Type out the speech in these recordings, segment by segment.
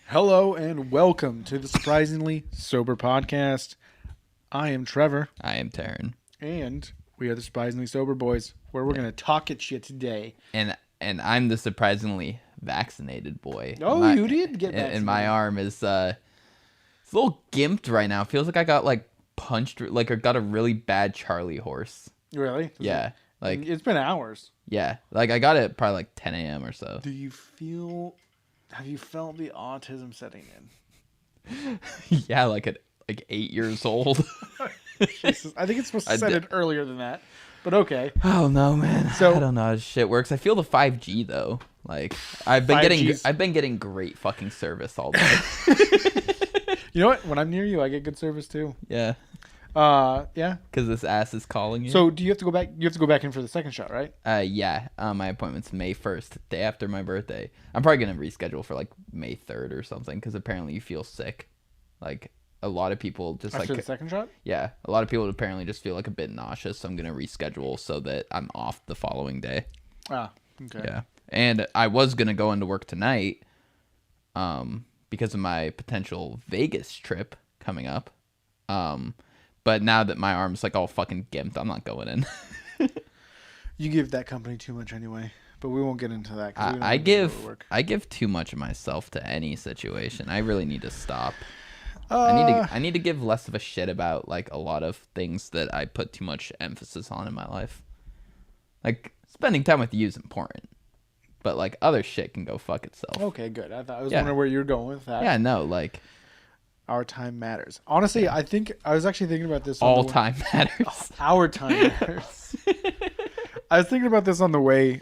Hello and welcome to the Surprisingly Sober Podcast. I am Trevor, I am Taryn, and we are the Surprisingly Sober Boys, where we're going to talk at you today. and I'm the surprisingly vaccinated boy. Oh, you did get And my vaccinated. arm is it's a little gimped right now. Feels like I got like punched, like I got a really bad Charlie horse. Really? Yeah, like It's been hours. yeah, like I got it probably like 10 a.m. or so. Have you felt the autism setting in? Yeah, like at like 8 years old. Jesus, I think it's supposed to set it earlier than that, but okay. Oh no, man. So- I don't know how this shit works. I feel the 5G though. Like I've been 5Gs. getting great fucking service all day. You know what? When I'm near you, I get good service too. Yeah, Yeah. because this ass is calling you. So do you have to go back? You have to go back in for the second shot, right? Yeah. My appointment's May 1st, day after my birthday. I'm probably gonna reschedule for like May 3rd or something because apparently you feel sick. Like a lot of people just After like the second shot? yeah, a lot of people apparently just feel like a bit nauseous. So I'm gonna reschedule so that I'm off the following day. Ah, okay. Yeah, and I was gonna go into work tonight, because of my potential Vegas trip coming up. But now that my arm's like all fucking gimped, I'm not going in. You give that company too much anyway, but we won't get into that. 'Cause we don't I have to go to give work. I give too much of myself to any situation. I really need to stop. Uh, I need to give less of a shit about like a lot of things that I put too much emphasis on in my life. Like spending time with you is important, but like other shit can go fuck itself. Okay, good. I was Yeah. wondering where you were going with that. Yeah, no, like Our time matters. Honestly, I think I was actually thinking about this. on all the way- time matters. Our time matters. I was thinking about this on the way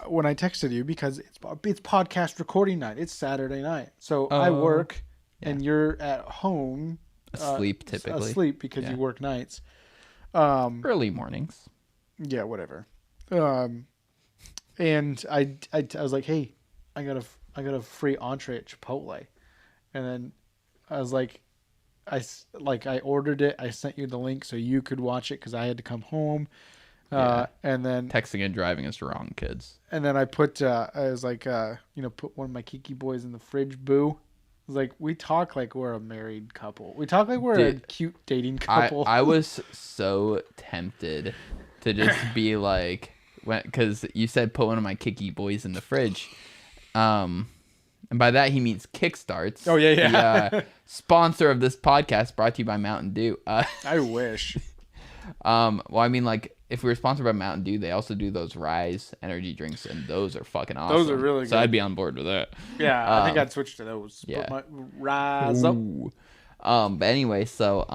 when I texted you because it's podcast recording night. It's Saturday night, so I Oh, work yeah. and you're at home Asleep typically. asleep because Yeah. you work nights. Early mornings. Yeah, whatever. And I was like, hey, I got a free entree at Chipotle, and then I was like, I ordered it. I sent you the link so you could watch it because I had to come home. Yeah. And then Texting and driving is wrong, kids. I put I was like put one of my Kiki boys in the fridge. Boo. I was like, we talk like we're a married couple. We talk like we're a Dude, cute dating couple. I was so tempted to just be like, because you said put one of my Kiki boys in the fridge, and by that he means Kickstarts. Oh, yeah. The sponsor of this podcast, brought to you by Mountain Dew. I wish. Well, I mean, like if we were sponsored by Mountain Dew, they also do those Rise energy drinks, and those are fucking awesome. Those are really So good. I'd be on board with that. Yeah, I think I'd switch to those. yeah. Put my rise up. Ooh. But anyway, so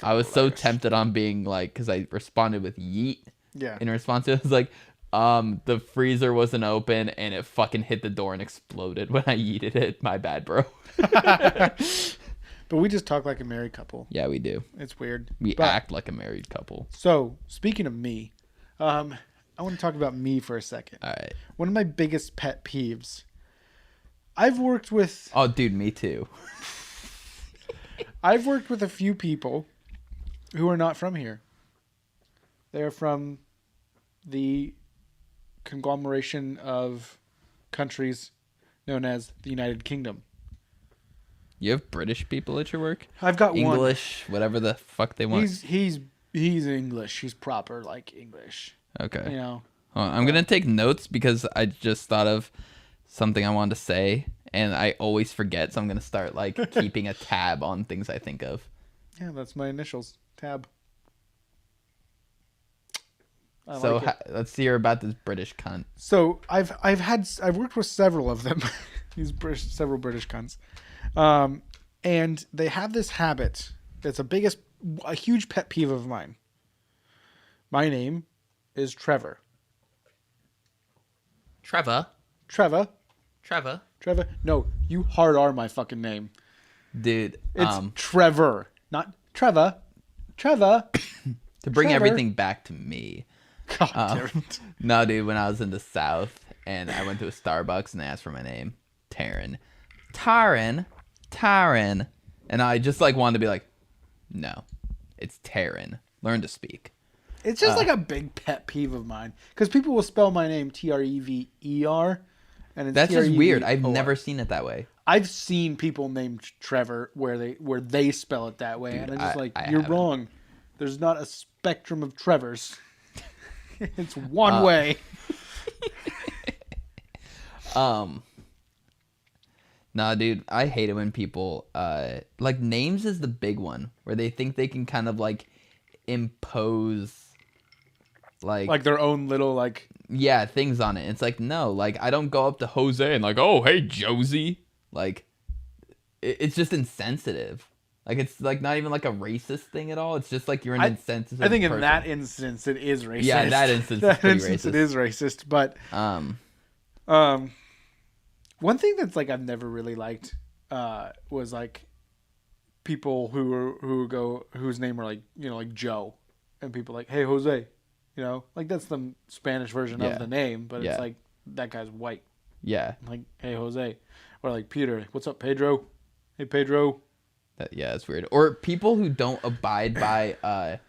I was so tempted on being like, because I responded with yeet Yeah. in response to it. I was like, the freezer wasn't open and it fucking hit the door and exploded when I yeeted it. My bad, bro. But we just talk like a married couple. Yeah, we do. It's weird. We But- act like a married couple. So, speaking of me, I want to talk about me for a second. All right. One of my biggest pet peeves. I've worked with Oh, dude, me too. a few people who are not from here. They're from the conglomeration of countries known as the United Kingdom. You have British people at your work? I've got one. English, whatever the fuck they want. He's English. He's proper like English. Okay. You know. Hold on, I'm going to take notes because I just thought of something I wanted to say and I always forget. So I'm going to start like keeping a tab on things I think of. Yeah, that's my initials. Tab. I So like it. let's hear about this British cunt. So I've worked with several of them. Several British cunts, and they have this habit. It's a huge pet peeve of mine. My name is Trevor. Trevor. Trevor. Trevor. Trevor. No, you hard are my fucking name. Dude, It's Trevor, not Trevor. Trevor. to bring Trevor. everything back to me. God damn it. No, dude, when I was in the South and I went to a Starbucks and they asked for my name, Taryn. Taryn. And I just like wanted to be like, no, it's Taryn. Learn to speak. It's just like a big pet peeve of mine because people will spell my name Trever, and it's That's just weird. I've Trevor. never seen it that way. I've seen people named Trevor where they spell it that way, Dude, and I'm just like, I you're haven't. wrong. There's not a spectrum of Trevors. It's one way. Nah, dude, I hate it when people like names is the big one where they think they can kind of like impose Like their own little like. yeah, things on it. It's like no, like I don't go up to Jose and like, "Oh, hey Josie." Like it's just insensitive. Like it's like not even like a racist thing at all. It's just like you're an insensitive I think in person. that instance it is racist. Yeah, that instance is pretty racist. It is racist. But one thing that's like I've never really liked was like people whose name are like like Joe, and people like, hey Jose, like that's the Spanish version Yeah. of the name, but Yeah. it's like that guy's white. Yeah. Like, hey Jose, or like Peter, what's up Pedro? Hey Pedro. Yeah, it's weird. Or people who don't abide by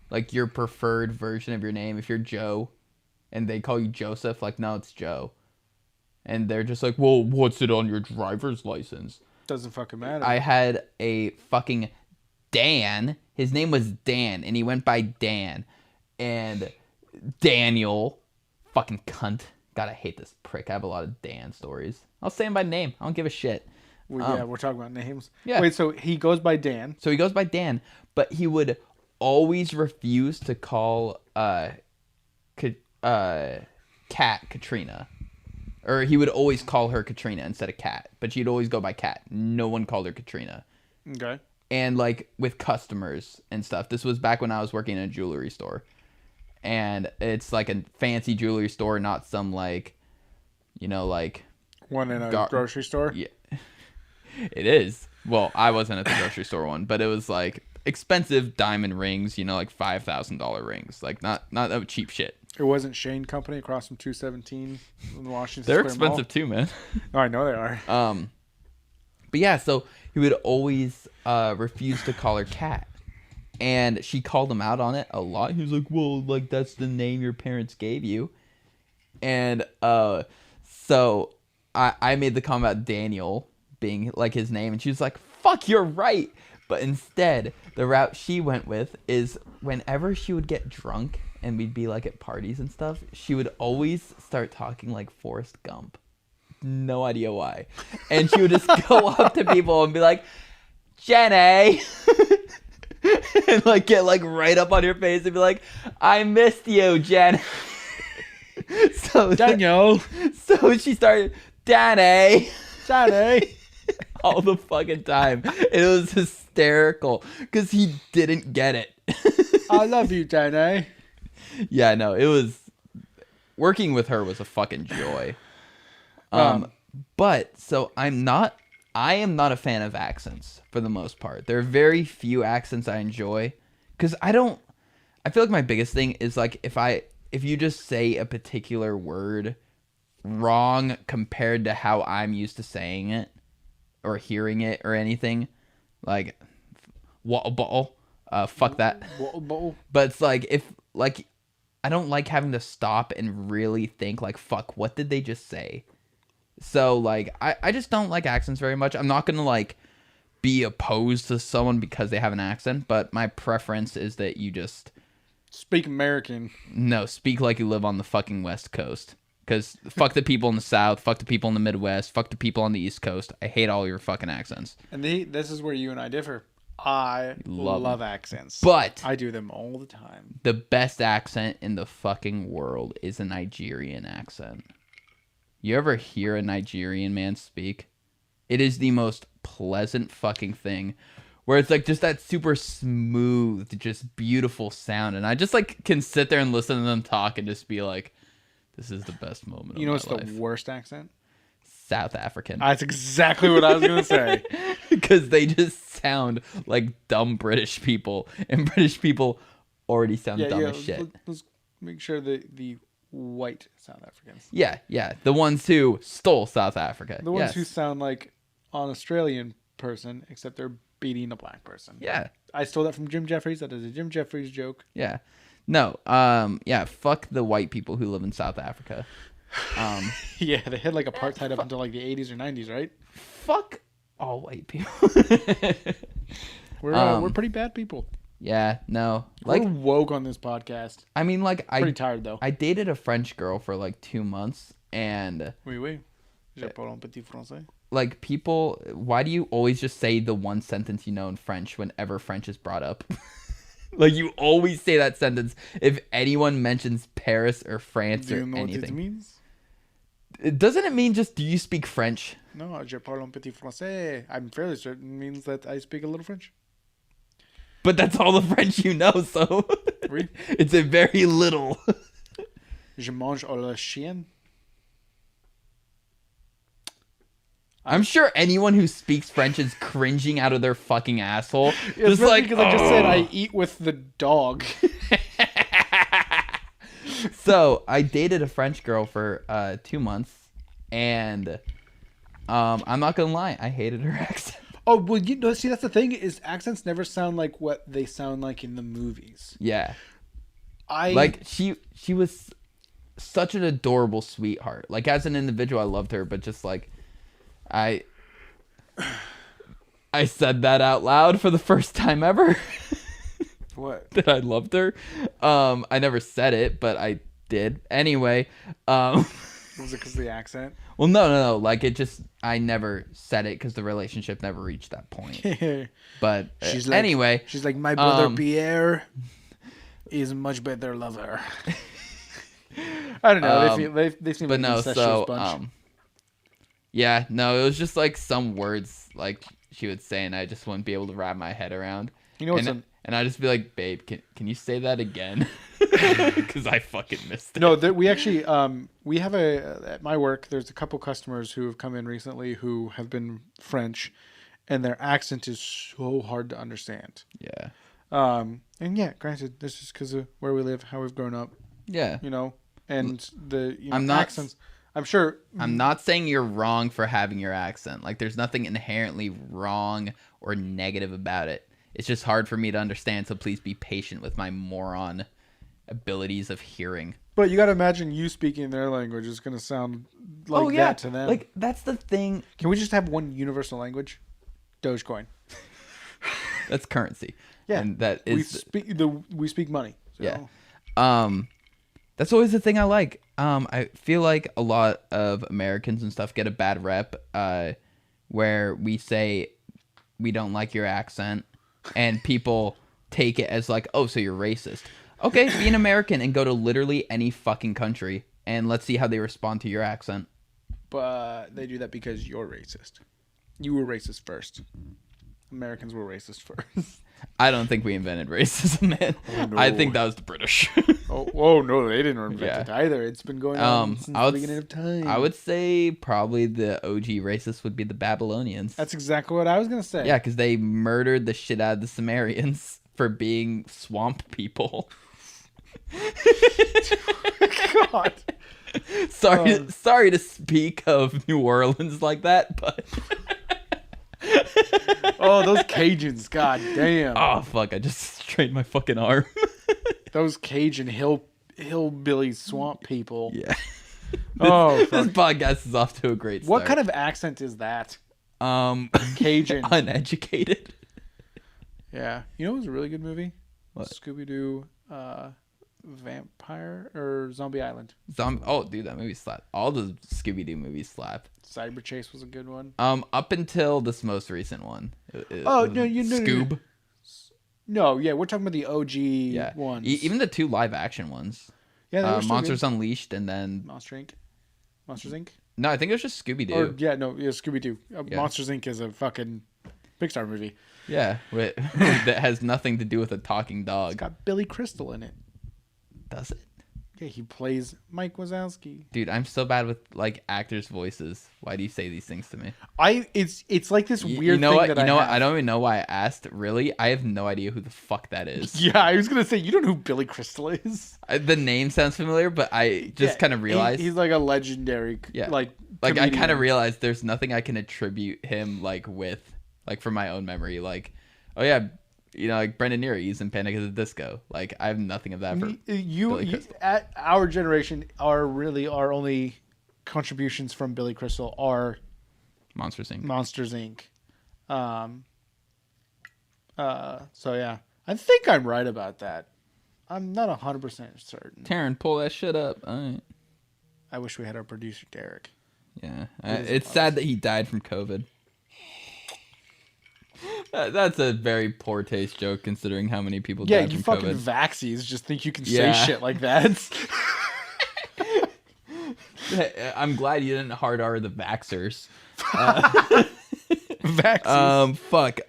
like your preferred version of your name. If you're Joe and they call you Joseph, like no, it's Joe. And they're just like, "Well, what's it on your driver's license?" Doesn't fucking matter. I had a fucking Dan. His name was Dan and he went by Dan. And Daniel, fucking cunt. God, I hate this prick. I have a lot of Dan stories. I'll say him by name. I don't give a shit. Yeah, we're talking about names. Yeah. Wait, so he goes by Dan. So he goes by Dan, but he would always refuse to call Kat Katrina. Or he would always call her Katrina instead of Kat, but she'd always go by Kat. No one called her Katrina. Okay. And like with customers and stuff. This was back when I was working in a jewelry store. And it's like a fancy jewelry store, not some like like One in a grocery store. yeah. It is. Well, I wasn't at the grocery store one, but it was like expensive diamond rings, like $5,000 rings, like not cheap shit. It wasn't Shane Company across from 217 in the Washington They're Square expensive too, man. Mall. Oh, I know they are. But yeah, so he would always refuse to call her Kat, and she called him out on it a lot. He was like, "Well, like that's the name your parents gave you," and so I made the comment about Daniel being like his name, and she was like, "Fuck, you're right." But instead, the route she went with is whenever she would get drunk and we'd be like at parties and stuff, she would always start talking like Forrest Gump. No idea why. And she would just go up to people and be like, "Jenny," and like get like right up on your face and be like, "I missed you, Jen." So Daniel. So she started, "Danny." Danny. All the fucking time. It was hysterical because he didn't get it. I love you, Danny. Yeah, no, it was working with her was a fucking joy. But so I am not a fan of accents for the most part. There are very few accents I enjoy because I feel like my biggest thing is like if you just say a particular word wrong compared to how I'm used to saying it or hearing it or anything, like water bottle, fuck that. Water bottle. But it's like if like I don't like having to stop and really think like, fuck, what did they just say? So like I just don't like accents very much. I'm not gonna like be opposed to someone because they have an accent, but my preference is that you just speak American. No, speak like you live on the fucking West Coast. Because fuck the people in the South, fuck the people in the Midwest, fuck the people on the East Coast. I hate all your fucking accents. And this is where you and I differ. I love accents. But I do them all the time. The best accent in the fucking world is a Nigerian accent. You ever hear a Nigerian man speak? It is the most pleasant fucking thing. Where it's like just that super smooth, just beautiful sound. And I just like can sit there and listen to them talk and just be like, this is the best moment of my life. You know what's the worst accent? South African. That's exactly what I was going to say. Because they just sound like dumb British people. And British people already sound dumb as shit. Let's make sure the white South Africans. Yeah. The ones who stole South Africa. The ones who sound like an Australian person, except they're beating a black person. Yeah. I stole that from Jim Jeffries. That is a Jim Jeffries joke. Yeah. No, fuck the white people who live in South Africa. Yeah, they had like apartheid up until like the 80s or 90s, right? fuck all white people. We're pretty bad people. Yeah, no. Like, we're woke on this podcast. I mean, like, Pretty tired though. I dated a French girl for like 2 months, and Oui. Je parle un petit français. Like, people, why do you always just say the one sentence you know in French whenever French is brought up? Like, you always say that sentence if anyone mentions Paris or France or anything. Do you know what it means? Doesn't it mean just, do you speak French? No, je parle un petit français. I'm fairly certain it means that I speak a little French. But that's all the French you know, so oui. It's a very little. Je mange à la chienne. I'm sure anyone who speaks French is cringing out of their fucking asshole. Just like, because I just said I eat with the dog. So I dated a French girl for 2 months, and I'm not gonna lie, I hated her accent. Oh, well, you know, see, that's the thing, is accents never sound like what they sound like in the movies. Yeah. Like, she was such an adorable sweetheart. Like, as an individual, I loved her, but just, like, I said that out loud for the first time ever. What? That I loved her. I never said it, but I did. Anyway. Was it because of the accent? Well, no. Like, it just, I never said it because the relationship never reached that point. But anyway. She's like, my brother Pierre is a much better lover. I don't know. They seem like an incestuous bunch. Yeah, no, it was just like some words like she would say, and I just wouldn't be able to wrap my head around. You know what's and I'd just be like, babe, can you say that again? Because I fucking missed it. No, we actually we have at my work. There's a couple customers who have come in recently who have been French, and their accent is so hard to understand. Yeah. And yeah, granted, this is because of where we live, how we've grown up. Yeah. You know, and the accents. I'm sure. I'm not saying you're wrong for having your accent. Like, there's nothing inherently wrong or negative about it. It's just hard for me to understand, so please be patient with my moron abilities of hearing. But you got to imagine you speaking their language is going to sound like that to them. Like, that's the thing. Can we just have one universal language? Dogecoin. That's currency. Yeah. And that is... We speak money. So. Yeah. That's always the thing I like. I feel like a lot of Americans and stuff get a bad rep where we say we don't like your accent, and people take it as like, oh, so you're racist. Okay, be an American and go to literally any fucking country, and let's see how they respond to your accent. But they do that because you're racist. You were racist first. Americans were racist first. I don't think we invented racism, man. Oh, no. I think that was the British. oh no, they didn't invent it either. It's been going on since the beginning of time. I would say probably the OG racists would be the Babylonians. That's exactly what I was going to say. Yeah, because they murdered the shit out of the Sumerians for being swamp people. God. Sorry to speak of New Orleans like that, but... Oh, those Cajuns, god damn. Oh, fuck, I just strained my fucking arm. Those Cajun hillbilly swamp people. Yeah. This podcast is off to a great start. What kind of accent is that? Cajun. Uneducated. Yeah. You know what was a really good movie? What? Scooby-Doo Vampire or Zombie Island. Oh, dude, that movie slapped. All the Scooby-Doo movies slap. Cyber Chase was a good one. Up until this most recent one. Scoob. No, yeah, we're talking about the OG ones. Even the 2 live action ones. Yeah, Monsters Unleashed and then Monsters Inc. No, I think it was just Scooby-Doo. Scooby-Doo. Monsters Inc. is a fucking Pixar movie. Yeah, that has nothing to do with a talking dog. It's got Billy Crystal in it. Does it? Yeah, he plays Mike Wazowski. Dude, I'm so bad with like actors' voices. Why do you say these things to me? It's like this weird thing that I have. I don't even know why I asked. Really, I have no idea who the fuck that is. Yeah, I was gonna say you don't know who Billy Crystal is. The name sounds familiar, but I just kind of realized he's like a legendary. Like I kind of realized there's nothing I can attribute him with, like from my own memory. Like, oh yeah. Like Brendan Neary, he's in Panic at the Disco. Like, I have nothing of that for you at our generation. Our only contributions from Billy Crystal are Monsters Inc. Monsters Inc. So yeah, I think I'm right about that. I'm not 100% certain. Taryn, pull that shit up. All right. I wish we had our producer Derek. Yeah, It is it's sad that he died from COVID. That's a very poor taste joke considering how many people Yeah, died you from fucking COVID. vaxies just think you can Yeah. say shit like that. I'm glad you didn't hard R the vaxxers. Vaxies. Fuck.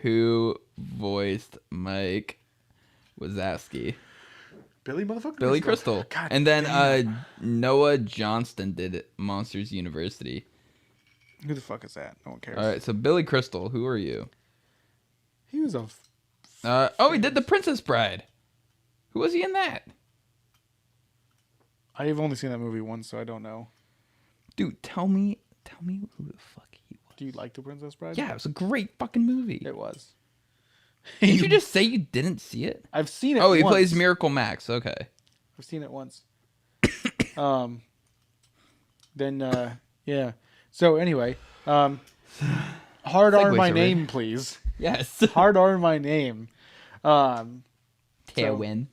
Who voiced Mike Wazowski? Billy Crystal. God And then damn. Noah Johnston did Monsters University. Who the fuck is that? No one cares. All right, so Billy Crystal, who are you? He was a. He did The Princess Bride. Who was he in that? I've only seen that movie once, so I don't know. Dude, tell me who the fuck he was. Do you like The Princess Bride? Yeah, it was a great fucking movie. It was. Did you just say you didn't see it? I've seen it. Oh, he once. plays Miracle Max. Okay. I've seen it once. Then yeah. So anyway, hard R Segues my over. name, please. Yes. Hard R my name. Tailwind. Tailwind.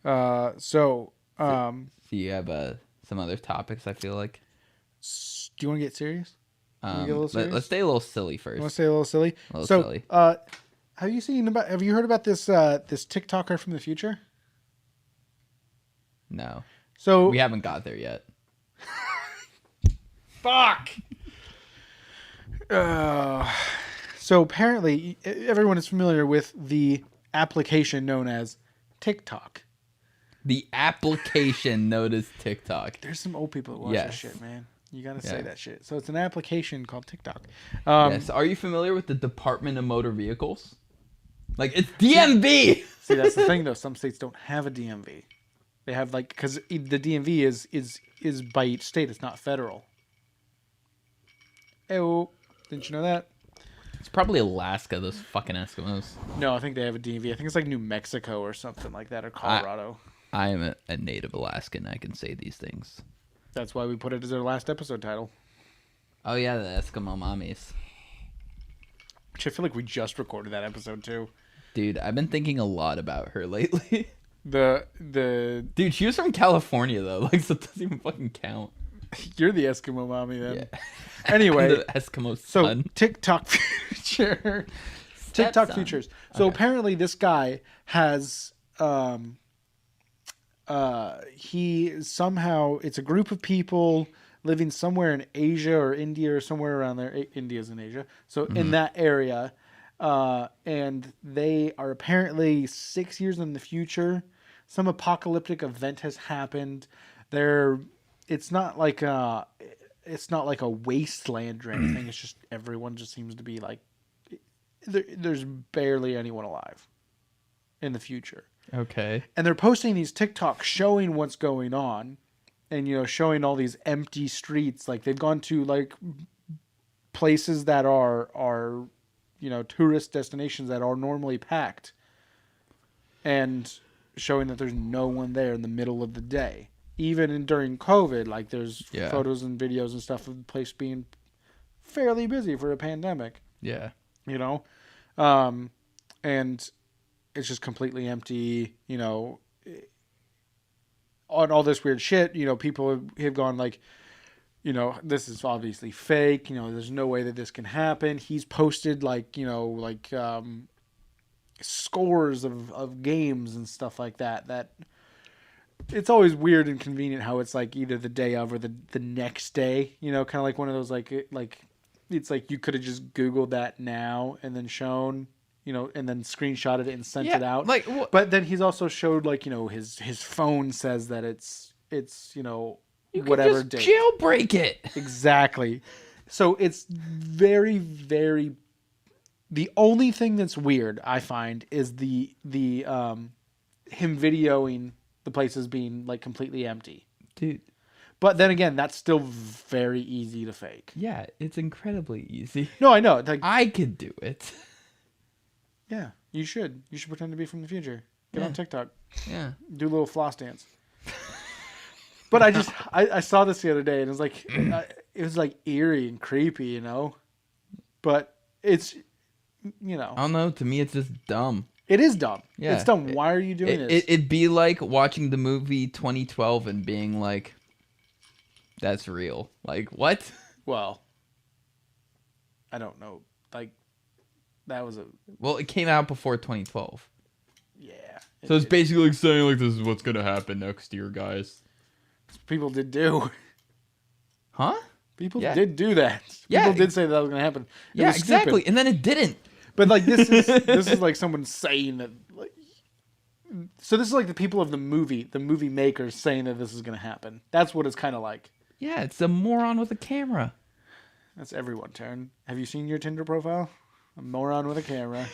Tailwind. So So you have some other topics, I feel like. do you want to get serious? Wanna get a little serious? Let's stay a little silly You first. want to say a little silly? A little So, silly. have you heard about this this TikToker from the future? No. So We haven't got there yet. fuck. So apparently, everyone is familiar with the application known as TikTok. The application known as TikTok. There's some old people that watch Yes. that shit, man. You gotta say Yeah. that shit. So it's an application called TikTok. Yes. Are you familiar with the Department of Motor Vehicles? Like, it's DMV! See, that's the thing, though. Some states don't have a DMV. They have because the DMV is by each state. It's not federal. Oh, didn't you know that? It's probably Alaska, those fucking Eskimos. No, I think they have a DMV. I think it's like New Mexico or something like that, or Colorado. I am a native Alaskan. I can say these things. That's why we put it as our last episode title. Oh, yeah, the Eskimo mommies. Which I feel like we just recorded that episode too. Dude, I've been thinking a lot about her lately. The Dude, she was from California, though. Like, so it doesn't even fucking count. you're the Eskimo mommy then. Yeah. Anyway, The Eskimo so son. TikTok future, TikTok Stepson. futures. So Okay. apparently this guy has he somehow, it's a group of people living somewhere in Asia or India or somewhere around there. India's in Asia, so in that area, and they are apparently 6 years in the future. Some apocalyptic event has happened. It's not like a wasteland or anything. It's just everyone just seems to be like there's barely anyone alive in the future. Okay. And they're posting these TikToks showing what's going on, and showing all these empty streets. Like they've gone to like places that are tourist destinations that are normally packed, and showing that there's no one there in the middle of the day. Even during COVID, like there's photos and videos and stuff of the place being fairly busy for a pandemic. Yeah. And it's just completely empty, on all this weird shit. People have gone like, this is obviously fake. There's no way that this can happen. He's posted scores of games and stuff like that. It's always weird and convenient how it's like either the day of or the next day, kind of like one of those like it's like you could have just Googled that now and then shown, and then screenshotted it and sent it out. Like, but then he's also showed like, his phone says that it's you whatever can date. just jailbreak it. Exactly. So it's very, very. The only thing that's weird I find is the him videoing the places being like completely empty. Dude. But then again, that's still very easy to fake. Yeah, it's incredibly easy. No, I know. Like, I could do it. yeah, you should. You should pretend to be from the future. Get on TikTok. Yeah. Do a little floss dance. But I saw this the other day and it was like eerie and creepy, you know. But it's, you know, I don't know. To me, it's just dumb. it is dumb. Yeah. It's dumb. Why are you doing this? It'd be like watching the movie 2012 and being like, "That's real." Like what? Well, I don't know. Like that was Well, it came out before 2012. yeah. So it's basically like saying like this is what's gonna happen next year, guys. People did do. Huh? People Yeah. did do that. Yeah. People did say that was going to happen. It Yeah, was exactly. stupid. And then it didn't. But like this is like someone saying that. Like, so this is like the people of the movie makers saying that this is going to happen. That's what it's kind of like. Yeah, it's a moron with a camera. That's everyone, Taryn. Have you seen your Tinder profile? A moron with a camera.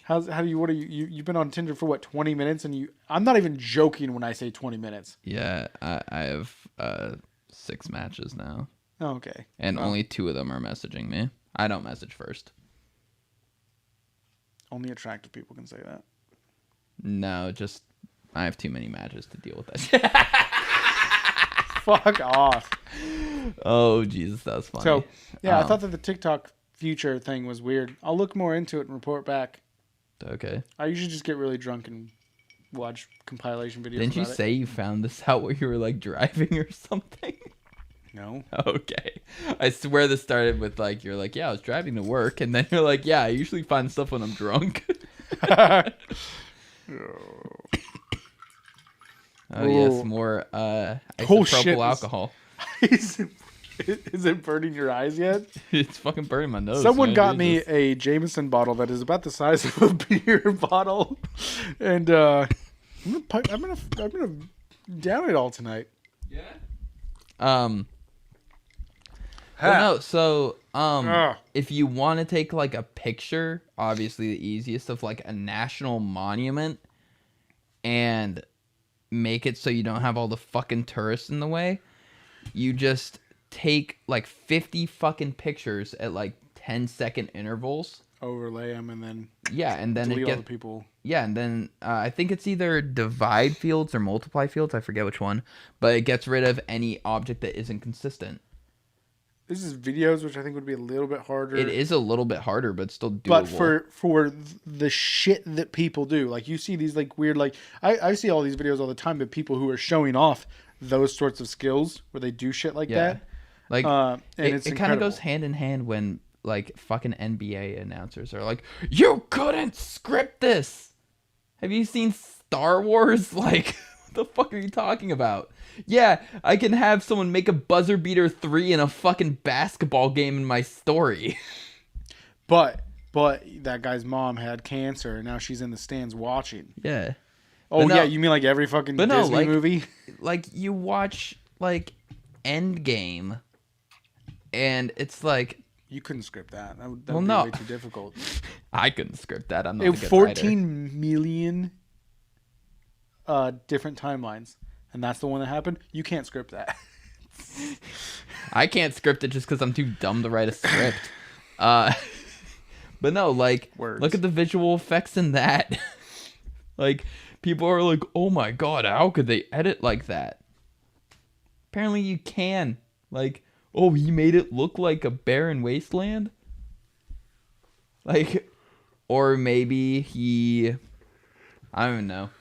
You've been on Tinder for what, 20 minutes? And I'm not even joking when I say 20 minutes. Yeah, I have 6 matches now. Oh, okay. And only 2 of them are messaging me. I don't message first. Only attractive people can say that. No, just I have too many matches to deal with that. Fuck off. Oh, Jesus, that was funny. So, yeah, I thought that the TikTok future thing was weird. I'll look more into it and report back. Okay. I usually just get really drunk and watch compilation videos. Didn't you about say you found this out while you were like driving or something? No. Okay. I swear this started with like, you're like, yeah, I was driving to work. And then you're like, yeah, I usually find stuff when I'm drunk. Oh, yes, more isopropyl alcohol. Is it burning your eyes yet? It's fucking burning my nose. Someone man. got me a Jameson bottle that is about the size of a beer bottle, and I'm gonna down it all tonight. Yeah. Well, no, so if you want to take like a picture, obviously the easiest of like a national monument and make it so you don't have all the fucking tourists in the way, you just take like 50 fucking pictures at like 10-second intervals. Overlay them and then it all gets the people. Yeah, and then I think it's either divide fields or multiply fields. I forget which one, but it gets rid of any object that isn't consistent. This is videos, which I think would be a little bit harder. It is a little bit harder, but still doable. But for the shit that people do, like you see these like weird, like I see all these videos all the time of people who are showing off those sorts of skills where they do shit like that. Like and it kind of goes hand in hand when like fucking NBA announcers are like, "You couldn't script this. Have you seen Star Wars? Like, what the fuck are you talking about?" Yeah, I can have someone make a buzzer beater 3 in a fucking basketball game in my story. But that guy's mom had cancer and now she's in the stands watching. Yeah. Oh yeah, you mean like every fucking Disney movie? Like you watch like Endgame, and it's like you couldn't script that. That would well, be no. way too difficult. I couldn't script that. I'm not a good 14 writer. million different timelines. And that's the one that happened. You can't script that. I can't script it just because I'm too dumb to write a script. But no, like, Words. Look at the visual effects in that. Like, people are like, oh my god, how could they edit like that? Apparently you can. Like, oh, he made it look like a barren wasteland? Like, or maybe I don't even know.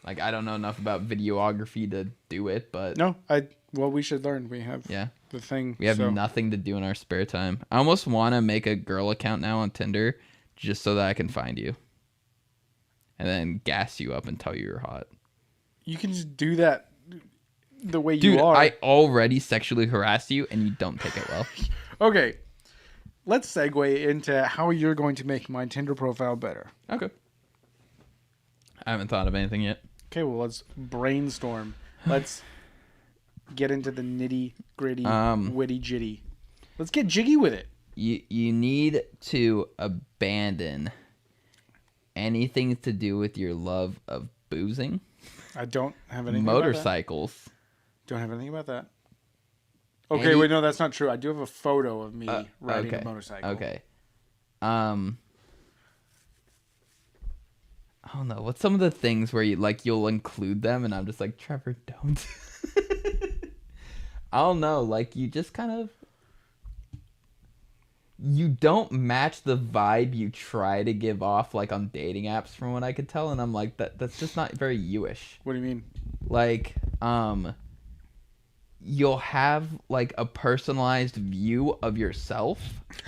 Like, I don't know enough about videography to do it, but... No, we should learn. We have the thing. We have nothing to do in our spare time. I almost want to make a girl account now on Tinder just so that I can find you. And then gas you up and tell you you're hot. You can just do that the way you are. I already sexually harassed you and you don't take it well. Okay. Let's segue into how you're going to make my Tinder profile better. Okay. I haven't thought of anything yet. Okay, well, let's brainstorm. Let's get into the nitty gritty, witty jitty. Let's get jiggy with it. You need to abandon anything to do with your love of boozing. I don't have anything motorcycles. About that. Don't have anything about that. Okay, wait, no, that's not true. I do have a photo of me riding a motorcycle. Okay. I don't know. What's some of the things where you'll include them and I'm just like, Trevor, don't. I don't know. Like, you just kind of you don't match the vibe you try to give off like on dating apps from what I could tell, and I'm like that's just not very you-ish. What do you mean? Like you'll have like a personalized view of yourself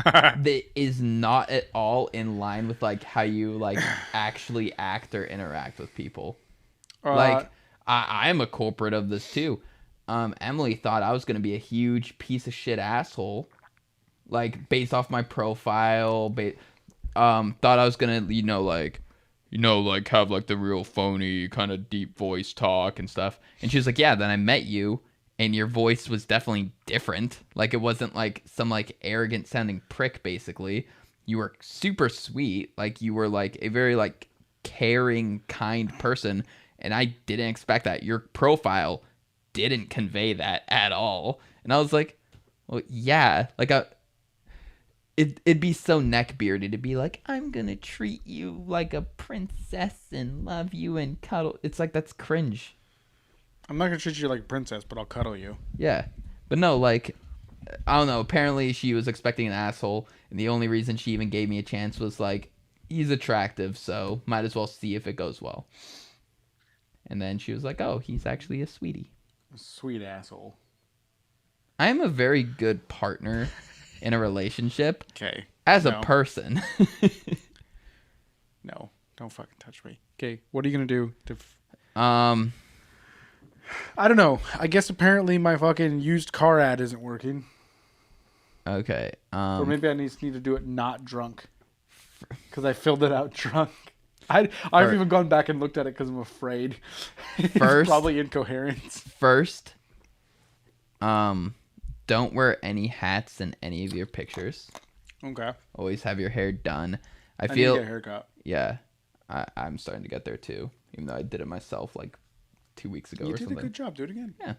that is not at all in line with like how you like actually act or interact with people. Like I'm a culprit of this too. Emily thought I was gonna be a huge piece of shit asshole, like based off my profile. Thought I was gonna, like have like the real phony kind of deep voice talk and stuff. And she was like, yeah. Then I met you, and your voice was definitely different. Like it wasn't like some like arrogant sounding prick. Basically, you were super sweet. Like you were like a very like caring, kind person, and I didn't expect that. Your profile didn't convey that at all. And I was like, well, yeah, like it'd be so neckbeardy to be like, I'm gonna treat you like a princess and love you and cuddle. It's like, that's cringe. I'm not gonna treat you like a princess, but I'll cuddle you. Yeah. But no, like, I don't know. Apparently she was expecting an asshole, and the only reason she even gave me a chance was like, he's attractive, so might as well see if it goes well. And then she was like, oh, he's actually a sweetie. Sweet asshole. I am a very good partner in a relationship. Okay. As a person. No, don't fucking touch me. Okay, what are you gonna do to? I don't know. I guess apparently my fucking used car ad isn't working. Okay. Or maybe I just need to do it not drunk, because I filled it out drunk. I've even gone back and looked at it because I'm afraid. It's probably incoherent. First, don't wear any hats in any of your pictures. Okay. Always have your hair done. I feel need to get a haircut. Yeah, I'm starting to get there too. Even though I did it myself like 2 weeks ago or something. You did a good job. Do it again. Yeah.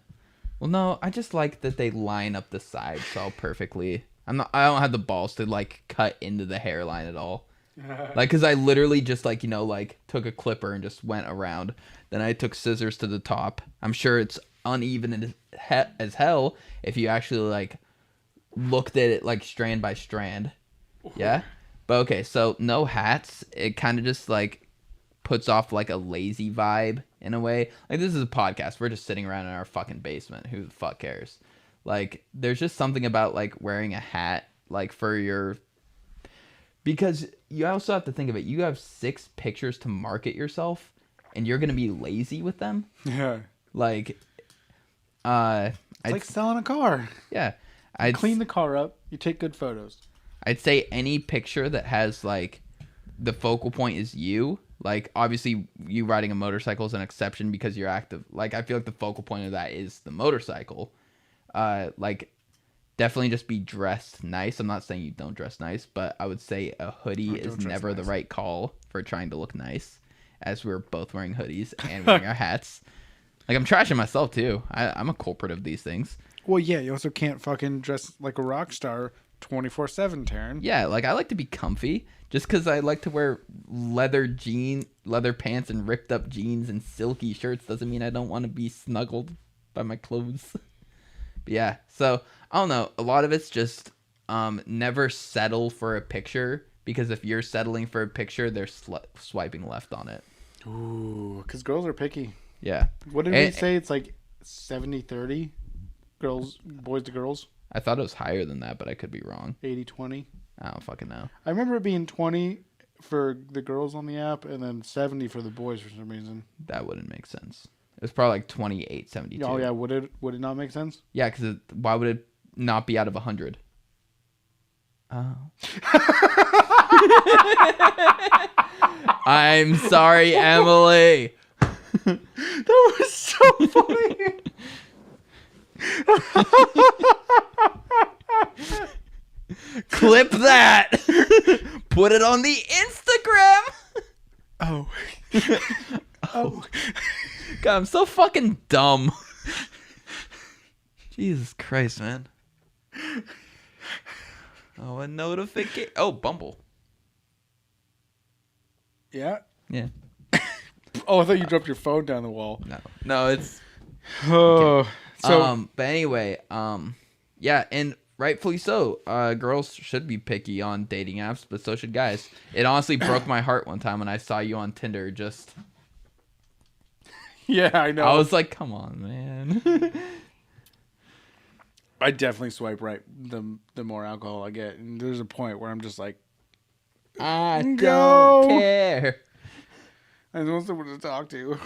Well, no, I just like that they line up the sides all perfectly. I don't have the balls to like cut into the hairline at all. Like, cause I literally just like, like took a clipper and just went around. Then I took scissors to the top. I'm sure it's uneven as hell if you actually like looked at it like strand by strand. Yeah. But okay, so no hats. It kind of just like puts off like a lazy vibe in a way. Like, this is a podcast. We're just sitting around in our fucking basement. Who the fuck cares? Like, there's just something about like wearing a hat like for your, because you also have to think of it. You have 6 pictures to market yourself, and you're gonna be lazy with them. Yeah. Like, it's like selling a car. Yeah. I'd clean the car up. You take good photos. I'd say any picture that has like the focal point is you. Like, obviously, you riding a motorcycle is an exception because you're active. Like, I feel like the focal point of that is the motorcycle. Like, definitely just be dressed nice. I'm not saying you don't dress nice, but I would say a hoodie is never the right call for trying to look nice, as we're both wearing hoodies and wearing our hats. Like, I'm trashing myself, too. I'm a culprit of these things. Well, yeah, you also can't fucking dress like a rock star 24/7, Taryn. Yeah, like, I like to be comfy. Just because I like to wear leather pants and ripped up jeans and silky shirts doesn't mean I don't want to be snuggled by my clothes. But yeah, so I don't know. A lot of it's just never settle for a picture, because if you're settling for a picture, they're swiping left on it. Ooh, because girls are picky. Yeah. What did we say? It's like 70-30 boys to girls? I thought it was higher than that, but I could be wrong. 80-20? I don't fucking know. I remember it being 20 for the girls on the app and then 70 for the boys for some reason. That wouldn't make sense. It was probably like 28-72. Oh yeah, would it not make sense? Yeah, because why would it not be out of 100? Oh. I'm sorry, Emily. That was so funny. Clip that. Put it on the Instagram. Oh. Oh. God, I'm so fucking dumb. Jesus Christ, man. Oh, a notification. Oh, Bumble. Yeah? Yeah. Oh, I thought you dropped your phone down the wall. No, it's... Oh, So But anyway, yeah, and rightfully so. Girls should be picky on dating apps, but so should guys. It honestly broke my heart one time when I saw you on Tinder. Just, yeah, I I know. was like, come on, man. I definitely swipe right the more alcohol I get, and there's a point where I'm just like, I Go. don't care. I want someone to talk to.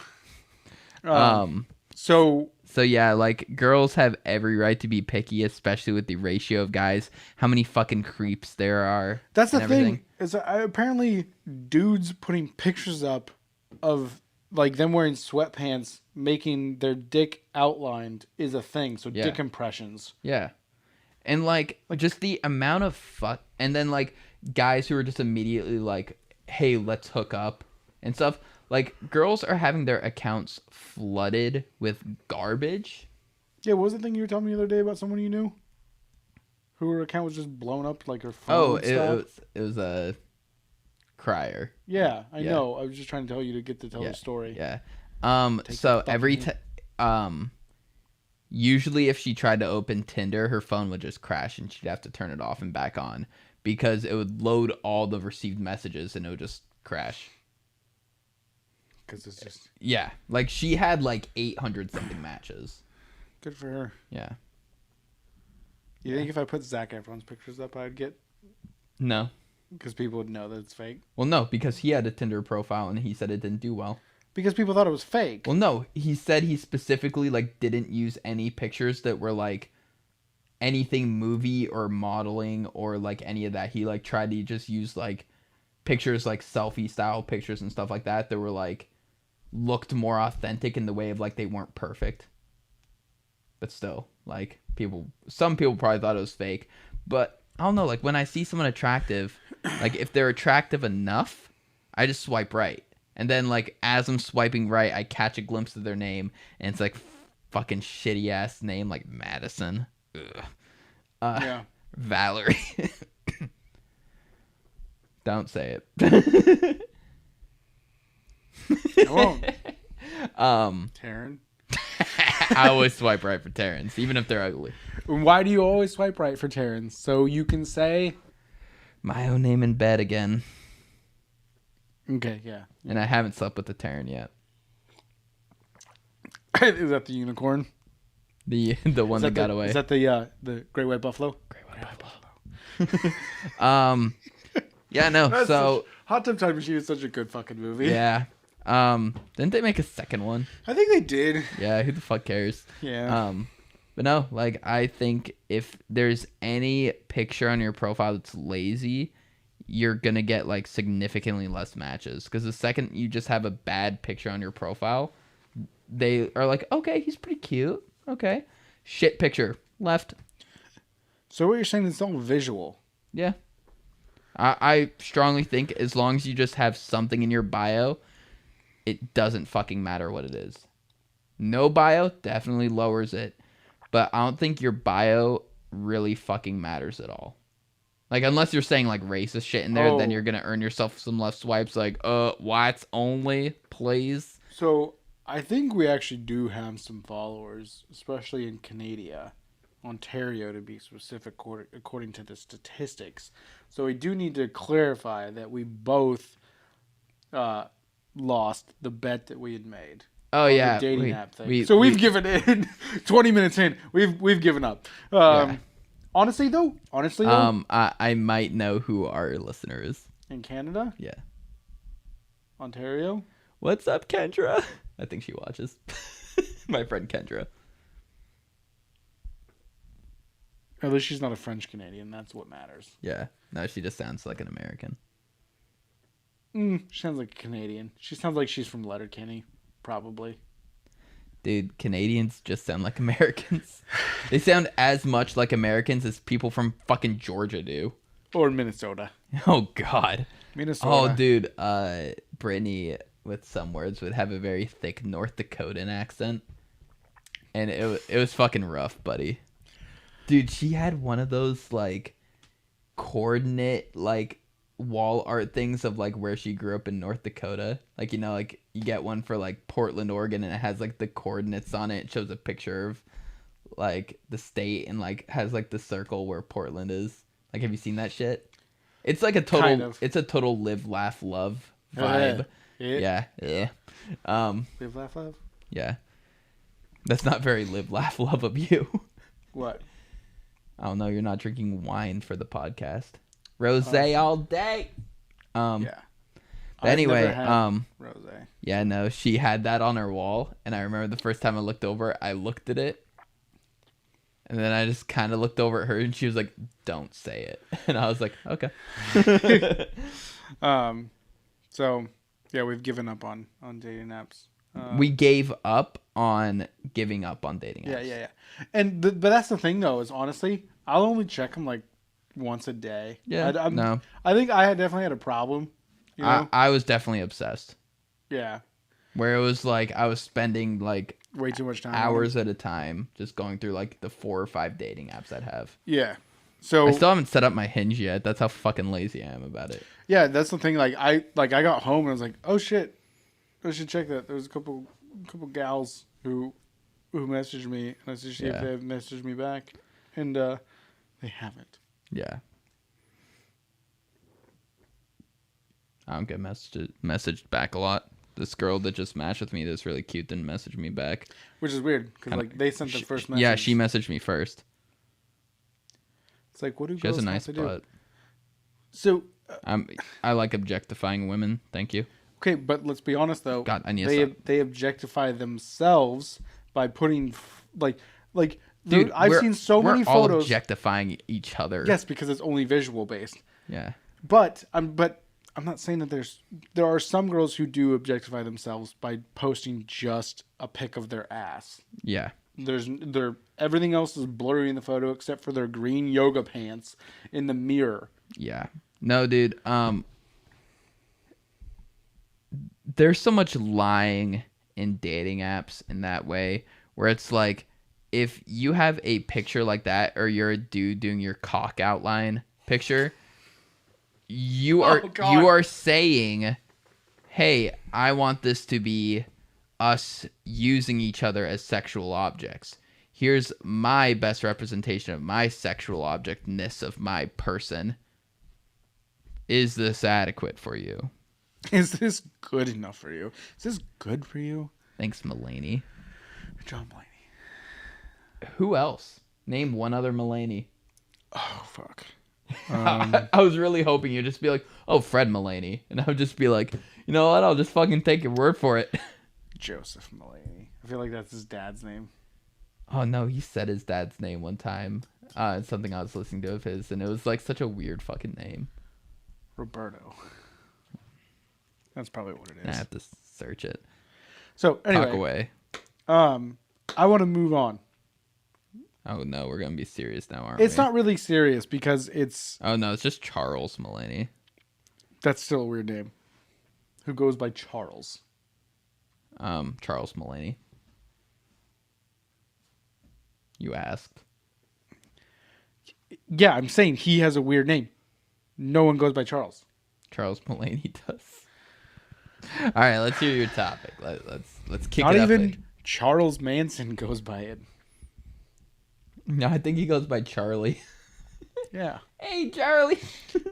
Um. So So yeah, like girls have every right to be picky, especially with the ratio of guys. How many fucking creeps there are. that's the and everything. thing is that apparently dudes putting pictures up of like them wearing sweatpants, making their dick outlined is a thing. So Yeah. dick impressions. Yeah. And like just the amount of fuck, and then like guys who are just immediately like, hey, let's hook up and stuff. Like girls are having their accounts flooded with garbage. Yeah, what was the thing you were telling me the other day about someone you knew? Who her account was just blown up, like her phone. Oh, would stop? it was a crier. Yeah, I Yeah. know. I was just trying to tell you to get to tell the story. Yeah. Take So the every fucking usually if she tried to open Tinder, her phone would just crash and she'd have to turn it off and back on because it would load all the received messages and it would just crash. Because it's just Yeah, like she had like 800 something matches. good for her. Yeah. You think if I put Zac Efron's pictures up, I'd get No. because people would know that it's fake? Well, no, because he had a Tinder profile and he said it didn't do well. Because people thought it was fake. Well, no, he said he specifically like didn't use any pictures that were like anything movie or modeling or like any of that. He like tried to just use like pictures like selfie style pictures and stuff like that were like looked more authentic in the way of like they weren't perfect. But still, like some people probably thought it was fake. But I don't know, like when I see someone attractive, like if they're attractive enough, I just swipe right. And then like as I'm swiping right, I catch a glimpse of their name and it's like fucking shitty ass name like Madison. Ugh. Yeah. Valerie. Don't say it. I won't. Um, Taryn. I always swipe right for Terrence, even if they're ugly. Why do you always swipe right for Taryn? So you can say, My own name in bed again. okay, yeah. And I haven't slept with the Terran yet. Is that the unicorn? The one that got away. Is that the great white buffalo? Great White Buffalo. Yeah, no. So Hot Tub Time Machine is such a good fucking movie. yeah. Didn't they make a second one? I think they did. Yeah, who the fuck cares? Yeah. But no, like I think if there's any picture on your profile that's lazy, you're gonna get like significantly less matches. Because the second you just have a bad picture on your profile, they are like, okay, he's pretty cute. Okay. Shit picture. Left. So what you're saying is all visual. Yeah. I strongly think as long as you just have something in your bio, it doesn't fucking matter what it is. No bio definitely lowers it. But I don't think your bio really fucking matters at all. Like, unless you're saying, like, racist shit in there, then you're going to earn yourself some left swipes. Like, whites only, please. So I think we actually do have some followers, especially in Canada, Ontario to be specific, according to the statistics. So we do need to clarify that we both lost the bet that we had made. Oh, yeah. The dating app thing. We've given in. 20 minutes in, we've given up. Yeah. Honestly though, I might know who our listener is. in Canada, Yeah. Ontario, What's up, Kendra? I think she watches. My friend Kendra. at least she's not a French Canadian. That's what matters. Yeah. No, she just sounds like an American. She sounds like a Canadian. She sounds like she's from Letterkenny, probably. Dude, Canadians just sound like Americans. They sound as much like Americans as people from fucking Georgia do. Or Minnesota. Oh, God. Minnesota. Oh, dude. Brittany, with some words, would have a very thick North Dakotan accent. And it was fucking rough, buddy. Dude, she had one of those, like, coordinate, like, wall art things of, like, where she grew up in North Dakota. Like, you know, like, you get one for, like, Portland, Oregon, and it has, like, the coordinates on it. It shows a picture of, like the state and like has like the circle where Portland is. Like, have you seen that shit? It's like a total. Kind of. It's a total live, laugh, love vibe. Yeah. Yeah. Live, laugh, love. Yeah. That's not very live, laugh, love of you. What? I don't know. You're not drinking wine for the podcast. Rosé all day. Yeah. But anyway, Rosé. yeah, no, she had that on her wall, and I remember the first time I looked over, I looked at it, and then I just kind of looked over at her, and she was like, "Don't say it," and I was like, "Okay." So yeah, we've given up on dating apps. We gave up on giving up on dating apps. Yeah. And but that's the thing though, is honestly, I'll only check them like once a day. Yeah. No. I think I had definitely had a problem. You know? I was definitely obsessed. Yeah. Where it was like I was spending like Way too much time. hours at a time just going through like the 4 or 5 dating apps I'd have. Yeah. So I still haven't set up my Hinge yet. That's how fucking lazy I am about it. yeah, that's the thing. Like I got home and I was like, oh shit, I should check that. There was a couple gals who messaged me, and I should see if they have messaged me back, and they haven't. Yeah. I don't get messaged back a lot. This girl that just matched with me that's really cute didn't message me back. Which is weird because like they sent the first message. Yeah, she messaged me first. It's like, what do She has girls a nice have to butt. do? So I like objectifying women. Thank you. okay, but let's be honest though. God, I need to stop. they objectify themselves by putting like Dude, I've seen so many we're all photos. objectifying each other. Yes, because it's only visual based. Yeah. But I'm not saying that there are some girls who do objectify themselves by posting just a pic of their ass. Yeah. Everything else is blurry in the photo except for their green yoga pants in the mirror. Yeah. No, dude. There's so much lying in dating apps in that way where it's like if you have a picture like that or you're a dude doing your cock outline picture, you are saying, "Hey, I want this to be us using each other as sexual objects. Here's my best representation of my sexual objectness of my person. Is this adequate for you? Is this good enough for you? Is this good for you?" Thanks, Mulaney. John Mulaney. Who else? Name one other Mulaney. Oh, fuck. I was really hoping you'd just be like, "Oh, Fred Mulaney," and I would just be like, "You know what? I'll just fucking take your word for it." Joseph Mulaney. I feel like that's his dad's name. Oh no, he said his dad's name one time. It's something I was listening to of his, and it was like such a weird fucking name. Roberto. That's probably what it is. I have to search it. So anyway, Talk away. I want to move on. Oh no, we're gonna be serious now, aren't we? It's not really serious because it's Oh no, it's just Charles Mulaney. that's still a weird name. Who goes by Charles? Charles Mulaney. You asked. Yeah, I'm saying he has a weird name. No one goes by Charles. Charles Mulaney does. All right, let's hear your topic. Let's kick Not it up. even Charles Manson goes by it. No, I think he goes by Charlie. Yeah. Hey, Charlie.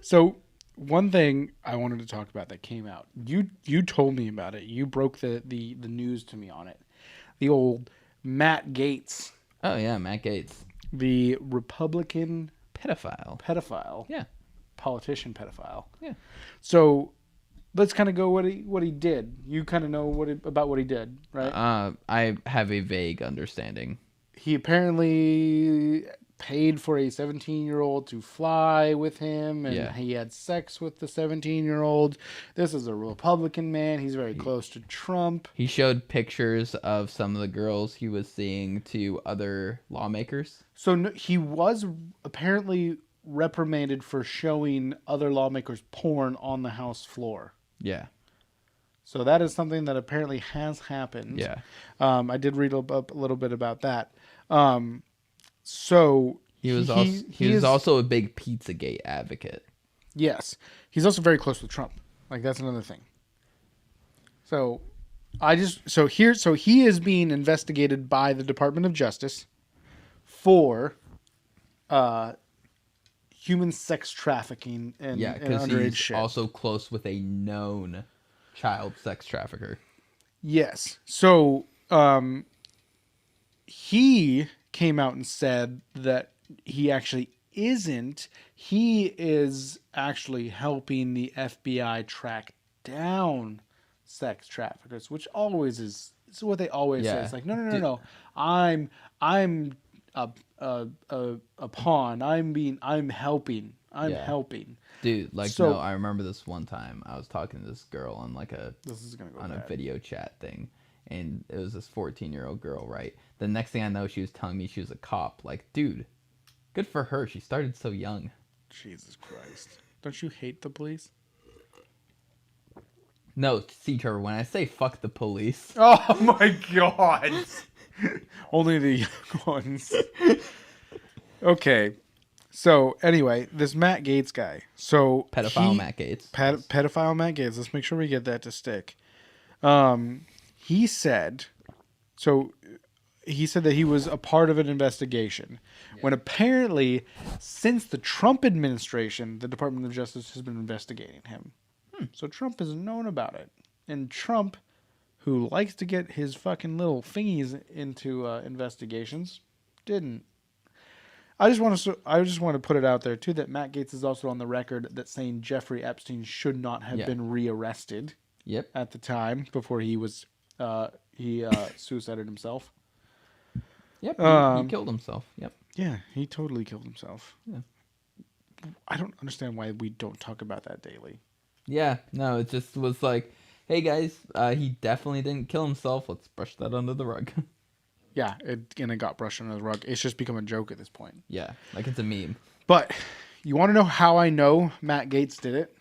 So one thing I wanted to talk about that came out. You told me about it. You broke the news to me on it. The old Matt Gaetz. Oh yeah, Matt Gaetz. The Republican Pedophile. Yeah. Politician pedophile. Yeah. So let's kind of go what he did. You kind of know about what he did, right? I have a vague understanding. He apparently paid for a 17-year-old to fly with him, and he had sex with the 17-year-old. This is a Republican man. He's very close to Trump. He showed pictures of some of the girls he was seeing to other lawmakers. So he was apparently reprimanded for showing other lawmakers porn on the House floor. Yeah. So that is something that apparently has happened. Yeah. I did read a little bit about that. So he was also a big Pizzagate advocate. Yes. He's also very close with Trump. Like, that's another thing. So he is being investigated by the Department of Justice for human sex trafficking and, Yeah, and because underage he's shit. also close with a known child sex trafficker. Yes. So he came out and said that he actually isn't. He is actually helping the FBI track down sex traffickers, which always is what they always say. Yeah. It's like, no. I'm a pawn. I'm helping. I'm Yeah. helping. Dude, like, So no, I remember this one time I was talking to this girl on like this is gonna go on a bad. video chat thing, and it was this 14-year-old girl, right? The next thing I know, she was telling me she was a cop. Like, dude, good for her. She started so young. Jesus Christ! Don't you hate the police? No, see, Trevor, when I say fuck the police, Oh my God! Only the young ones. Okay. So anyway, this Matt Gates guy. So pedophile Matt Gates. pedophile Matt Gates. Let's make sure we get that to stick. He said, so he said that he was a part of an investigation when apparently since the Trump administration, the Department of Justice has been investigating him. So Trump has known about it. And Trump, who likes to get his fucking little thingies into investigations, didn't. I just want to put it out there too that Matt Gaetz is also on the record that saying Jeffrey Epstein should not have been rearrested. Yep. At the time before he was suicided himself. Yep. He killed himself. Yep. Yeah, he totally killed himself. Yeah. I don't understand why we don't talk about that daily. Yeah. No, it just was like, hey guys, he definitely didn't kill himself. Let's brush that under the rug. Yeah, it got brushed under the rug. It's just become a joke at this point. Yeah, like it's a meme. But you want to know how I know Matt Gaetz did it?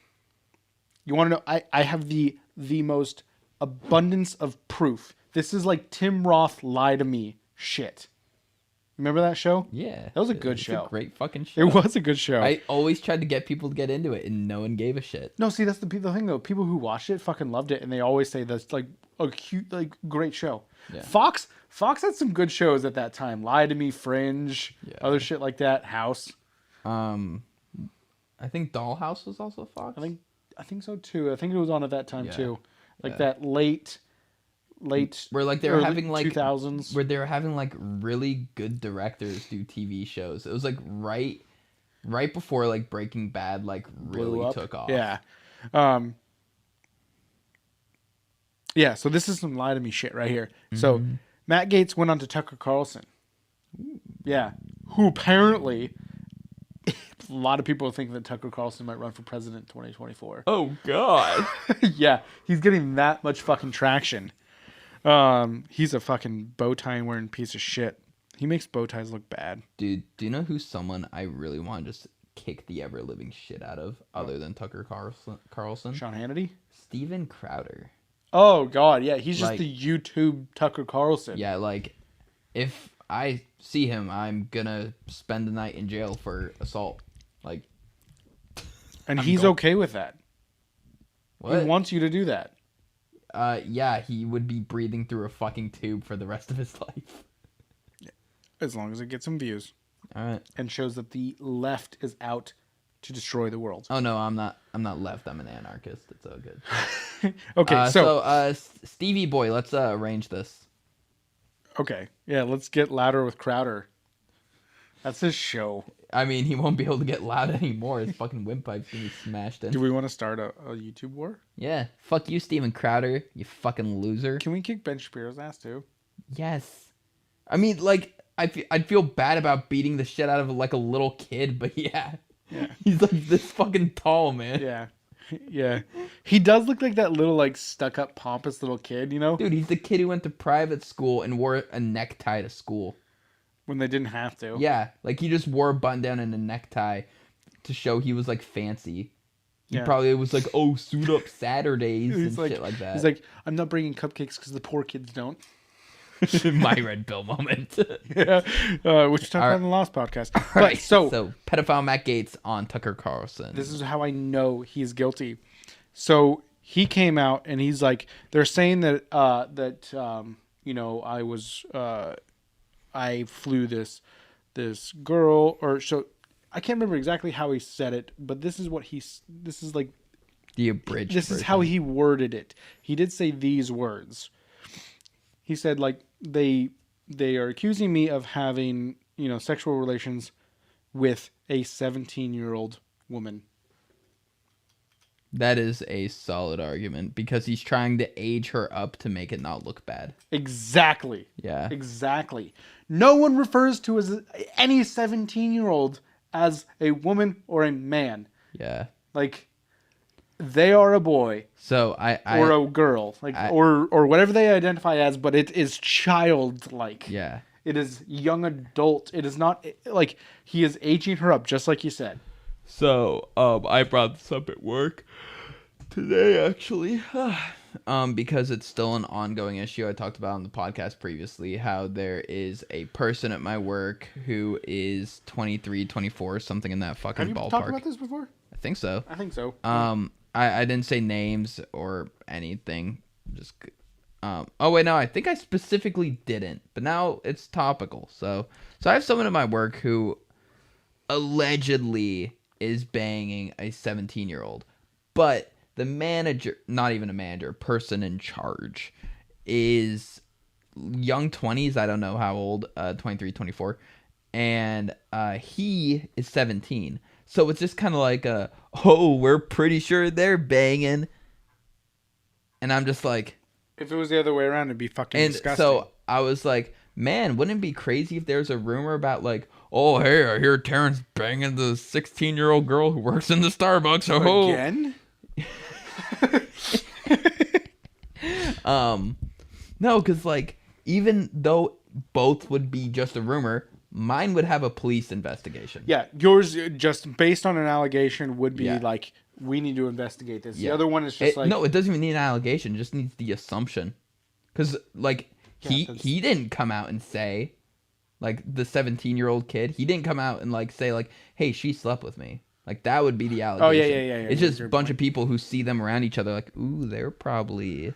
You want to know? I have the most abundance of proof. This is like Tim Roth lie to me shit. Remember that show? Yeah, that was a good show. A great fucking show. It was a good show. I always tried to get people to get into it, and no one gave a shit. No, see, that's the thing though. People who watched it fucking loved it, and they always say that's like a cute, like great show. Yeah. Fox had some good shows at that time. Lie to Me, Fringe, other shit like that. House. I think Dollhouse was also Fox. I think so too. I think it was on at that time too, like that late. Where like they were having like 2000s. Where they were having like really good directors do TV shows. It was like right before like Breaking Bad like really took off. Yeah. Yeah, so this is some lie to me shit right here. Mm-hmm. So Matt Gaetz went on to Tucker Carlson. Yeah. Who apparently a lot of people think that Tucker Carlson might run for president in 2024. Oh god. Yeah, he's getting that much fucking traction. He's a fucking bow tie wearing piece of shit. He makes bow ties look bad. Dude, do you know who's someone I really want to just kick the ever living shit out of other than Tucker Carlson? Sean Hannity? Steven Crowder. Oh god, yeah, he's just like, the YouTube Tucker Carlson. Yeah, like if I see him, I'm gonna spend the night in jail for assault. Like, and he's okay with that. What? He wants you to do that. Yeah, he would be breathing through a fucking tube for the rest of his life. As long as it gets some views. All right. And shows that the left is out to destroy the world. Oh no, I'm not left. I'm an anarchist. It's all good. Okay, so Stevie Boy, let's arrange this. Okay. Yeah, let's get louder with Crowder. That's his show. I mean, he won't be able to get loud anymore. His fucking windpipe's gonna be smashed in. Do we want to start a YouTube war? Yeah. Fuck you, Steven Crowder, you fucking loser. Can we kick Ben Shapiro's ass too? Yes. I mean, like, I'd feel bad about beating the shit out of like a little kid, but yeah. He's like this fucking tall, man. Yeah. Yeah. He does look like that little like stuck up pompous little kid, you know? Dude, he's the kid who went to private school and wore a necktie to school. When they didn't have to. Yeah. Like he just wore a button down and a necktie to show he was like fancy. He probably was like, oh, suit up Saturdays and like, shit like that. He's like, I'm not bringing cupcakes because the poor kids don't. My red pill moment. Yeah, which we talked about in the last podcast. But right. so pedophile Matt Gaetz on Tucker Carlson. This is how I know he's guilty. So he came out and he's like, they're saying that I flew this this girl, or so I can't remember exactly how he said it, but this is what this is like The abridged this is how version. he worded it. He did say these words. He said like they are accusing me of having, sexual relations with a 17-year-old woman. That is a solid argument because he's trying to age her up to make it not look bad. Exactly. Yeah. Exactly. No one refers to any 17-year-old as a woman or a man. Yeah. Like, they are a boy So or a girl, or whatever they identify as, but it is childlike. Yeah. It is young adult. It is not like he is aging her up, just like you said. So, I brought this up at work today, actually, because it's still an ongoing issue. I talked about on the podcast previously how there is a person at my work who is 23, 24, something in that fucking Have you ballpark. talked about this before? I think so. I think so. I didn't say names or anything. Just, oh wait, no, I think I specifically didn't, but now it's topical. So I have someone at my work who allegedly is banging a 17-year-old, but the manager, not even a manager, person in charge, is young 20s. I don't know how old, 23, 24, and he is 17. So it's just kind of like we're pretty sure they're banging, and I'm just like, if it was the other way around, it'd be fucking and disgusting. so I was like, man, wouldn't it be crazy if there's a rumor about like, oh, hey, I hear Terrence banging the 16-year-old girl who works in the Starbucks. Oh, Again? No, because like, even though both would be just a rumor, mine would have a police investigation. Yeah, yours just based on an allegation would be Yeah. like, we need to investigate this. Yeah. The other one is just No, it doesn't even need an allegation. It just needs the assumption. Because, like, he didn't come out and say, like, the 17-year-old kid, he didn't come out and, like, say, like, hey, she slept with me. Like, that would be the allegation. Oh, yeah. It's just a bunch of people who see them around each other, like, ooh, they're probably...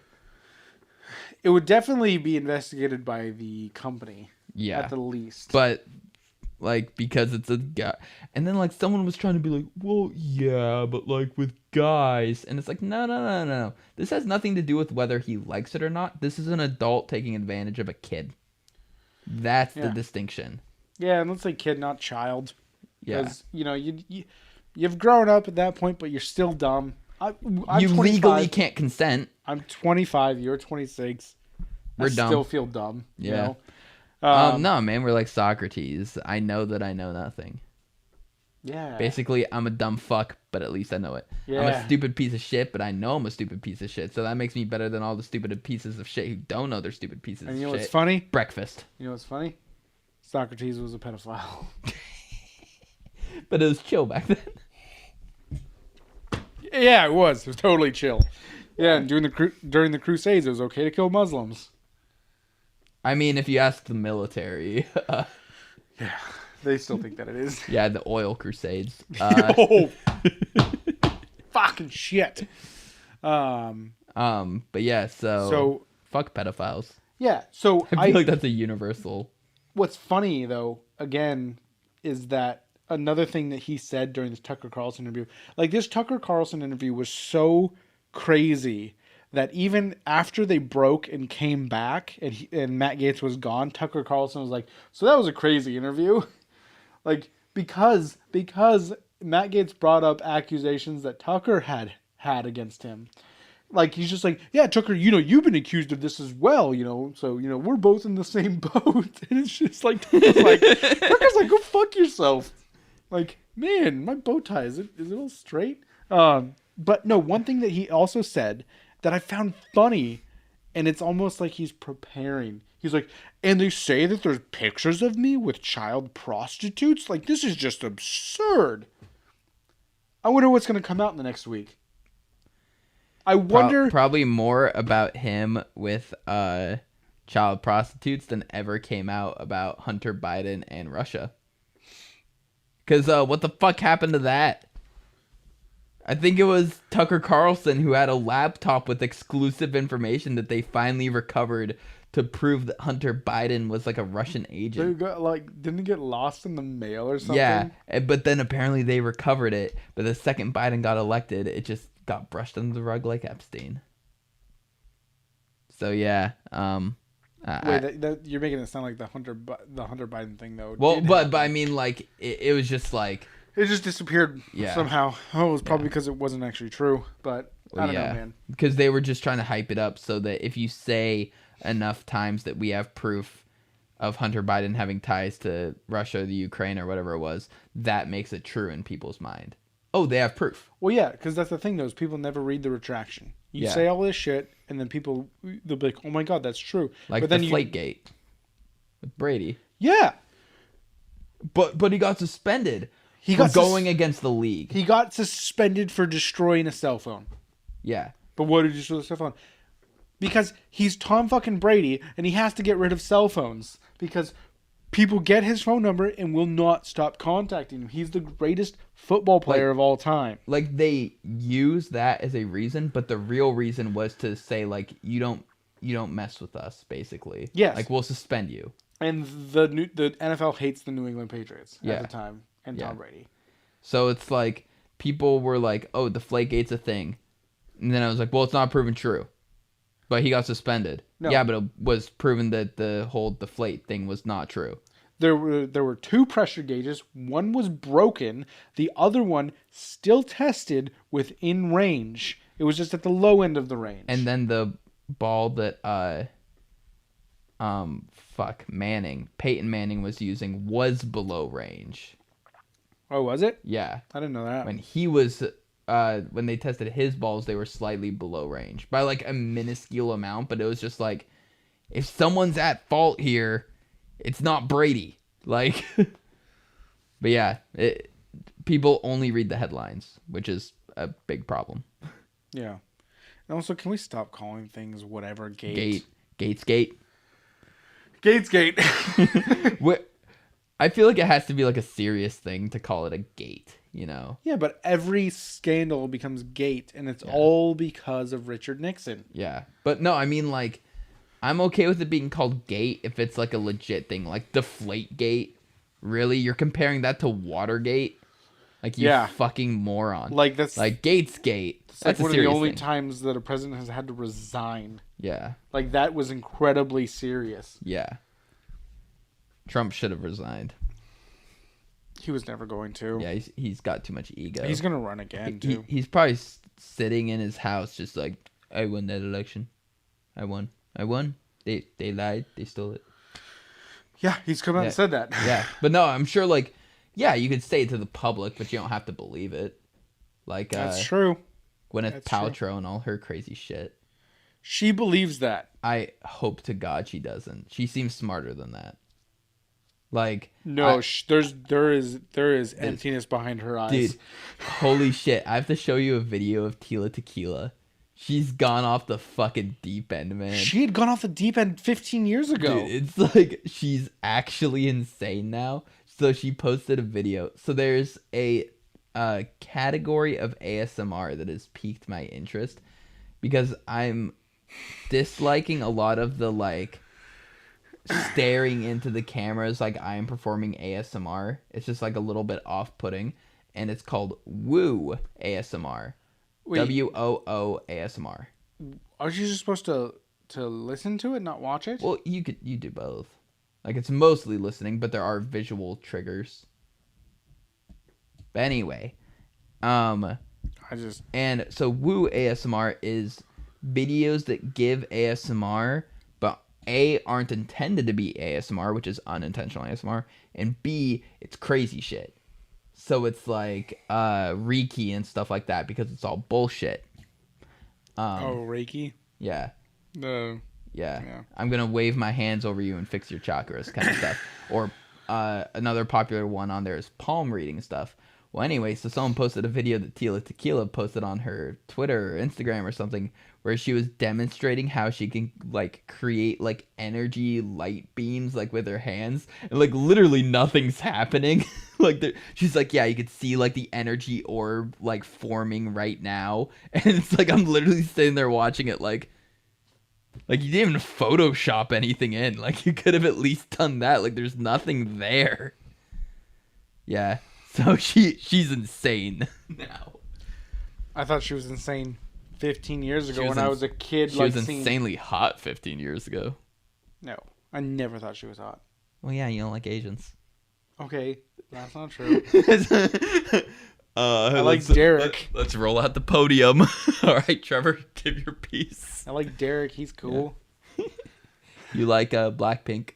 It would definitely be investigated by the company. Yeah. At the least. But, like, because it's a guy. And then, like, someone was trying to be like, well, yeah, but, like, with guys. And it's like, no. This has nothing to do with whether he likes it or not. This is an adult taking advantage of a kid. That's the distinction. Yeah, and let's say kid, not child. Yeah. Because, you've grown up at that point, but you're still dumb. I'm You 25. legally can't consent. I'm 25. You're 26. We're I dumb. still feel dumb. Yeah. You know? No, man, we're like Socrates. I know that I know nothing. Yeah. Basically, I'm a dumb fuck, but at least I know it. Yeah. I'm a stupid piece of shit, but I know I'm a stupid piece of shit. So that makes me better than all the stupid pieces of shit who don't know they're stupid pieces of shit. And you know what's funny? Breakfast. You know what's funny? Socrates was a pedophile. But it was chill back then. Yeah, it was. It was totally chill. Yeah, and during the Crusades, it was okay to kill Muslims. I mean, if you ask the military. Yeah, they still think that it is. Yeah, the oil crusades. Oh, fucking shit. But yeah, so fuck pedophiles. Yeah, so I feel like that's a universal. What's funny though, again, is that another thing that he said during this Tucker Carlson interview, like this Tucker Carlson interview was so crazy that even after they broke and came back and Matt Gaetz was gone, Tucker Carlson was like, so that was a crazy interview. Like, because Matt Gaetz brought up accusations that Tucker had against him. Like, he's just like, yeah, Tucker, you've been accused of this as well, so, we're both in the same boat. And it's just like, Tucker's like, go fuck yourself. Like, man, my bow tie, is it all straight? But no, one thing that he also said that I found funny, and it's almost like he's preparing. He's like, and they say that there's pictures of me with child prostitutes? Like, this is just absurd. I wonder what's going to come out in the next week. I wonder... Probably more about him with child prostitutes than ever came out about Hunter Biden and Russia. Because what the fuck happened to that? I think it was Tucker Carlson who had a laptop with exclusive information that they finally recovered to prove that Hunter Biden was like a Russian agent. Didn't it get lost in the mail or something? Yeah, but then apparently they recovered it. But the second Biden got elected, it just got brushed under the rug like Epstein. So yeah, Wait, you're making it sound like the Hunter Biden thing though. Well, but I mean, like it was just like it just disappeared somehow. Oh, it was probably because it wasn't actually true. But I don't know, man. Because they were just trying to hype it up so that if you say enough times that we have proof of Hunter Biden having ties to Russia or the Ukraine or whatever it was, that makes it true in people's mind. Oh, they have proof. Well, yeah, because that's the thing, though, is people never read the retraction. You say all this shit, and then they'll be like, oh my God, that's true. Like but the then Deflategate with Brady. Yeah. But he got suspended for going against the league. He got suspended for destroying a cell phone. Yeah. But what did you destroy the cell phone? Because he's Tom fucking Brady, and he has to get rid of cell phones. Because people get his phone number and will not stop contacting him. He's the greatest football player of all time. Like, they use that as a reason, but the real reason was to say, like, you don't mess with us, basically. Yes. Like, we'll suspend you. And the NFL hates the New England Patriots at the time, and Tom Brady. So it's like, people were like, oh, Deflategate's a thing. And then I was like, well, it's not proven true. But he got suspended. No. Yeah, but it was proven that the whole deflate thing was not true. There were two pressure gauges. One was broken. The other one still tested within range. It was just at the low end of the range. And then the ball that Peyton Manning was using was below range. Oh, was it? Yeah. I didn't know that. When he was when they tested his balls, they were slightly below range by like a minuscule amount, but it was just like, if someone's at fault here, it's not Brady. Like, but yeah, people only read the headlines, which is a big problem. Yeah. And also, can we stop calling things whatever gate? Gatesgate. I feel like it has to be like a serious thing to call it a gate, you know? Yeah, but every scandal becomes gate, and it's all because of Richard Nixon. Yeah. But no, I mean, like, I'm okay with it being called gate if it's like a legit thing, like Deflategate. Really? You're comparing that to Watergate? Like, you fucking moron. Like, that's... Like, Gatesgate. That's one of the only times that a president has had to resign. Yeah. Like, that was incredibly serious. Yeah. Trump should have resigned. He was never going to. Yeah, he's got too much ego. He's going to run again, too. He's probably sitting in his house just like, I won that election. I won. They lied. They stole it. Yeah, he's come out and said that. Yeah, but no, I'm sure, like, yeah, you could say it to the public, but you don't have to believe it. Like, that's true. Gwyneth Paltrow and all her crazy shit. She believes that. I hope to God she doesn't. She seems smarter than that. Like, no, there is emptiness behind her eyes. Dude, holy shit. I have to show you a video of Tila Tequila. She's gone off the fucking deep end, man. She had gone off the deep end 15 years ago. Dude, it's like she's actually insane now. So she posted a video. So there's a category of ASMR that has piqued my interest because I'm disliking a lot of the, like, staring into the cameras like I am performing ASMR. It's just like a little bit off-putting, and it's called Woo ASMR. WOO ASMR. Aren't you just supposed to listen to it, not watch it? Well, you do both. Like, it's mostly listening, but there are visual triggers. But anyway, and so Woo ASMR is videos that give ASMR, but A, aren't intended to be ASMR, which is unintentional ASMR, and B, it's crazy shit. So it's like Reiki and stuff like that because it's all bullshit. Reiki? Yeah. Yeah. I'm going to wave my hands over you and fix your chakras kind of stuff. Or another popular one on there is palm reading stuff. Well, anyway, so someone posted a video that Tila Tequila posted on her Twitter or Instagram or something where she was demonstrating how she can, like, create, like, energy light beams, like, with her hands. And, like, literally nothing's happening. Like, she's like, yeah, you could see, like, the energy orb, like, forming right now. And it's like, I'm literally sitting there watching it, like, Like, you didn't even Photoshop anything in. Like, you could have at least done that. Like, there's nothing there. Yeah. So she's insane now. I thought she was insane 15 years ago when I was a kid. She was insanely hot 15 years ago. No, I never thought she was hot. Well, yeah, you don't like Asians. Okay, that's not true. I like Derek. Let's roll out the podium. All right, Trevor, give your piece. I like Derek. He's cool. Yeah. You like Blackpink?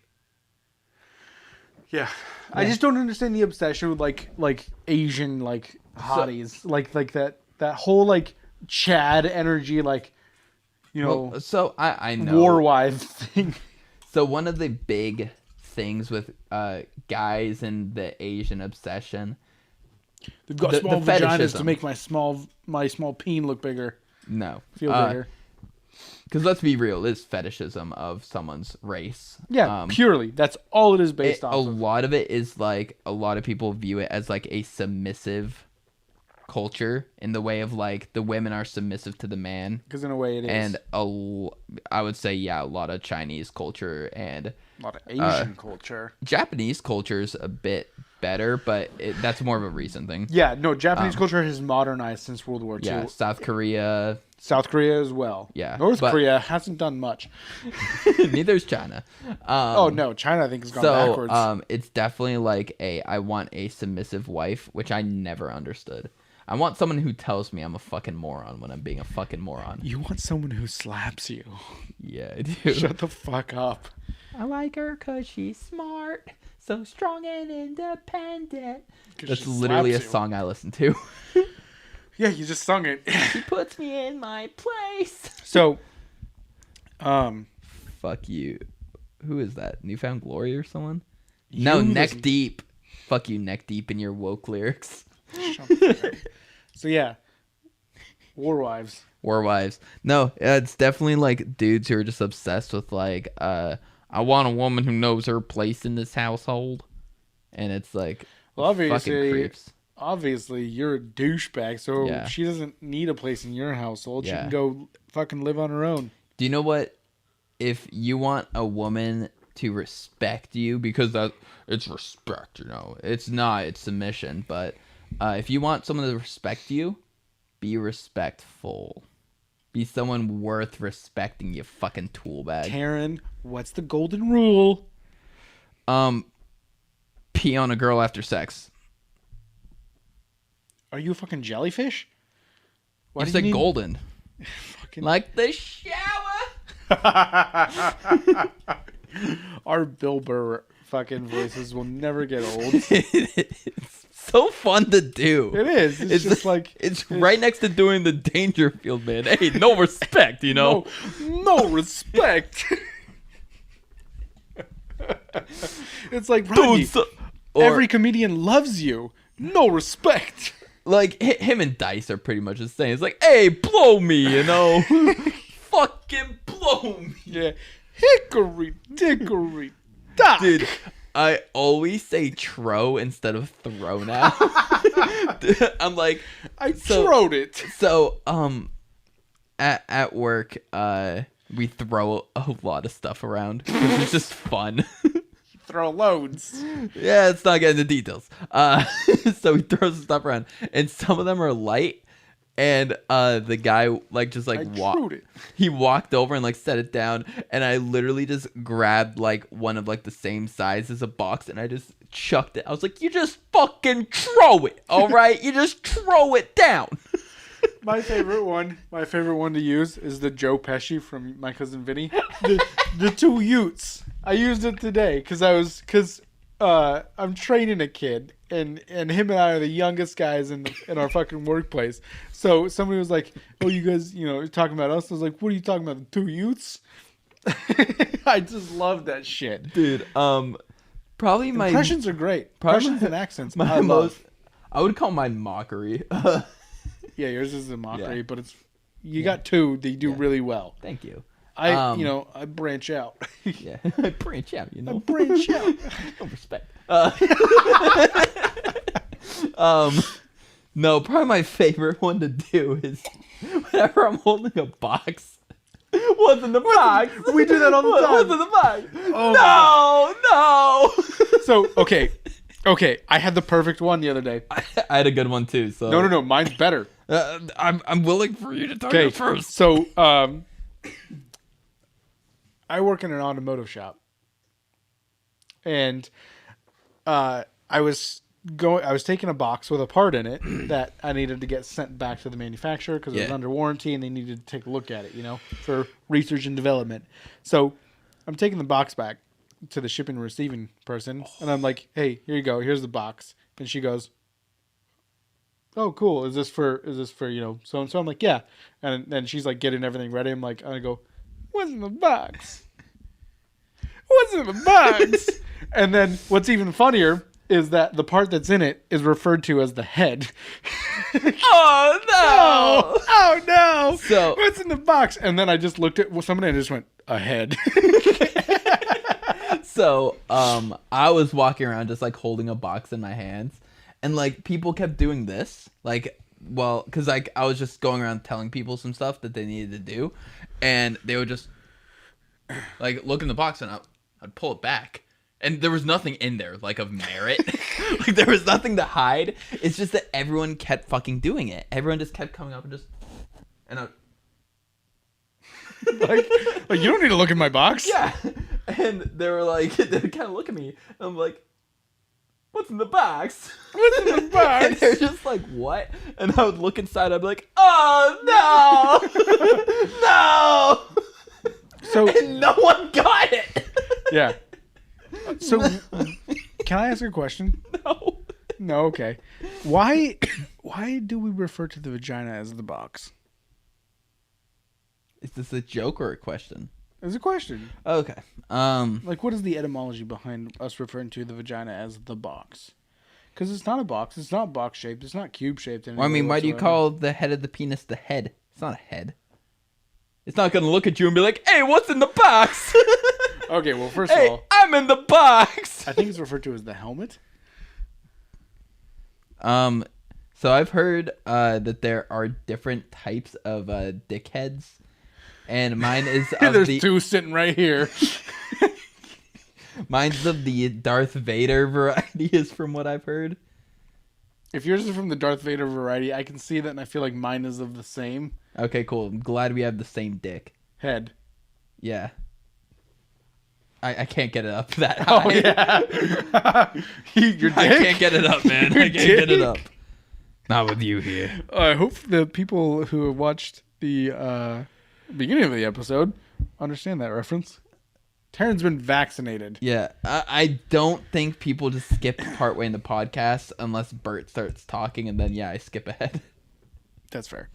Yeah. I just don't understand the obsession with like Asian like hotties, like that whole like Chad energy, like Well, so I know war wife thing. So one of the big things with guys and the Asian obsession, they've got small vaginas to make my small peen look bigger. No, feel bigger. Because let's be real, it's fetishism of someone's race. Yeah, purely. That's all it is based off. A lot of it is like a lot of people view it as like a submissive culture in the way of like the women are submissive to the man. Because in a way it is. And I would say, yeah, a lot of Chinese culture and a lot of Asian culture. Japanese culture is a bit better, but that's more of a recent thing. Yeah, no, Japanese culture has modernized since World War II. Yeah, South Korea as well. Yeah. North Korea hasn't done much. Neither's China. Oh, no, China I think has gone backwards. So, it's definitely like I want a submissive wife, which I never understood. I want someone who tells me I'm a fucking moron when I'm being a fucking moron. You want someone who slaps you. Yeah, I do. Shut the fuck up. I like her because she's smart, so strong and independent. That's literally a song I listen to. Yeah, you just sung it. She puts me in my place. So, fuck you. Who is that? Newfound Glory or someone? No, Neck Deep. Fuck you, Neck Deep, in your woke lyrics. So yeah, war wives. No, it's definitely like dudes who are just obsessed with like, I want a woman who knows her place in this household, and it's like, well, fucking creeps. Obviously, you're a douchebag, so Yeah. she doesn't need a place in your household. Yeah. She can go fucking live on her own. Do you know what? If you want a woman to respect you, because it's respect, it's not, it's submission, but. If you want someone to respect you, be respectful. Be someone worth respecting, you fucking tool bag. Karen, what's the golden rule? Pee on a girl after sex. Are you a fucking jellyfish? You said golden. Fucking... Like the shower. Our Bill Burr fucking voices will never get old. It's so fun to do. It is. It's just like... It's right next to doing the Dangerfield, man. Hey, no respect, No respect. It's like, Rodney, every comedian loves you. No respect. Like, him and Dice are pretty much the same. It's like, hey, blow me, fucking blow me. Yeah. Hickory dickory dock. Dude, I always say tro instead of throw now. I'm like, I throwed it. So, at work, we throw a lot of stuff around because it's just fun. Throw loads. Yeah, let's not get into details. So we throw some stuff around, and some of them are light. And the guy he walked over and like set it down, and I literally just grabbed like one of like the same size as a box, and I just chucked it. I was like, "You just fucking throw it, all right? You just throw it down." My favorite one to use is the Joe Pesci from My Cousin Vinny. The two Utes. I used it today because I'm training a kid, and him and I are the youngest guys in our fucking workplace. So somebody was like, "Oh, you guys, you're talking about us." I was like, "What are you talking about? The two Utes?" I just love that shit, dude. Probably my impressions are great. Impressions and accents. I would call mine mockery. Yeah, yours is a mockery, but you got two. They do really well. Thank you. I branch out. Yeah, I branch out. I branch out. No respect. No, probably my favorite one to do is whenever I'm holding a box What's in the box? We do that all the time. What's in the box? Oh No. So, okay. I had the perfect one the other day. I had a good one too. So No. Mine's better. I'm willing for you to talk Okay, first. so I work in an automotive shop, and I was taking a box with a part in it that I needed to get sent back to the manufacturer because it was under warranty and they needed to take a look at it, for research and development. So I'm taking the box back to the shipping and receiving person, and I'm like, "Hey, here you go. Here's the box." And she goes, "Oh, cool. Is this for so and so?" I'm like, "Yeah." And then she's like getting everything ready. I go, "What's in the box? What's in the box?" And then what's even funnier is that the part that's in it is referred to as the head. Oh no! Oh no! So what's in the box? And then I just looked at somebody and I just went, "A head." So I was walking around just like holding a box in my hands, and like people kept doing this, because like I was just going around telling people some stuff that they needed to do, and they would just like look in the box and I'd pull it back. And there was nothing in there, like, of merit. Like, there was nothing to hide. It's just that everyone kept fucking doing it. Everyone just kept coming up and just... And like, you don't need to look in my box. Yeah. And they were like... They would kind of look at me. And I'm like... What's in the box? What's in the box? And they're just like, what? And I would look inside. I'd be like, oh, no! No! So... And no one got it! Yeah. So, can I ask a question? No. No, okay. Why do we refer to the vagina as the box? Is this a joke or a question? It's a question. Okay. Like, what is the etymology behind us referring to the vagina as the box? Because it's not a box. It's not box shaped. It's not cube shaped. Well, I mean, why do you call the head of the penis the head? It's not a head. It's not gonna look at you and be like, "Hey, what's in the box?" Okay, well, first hey, of all, I'm in the box. I think it's referred to as the helmet. So I've heard that there are different types of dickheads, and mine is of There's two sitting right here. Mine's of the Darth Vader variety, is from what I've heard. If yours is from the Darth Vader variety, I can see that, and I feel like mine is of the same Okay, cool. I'm glad we have the same dick. head. Yeah. I can't get it up that high. Oh yeah, your dick? I can't get it up, man. I can't get it up. Not with you here. I hope the people who have watched the beginning of the episode understand that reference. Taryn's been vaccinated. Yeah, I don't think people just skip partway in the podcast unless Bert starts talking, and then I skip ahead. That's fair.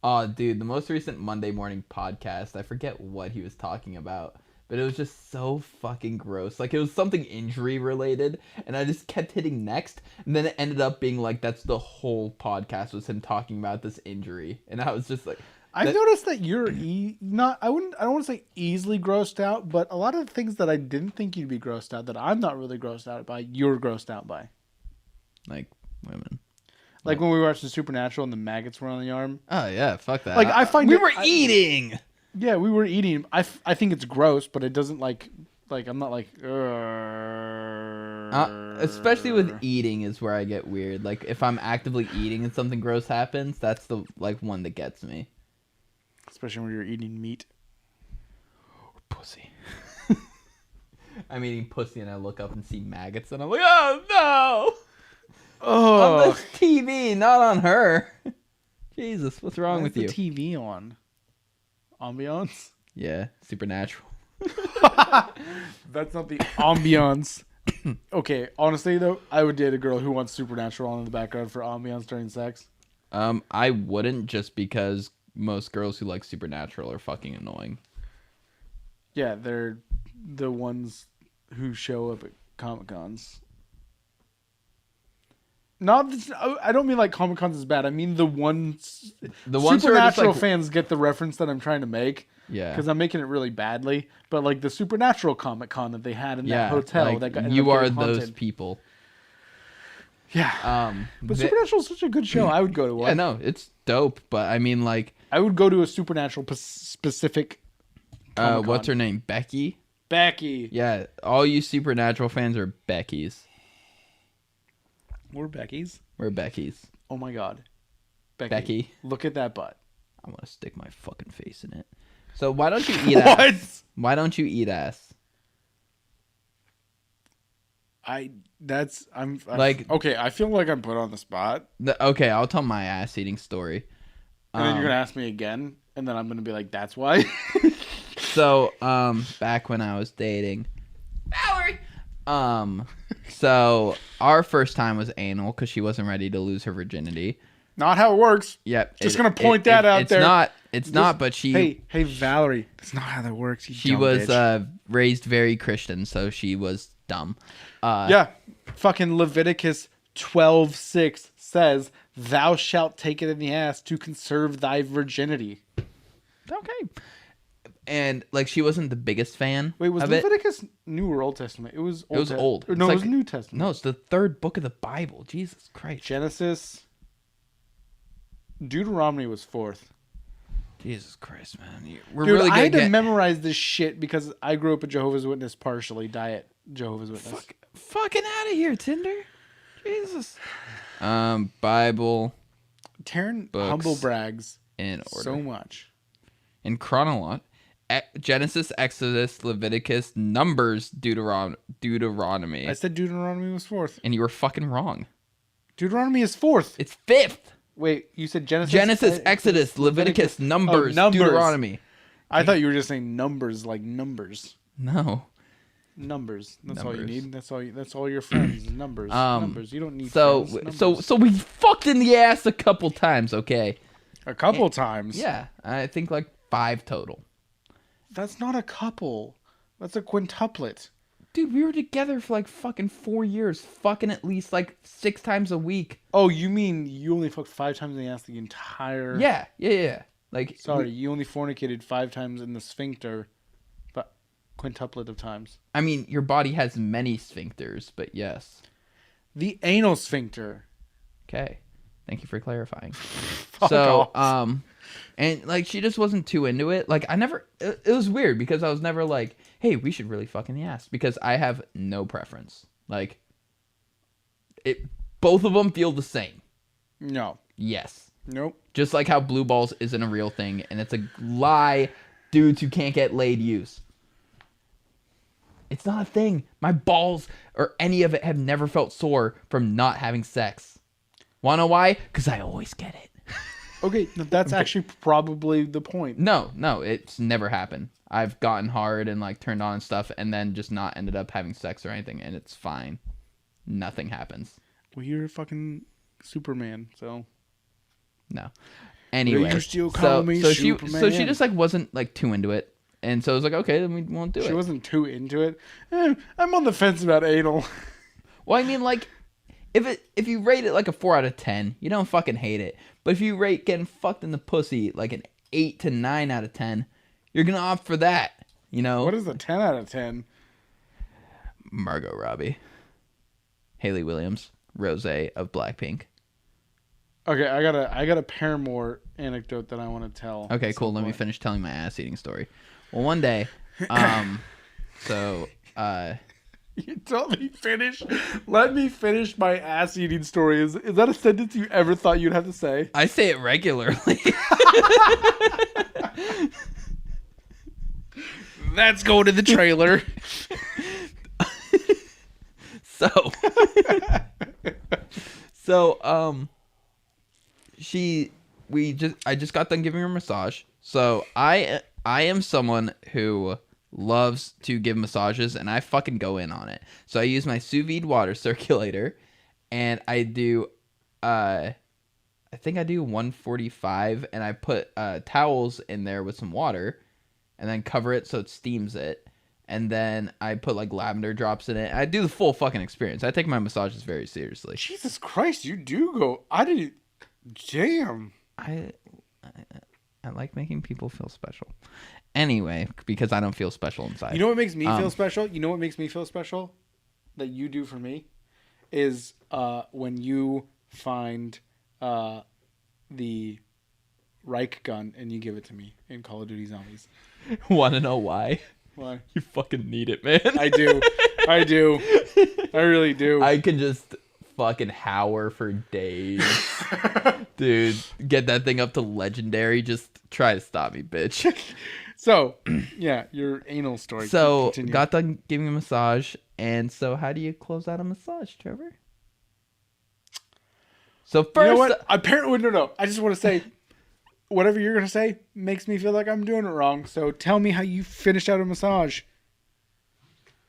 Oh, dude, the most recent Monday morning podcast, I forget what he was talking about, but it was just so fucking gross. Like, it was something injury related, and I just kept hitting next, and then it ended up being like, that's the whole podcast was him talking about this injury, and I was just like... I've noticed that you're I don't want to say easily grossed out, but a lot of the things that I didn't think you'd be grossed out, that I'm not really grossed out by, you're grossed out by. Like, women. Like when we watched the Supernatural and the maggots were on the arm. Oh, yeah, fuck that. Like, I find we were eating! Yeah, we were eating. I think it's gross, but it doesn't like I'm not like... especially with eating is where I get weird. Like, if I'm actively eating and something gross happens, that's the one that gets me. Especially when you're eating meat. Or pussy. I'm eating pussy and I look up and see maggots and I'm like, oh no! Oh, On this TV, not on her. Jesus, what's wrong with you? What's the TV on? Ambiance? Yeah, Supernatural. That's not the ambiance. Okay, honestly though, I would date a girl who wants Supernatural on in the background for ambiance during sex. I wouldn't, just because most girls who like Supernatural are fucking annoying. Yeah, they're the ones who show up at Comic-Cons. I don't mean like Comic-Cons is bad. I mean the ones who are just Supernatural like, fans get the reference that I'm trying to make. Yeah. Because I'm making it really badly. But like the Supernatural Comic-Con that they had in that hotel. Like, that got you are haunted. those people. Yeah. But Supernatural is such a good show. I would go to one. Yeah, no, it's dope. But I mean, like, I would go to a supernatural specific Comic-Con. What's her name? Becky? Becky. Yeah, all you Supernatural fans are Becky's. We're Becky's? We're Becky's. Oh my god. Becky. Look at that butt. I want to stick my fucking face in it. So why don't you eat ass? Why don't you eat ass? I'm like, okay, I feel like I'm put on the spot. Okay, I'll tell my ass eating story. And then you're going to ask me again, and then I'm going to be like, that's why? So, back when I was dating Valerie, so our first time was anal because she wasn't ready to lose her virginity. Not how it works. Yep. Just going to point that out there. It's not, but she... Hey, Valerie, that's not how that works, you She dumb was bitch. Raised very Christian, so she was dumb. Yeah, fucking Leviticus 12:6 says, "Thou shalt take it in the ass to conserve thy virginity." Okay. And like she wasn't the biggest fan. Wait, was of Leviticus New or Old Testament? It was old. It was old. No, It's it was like- New Testament. No, it's the third book of the Bible. Jesus Christ. Genesis. Deuteronomy was fourth. Jesus Christ, man. We're Dude, really I had good to memorize this shit because I grew up a Jehovah's Witness, partially diet Jehovah's Witness. fucking out of here, Tinder. Jesus. Bible Taryn Books humble brags in order. so much. In chronology. Genesis, Exodus, Leviticus, Numbers, Deuteronomy. I said Deuteronomy was fourth. And you were fucking wrong. Deuteronomy is fourth. It's fifth. Wait, you said Genesis? Genesis, Exodus, Leviticus, Numbers, Numbers. Deuteronomy. I thought you were just saying numbers like numbers. No. Numbers. That's all you Numbers. need. That's all your friends. Numbers. Numbers. You don't need friends. Numbers. So we fucked in the ass a couple times, okay? A couple times. Yeah, I think like 5 total. That's not a couple. That's a quintuplet. Dude, we were together for like fucking 4 years, fucking at least like 6 times a week. Oh, you mean you only fucked 5 times in the ass the entire... Yeah. Like, Sorry, you only fornicated 5 times in the sphincter, but quintuplet of times. I mean, your body has many sphincters, but yes. The anal sphincter. Okay. Thank you for clarifying. Fuck So, off. and like she just wasn't too into it. Like it was weird because I was never like, hey, we should really fuck in the ass, because I have no preference. Like, both of them feel the same. No. Yes. Nope. Just like how blue balls isn't a real thing, and it's a lie dudes who can't get laid use. It's not a thing. My balls or any of it have never felt sore from not having sex. Wanna know why? Because I always get it. Okay, that's actually probably the point. No, it's never happened. I've gotten hard and like turned on and stuff, and then just not ended up having sex or anything, and it's fine. Nothing happens. Well, you're fucking Superman, so... No. Anyway, You still call me so Superman. she just like wasn't like too into it, and so I was like, okay, then we won't do it. She wasn't too into it. I'm on the fence about anal. Well, I mean, like, if you rate it like a 4 out of 10, you don't fucking hate it. But if you rate getting fucked in the pussy like an 8 to 9 out of 10, you're gonna opt for that. You know? What is a 10 out of 10? Margot Robbie, Hayley Williams, Rose of Blackpink. Okay, I got a Paramore anecdote that I want to tell. Okay, cool. Let me finish telling my ass eating story. Well, one day, You told me finish. Let me finish my ass eating story. Is that a sentence you ever thought you'd have to say? I say it regularly. Let's go to the trailer. I just got done giving her a massage. So I am someone who loves to give massages, and I fucking go in on it. So I use my sous vide water circulator, and I do I think I do 145, and I put towels in there with some water, and then cover it so it steams it. And then I put like lavender drops in it. I do the full fucking experience. I take my massages very seriously. Jesus Christ, you do go. I didn't. Damn. I like making people feel special. Anyway, because I don't feel special inside. You know what makes me feel special? You know what makes me feel special? That you do for me? Is when you find the Reich gun and you give it to me in Call of Duty Zombies. Want to know why? Why? You fucking need it, man. I do. I do. I really do. I can just fucking hower for days. Dude, get that thing up to legendary. Just try to stop me, bitch. So, yeah, your anal story. So, Continue. got done giving a massage. And so, how do you close out a massage, Trevor? So, first... You know what? Apparently, no. I just want to say, whatever you're going to say makes me feel like I'm doing it wrong. So, tell me how you finished out a massage.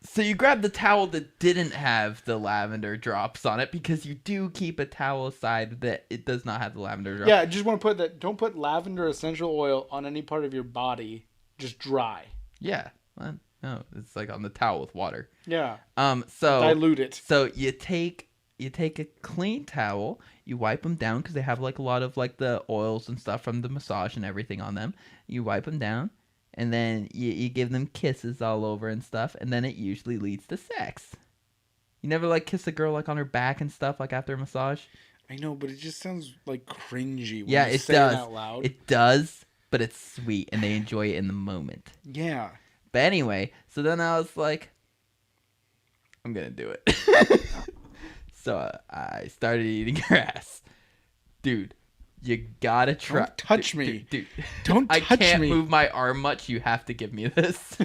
So, you grab the towel that didn't have the lavender drops on it because you do keep a towel aside that it does not have the lavender drops. Yeah, I just want to put that. Don't put lavender essential oil on any part of your body. Just dry. Yeah. Well, no, it's like on the towel with water. Yeah. So Dilute it. So you take a clean towel, you wipe them down because they have like a lot of like the oils and stuff from the massage and everything on them. You wipe them down, and then you give them kisses all over and stuff, and then it usually leads to sex. You never like kiss a girl like on her back and stuff like after a massage? I know, but it just sounds like cringy when Yeah, you it say does. it out loud. It does, but it's sweet and they enjoy it in the moment. Yeah. But anyway, so then I was like, I'm going to do it. So I started eating her ass. Dude, you got to try. Don't touch me. Dude, Don't touch me. I can't move my arm much. You have to give me this.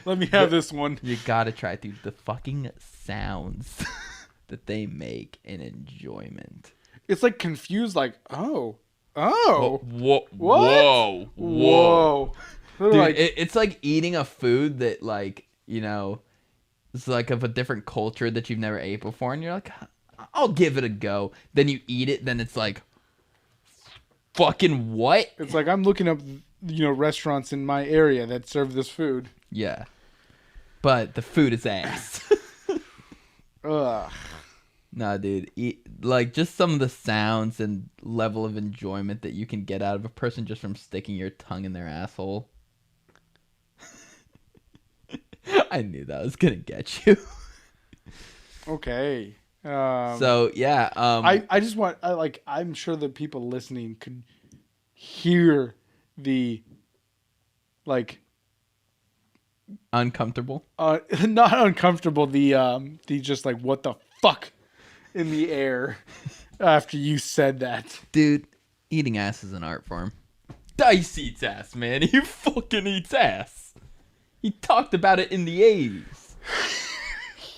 Let me have this one. You got to try it, dude. The fucking sounds that they make in enjoyment. It's like confused, like, oh. Whoa. What? Whoa. Dude, Like, it's like eating a food that, like, you know, it's like of a different culture that you've never ate before, and you're like, I'll give it a go. Then you eat it, then it's like, fucking what? it's like I'm looking up, restaurants in my area that serve this food. Yeah. But the food is ass. Ugh. Nah, dude. Like, just some of the sounds and level of enjoyment that you can get out of a person just from sticking your tongue in their asshole. I knew that was gonna get you. Okay. So, yeah. I just want, I'm sure the people listening could hear the, like, uncomfortable. not uncomfortable, the just like, what the fuck in the air after you said that. Dude, eating ass is an art form. Dice eats ass, man. He fucking eats ass. He talked about it in the 80s.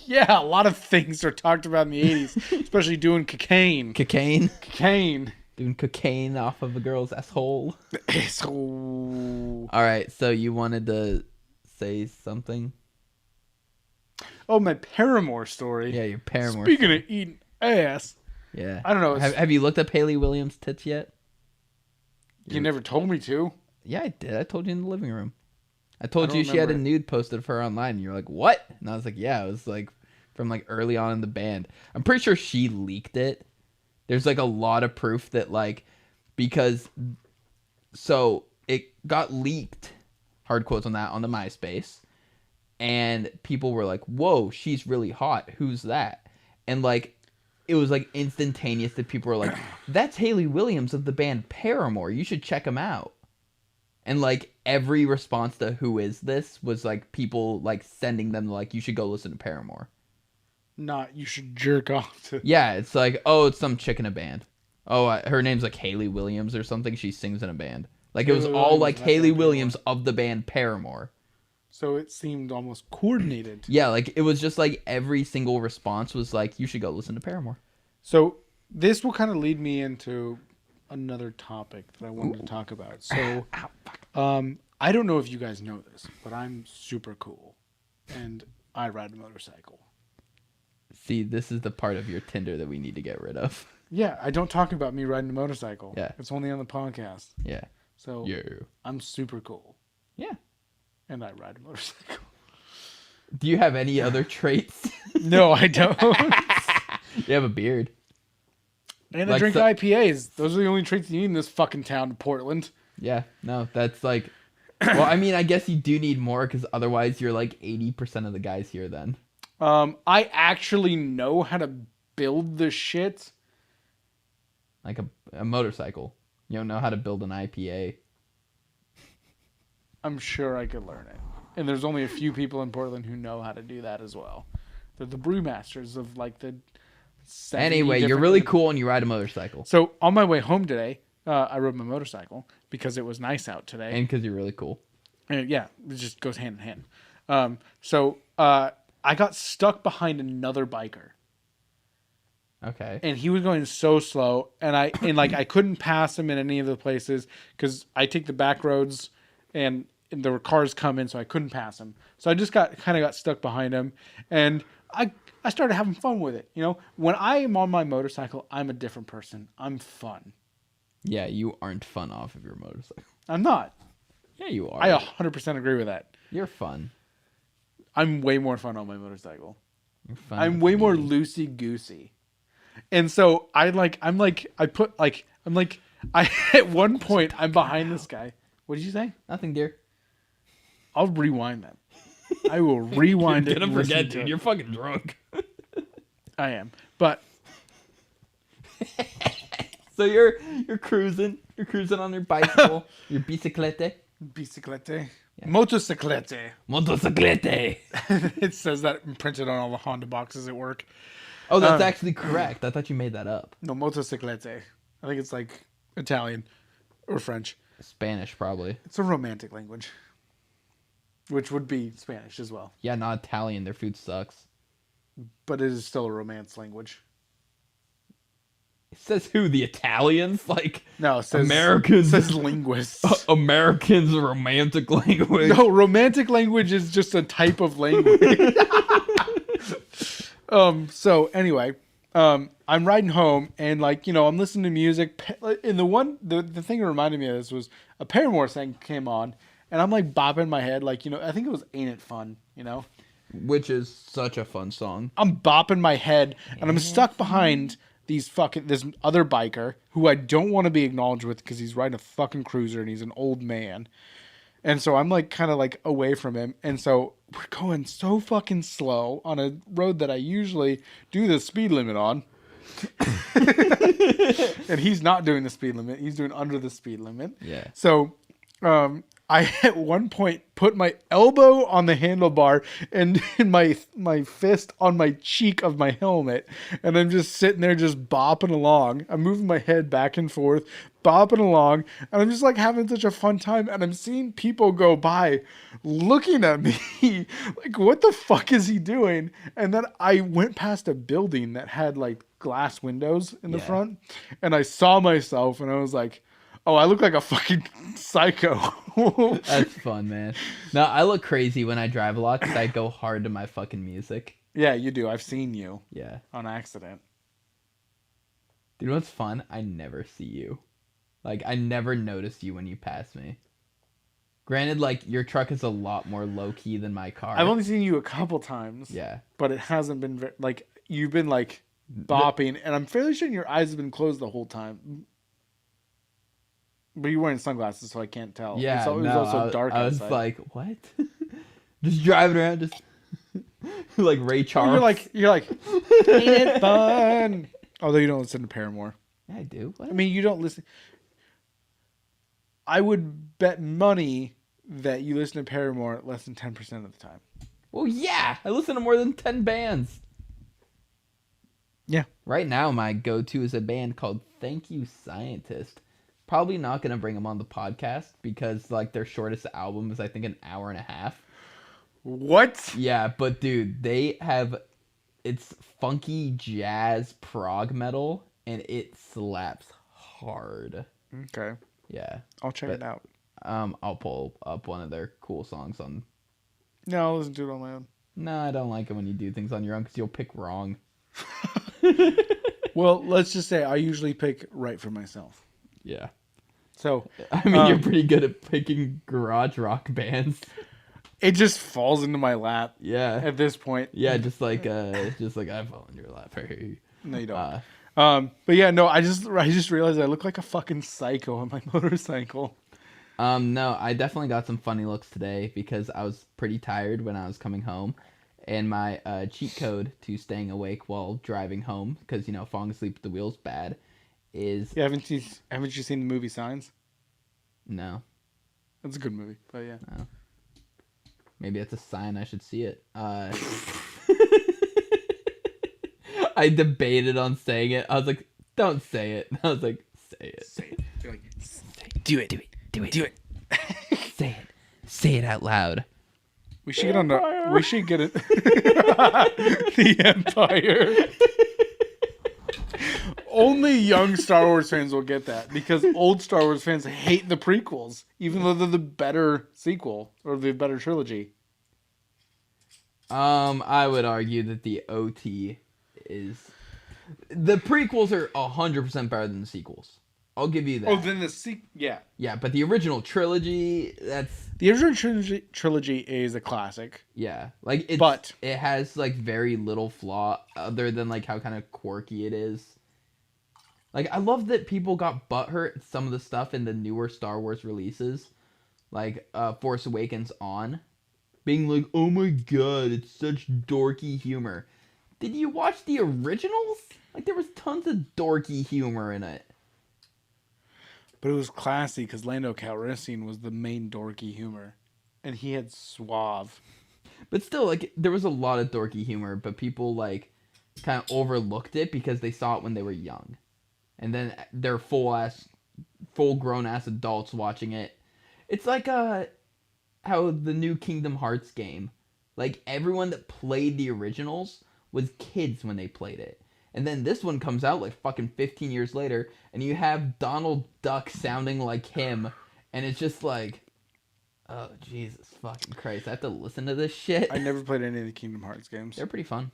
Yeah, a lot of things are talked about in the 80s, especially doing cocaine. Cocaine? Cocaine. Doing cocaine off of a girl's asshole. Asshole. Alright, so you wanted to say something? Oh, my Paramore story. Yeah, your Paramore. Speaking of eating ass. Yeah. I don't know. Have you looked up Haley Williams' tits yet? You never told me to. Yeah, I did. I told you in the living room. I told don't you she had a remember. nude posted of her online. And you're like, what? And I was like, yeah, it was like from like early on in the band. I'm pretty sure she leaked it. There's like a lot of proof that like, because, so it got leaked, hard quotes on that, on the MySpace. And people were like, whoa, she's really hot. Who's that? And like, it was like instantaneous that people were like, that's Haley Williams of the band Paramore. You should check him out. And like every response to who is this was like people like sending them like, you should go listen to Paramore. Not you should jerk off to. Yeah, it's like, oh, it's some chick in a band. Oh, her name's like Haley Williams or something. She sings in a band. Like it was Haley all Williams, like not Haley Paramore. Williams of the band Paramore. So it seemed almost coordinated. Yeah, like it was just like every single response was like, you should go listen to Paramore. So this will kind of lead me into another topic that I wanted to talk about. So, I don't know if you guys know this, but I'm super cool, and I ride a motorcycle. See, this is the part of your Tinder that we need to get rid of. Yeah, I don't talk about me riding a motorcycle. Yeah. It's only on the podcast. Yeah. So Yeah. I'm super cool, Yeah. and I ride a motorcycle. Do you have any other traits? No, I don't. You have a beard. And I Like drink so- IPAs. Those are the only traits you need in this fucking town of Portland. Yeah. No, that's like... Well, I mean, I guess you do need more because otherwise you're like 80% of the guys here then. I actually know how to build the shit. Like a motorcycle. You don't know how to build an IPA. I'm sure I could learn it. And there's only a few people in Portland who know how to do that as well. They're the brewmasters of like the 70 Anyway, you're different- really cool and you ride a motorcycle. So on my way home today, I rode my motorcycle because it was nice out today. And because you're really cool. And yeah, it just goes hand in hand. I got stuck behind another biker. Okay. And he was going so slow, and I couldn't pass him in any of the places because I take the back roads, and there were cars coming, so I couldn't pass him. So I just got stuck behind him, and I started having fun with it. You know, when I am on my motorcycle, I'm a different person. I'm fun. Yeah, you aren't fun off of your motorcycle. I'm not. Yeah, you are. I 100% agree with that. You're fun. I'm way more fun on my motorcycle. You're fun. I'm way more loosey goosey. And so at one point I'm behind this guy. What did you say? Nothing, dear. I'll rewind that. I will rewind You're it. gonna forget, dude. You're fucking drunk. I am. But so you're cruising. You're cruising on your bicycle. Your biciclette. biciclette. Yeah. Motociclette. Motociclette. It says that printed on all the Honda boxes at work. Oh, that's actually correct. I thought you made that up. No, motociclette. I think it's like Italian or French. Spanish, probably. It's a romantic language. Which would be Spanish as well. Yeah, not Italian. Their food sucks. But it is still a romance language. It says who? The Italians? Like, No, it says Americans. It says linguists. Americans romantic language. No, romantic language is just a type of language. So anyway, I'm riding home and I'm listening to music. And the thing that reminded me of this was a Paramore thing came on, and I'm like bopping my head I think it was "Ain't It Fun," Which is such a fun song. I'm bopping my head, and I'm stuck behind this other biker who I don't want to be acknowledged with because he's riding a fucking cruiser and he's an old man. And so I'm kind of away from him. And so we're going so fucking slow on a road that I usually do the speed limit on. And he's not doing the speed limit. He's doing under the speed limit. Yeah. So I at one point put my elbow on the handlebar and my fist on my cheek of my helmet, and I'm just sitting there just bopping along. I'm moving my head back and forth, bopping along, and I'm just having such a fun time. And I'm seeing people go by looking at me like, what the fuck is he doing? And then I went past a building that had glass windows in the front, and I saw myself and I was like, oh, I look like a fucking psycho. That's fun, man. No, I look crazy when I drive a lot because I go hard to my fucking music. Yeah, you do. I've seen you. Yeah. On accident. Dude, what's fun? I never see you. I never notice you when you pass me. Granted, your truck is a lot more low-key than my car. I've only seen you a couple times. Yeah. But it hasn't been you've been bopping, and I'm fairly sure your eyes have been closed the whole time. But you're wearing sunglasses, so I can't tell. Yeah, it was also dark I was outside. like, what? Just driving around, just like Ray Charles. You're like, ain't it fun? Although you don't listen to Paramore. Yeah, I do. What? I mean, you don't listen. I would bet money that you listen to Paramore less than 10% of the time. Well, yeah, I listen to more than 10 bands. Yeah. Right now, my go-to is a band called Thank You Scientist. Probably not going to bring them on the podcast because their shortest album is I think an hour and a half. What? Yeah, but dude, it's funky jazz prog metal and it slaps hard. Okay. Yeah. I'll check it out. I'll pull up one of their cool songs on. No, I'll listen to it on my own. No, I don't like it when you do things on your own because you'll pick wrong. Well, let's just say I usually pick right for myself. Yeah. So, I mean, you're pretty good at picking garage rock bands. It just falls into my lap. Yeah. At this point. Yeah, just like I fall in your lap. No, you don't. But yeah, no, I just realized I look like a fucking psycho on my motorcycle. No, I definitely got some funny looks today because I was pretty tired when I was coming home. And my cheat code to staying awake while driving home, because, falling asleep at the wheel's bad, is Yeah, haven't you seen the movie Signs? no. That's a good movie, but yeah. No. Maybe that's a sign I should see it. I debated on saying it. I was like, don't say it. I was like, say it. Say it. You're like, do it. Do it. Do it. Do it. Say it. Say it out loud. We should get on the. We should get it. The Empire. Only young Star Wars fans will get that because old Star Wars fans hate the prequels, even though they're the better sequel or the better trilogy. I would argue that the OT is the prequels are 100% better than the sequels. I'll give you that. Oh, then the sequel, yeah. Yeah, but the original trilogy, that's The original trilogy is a classic. yeah, like it has like very little flaw other than like how kind of quirky it is. Like I love that people got butthurt at some of the stuff in the newer Star Wars releases, like Force Awakens on, being like, "Oh my god, it's such dorky humor." Did you watch the originals? Like there was tons of dorky humor in it. But it was classy because Lando Calrissian was the main dorky humor. And he had suave. But still, like, there was a lot of dorky humor, but people, like, kind of overlooked it because they saw it when they were young. And then they're full-grown-ass adults watching it. It's like, how the new Kingdom Hearts game, like, everyone that played the originals was kids when they played it. And then this one comes out, like, fucking 15 years later, and you have Donald Duck sounding like him, and it's just like, oh, Jesus fucking Christ, I have to listen to this shit? I never played any of the Kingdom Hearts games. They're pretty fun.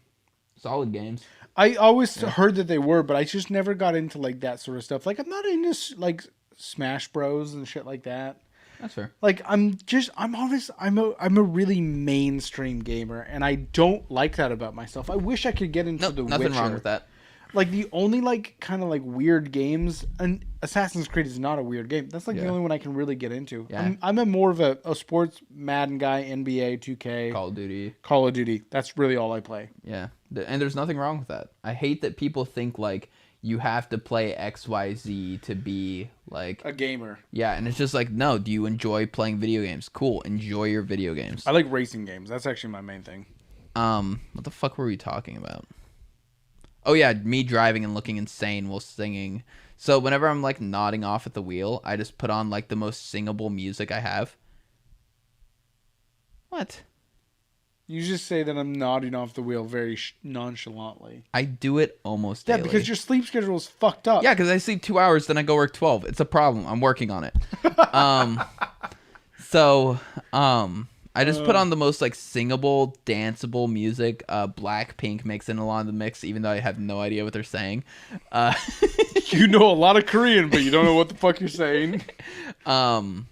Solid games. I always heard that they were, but I just never got into, like, that sort of stuff. Like, I'm not into, like, Smash Bros. And shit like that. That's fair. Like, I'm a really mainstream gamer, and I don't like that about myself. I wish I could get into the nothing Witcher. wrong with that. Like, the only, like, kind of, like, weird games, and Assassin's Creed is not a weird game. That's, like, the only one I can really get into. Yeah. I'm a more of a sports Madden guy, NBA, 2K. Call of Duty. That's really all I play. Yeah. And there's nothing wrong with that. I hate that people think, like, you have to play XYZ to be, like... a gamer. Yeah, and it's just like, no, do you enjoy playing video games? Cool, enjoy your video games. I like racing games. That's actually my main thing. What the fuck were we talking about? Oh yeah, me driving and looking insane while singing. So whenever I'm like nodding off at the wheel, I just put on like the most singable music I have. What? You just say that I'm nodding off the wheel very nonchalantly. I do it almost daily. Yeah, because your sleep schedule is fucked up. Yeah, because I sleep 2 hours, then I go work 12. It's a problem. I'm working on it. I just put on the most like singable, danceable music. Blackpink makes in a lot of the mix, even though I have no idea what they're saying. You know a lot of Korean, but you don't know what the fuck you're saying. Falling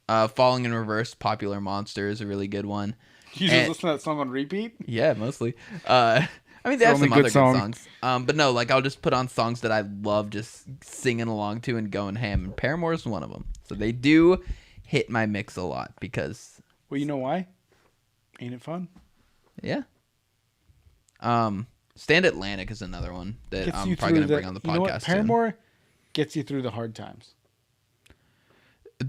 in Reverse, Popular Monster is a really good one. You just listen to that song on repeat? Yeah, mostly. I mean, they have some other good songs. But no, like I'll just put on songs that I love just singing along to and going ham. And Paramore is one of them. So they do hit my mix a lot because... Well, you know why? Ain't it fun? Yeah. Stand Atlantic is another one that I'm probably going to bring on the podcast. You know what? Paramore gets you through the hard times.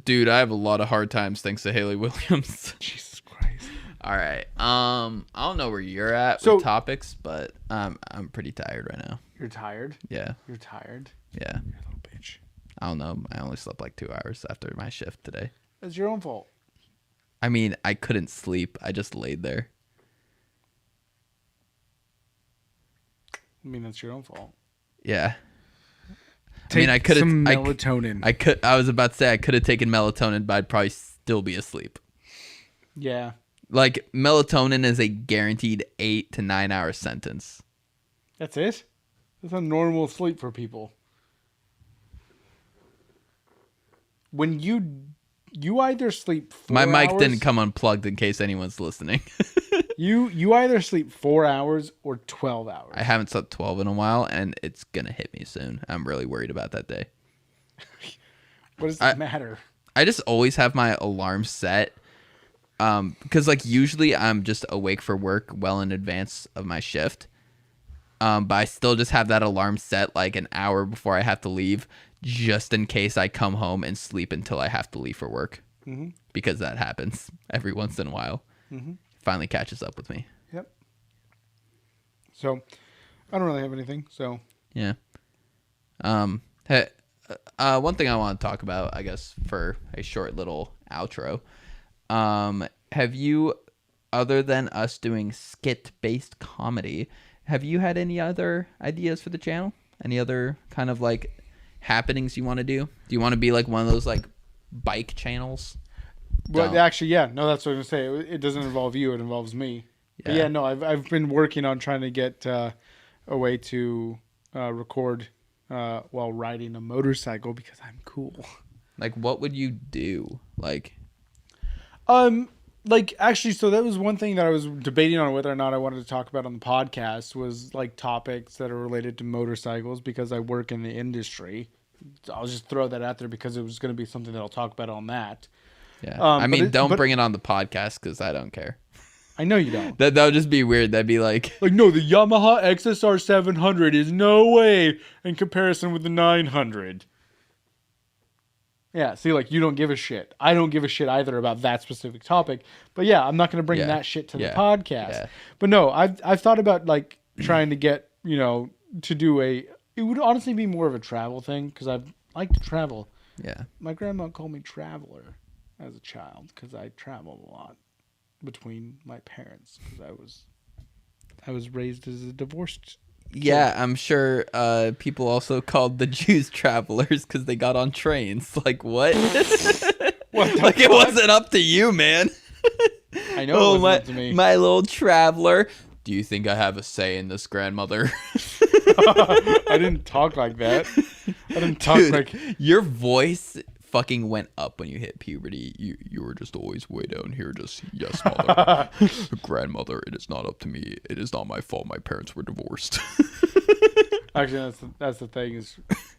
Dude, I have a lot of hard times thanks to Haley Williams. Jesus Christ. All right. I don't know where you're at with topics, but I'm pretty tired right now. You're tired? Yeah. You're tired? Yeah. You're a little bitch. I don't know. I only slept like 2 hours after my shift today. That's your own fault. I mean, I couldn't sleep. I just laid there. I mean, that's your own fault. Yeah. I could have some melatonin. I was about to say I could have taken melatonin, but I'd probably still be asleep. Yeah. Like melatonin is a guaranteed 8 to 9 hour sentence. That's it? That's a normal sleep for people. When you either sleep 4 hours... My mic didn't come unplugged in case anyone's listening. You either sleep 4 hours or 12 hours. I haven't slept 12 in a while, and it's going to hit me soon. I'm really worried about that day. What does it matter? I just always have my alarm set. Because like usually I'm just awake for work well in advance of my shift. But I still just have that alarm set like an hour before I have to leave, just in case I come home and sleep until I have to leave for work. Mm-hmm. Because that happens every once in a while. Mm-hmm. Finally catches up with me. Yep. So, I don't really have anything. So, yeah. One thing I want to talk about, I guess, for a short little outro. Have you, other than us doing skit-based comedy, have you had any other ideas for the channel? Any other kind of like happenings you want to do? Do you want to be like one of those like bike channels? well, actually, yeah. No, that's what I was going to say. It doesn't involve you. It involves me. But yeah, no, I've been working on trying to get a way to record while riding a motorcycle because I'm cool. Like, what would you do? Like Actually, so that was one thing that I was debating on whether or not I wanted to talk about on the podcast was like topics that are related to motorcycles because I work in the industry. I'll just throw that out there because it was going to be something that I'll talk about on that. yeah. I mean, don't bring it on the podcast because I don't care. I know you don't. That would just be weird. That'd be like No, the Yamaha XSR 700 is no way in comparison with the 900. Yeah, see, like, you don't give a shit. I don't give a shit either about that specific topic. But yeah, I'm not going to bring that shit to the podcast. Yeah. But no, I've thought about, like, trying to get, to do it would honestly be more of a travel thing because I like to travel. Yeah. My grandma called me traveler as a child because I traveled a lot between my parents because I was raised as a divorced. Yeah, I'm sure people also called the Jews travelers because they got on trains. Like, what? What like, it wasn't up to you, man. I know it wasn't up to me. My little traveler. Do you think I have a say in this, grandmother? I didn't talk like that. I didn't talk like... Your voice fucking went up when you hit puberty. You were just always way down here. Just, yes, mother. Grandmother, it is not up to me. It is not my fault. My parents were divorced. Actually, that's the thing is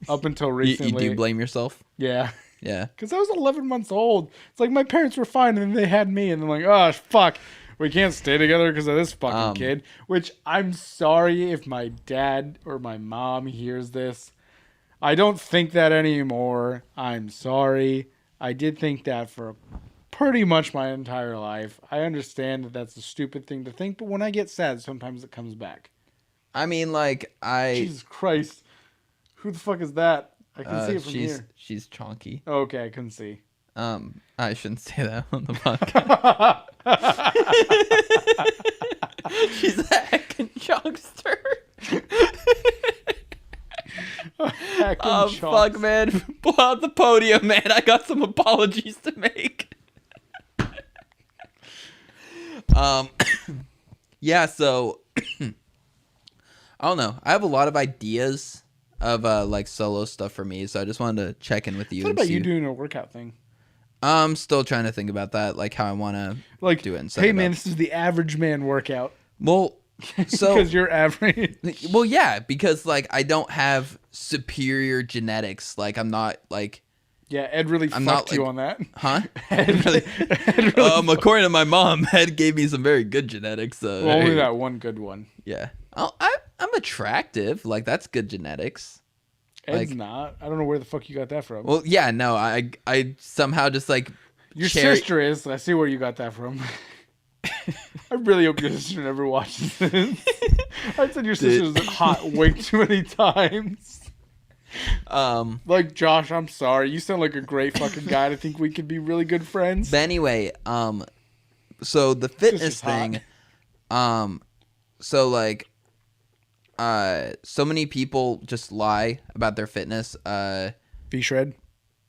up until recently. You do blame yourself? Yeah. Yeah. Because I was 11 months old. It's like my parents were fine and then they had me and they're like, oh, fuck. We can't stay together because of this fucking kid. Which I'm sorry if my dad or my mom hears this. I don't think that anymore. I'm sorry. I did think that for pretty much my entire life. I understand that that's a stupid thing to think, but when I get sad, sometimes it comes back. I mean, like, Jesus Christ. Who the fuck is that? I can see it from here. She's chonky. Okay, I couldn't see. I shouldn't say that on the podcast. She's a heckin' chunkster. Oh, fuck, man. Pull out the podium, man. I got some apologies to make. Yeah, so I don't know. I have a lot of ideas of like solo stuff for me, so I just wanted to check in with you. What about you doing a workout thing? I'm still trying to think about that, like how I want to do it. And hey, man, this is the average man workout. Well, so because you're average. Well, yeah, because like I don't have superior genetics. Like I'm not like. Yeah, Ed really fucked you on that. Huh? Ed really according to my mom, Ed gave me some very good genetics. Well, only that one good one. Yeah. Oh, I'm attractive. Like that's good genetics. Ed's not. I don't know where the fuck you got that from. Well, yeah, no, I somehow just like your sister is. I see where you got that from. I really hope your sister never watches this. I said your sister's hot way too many times. Like Josh, I'm sorry. You sound like a great fucking guy. I think we could be really good friends. But anyway, so the fitness thing, so like, so many people just lie about their fitness.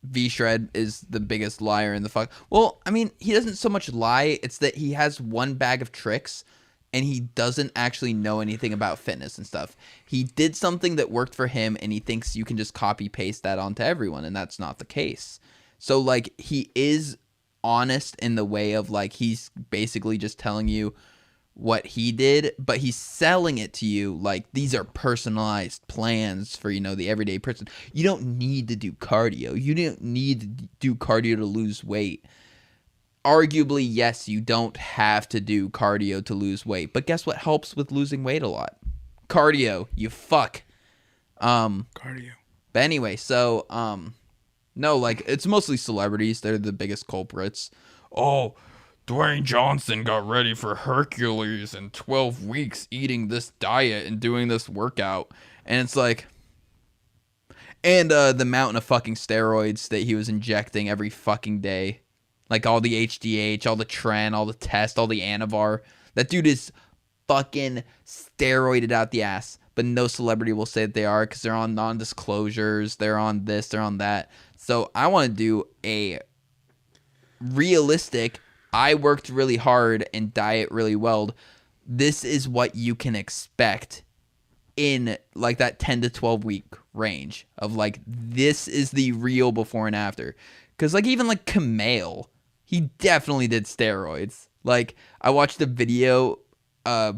V-Shred is the biggest liar in the fuck. Well, I mean, he doesn't so much lie. It's that he has one bag of tricks and he doesn't actually know anything about fitness and stuff. He did something that worked for him and he thinks you can just copy paste that onto everyone, and that's not the case. So like, he is honest in the way of like, he's basically just telling you what he did, but he's selling it to you like these are personalized plans for, you know, the everyday person. You don't need to do cardio. You don't need to do cardio to lose weight. Arguably, yes, you don't have to do cardio to lose weight, but guess what helps with losing weight a lot? Cardio, you fuck. Cardio. But anyway, so no, like it's mostly celebrities. They're the biggest culprits. Oh, Dwayne Johnson got ready for Hercules in 12 weeks eating this diet and doing this workout. And it's like, and the mountain of fucking steroids that he was injecting every fucking day. Like all the HDH, all the Tren, all the Test, all the Anavar. That dude is fucking steroided out the ass. But no celebrity will say that they are because they're on non-disclosures. They're on this, they're on that. So I want to do a realistic, I worked really hard and diet really well. This is what you can expect in like that 10 to 12 week range of like, this is the real before and after. Because like even like Kumail, he definitely did steroids. Like I watched a video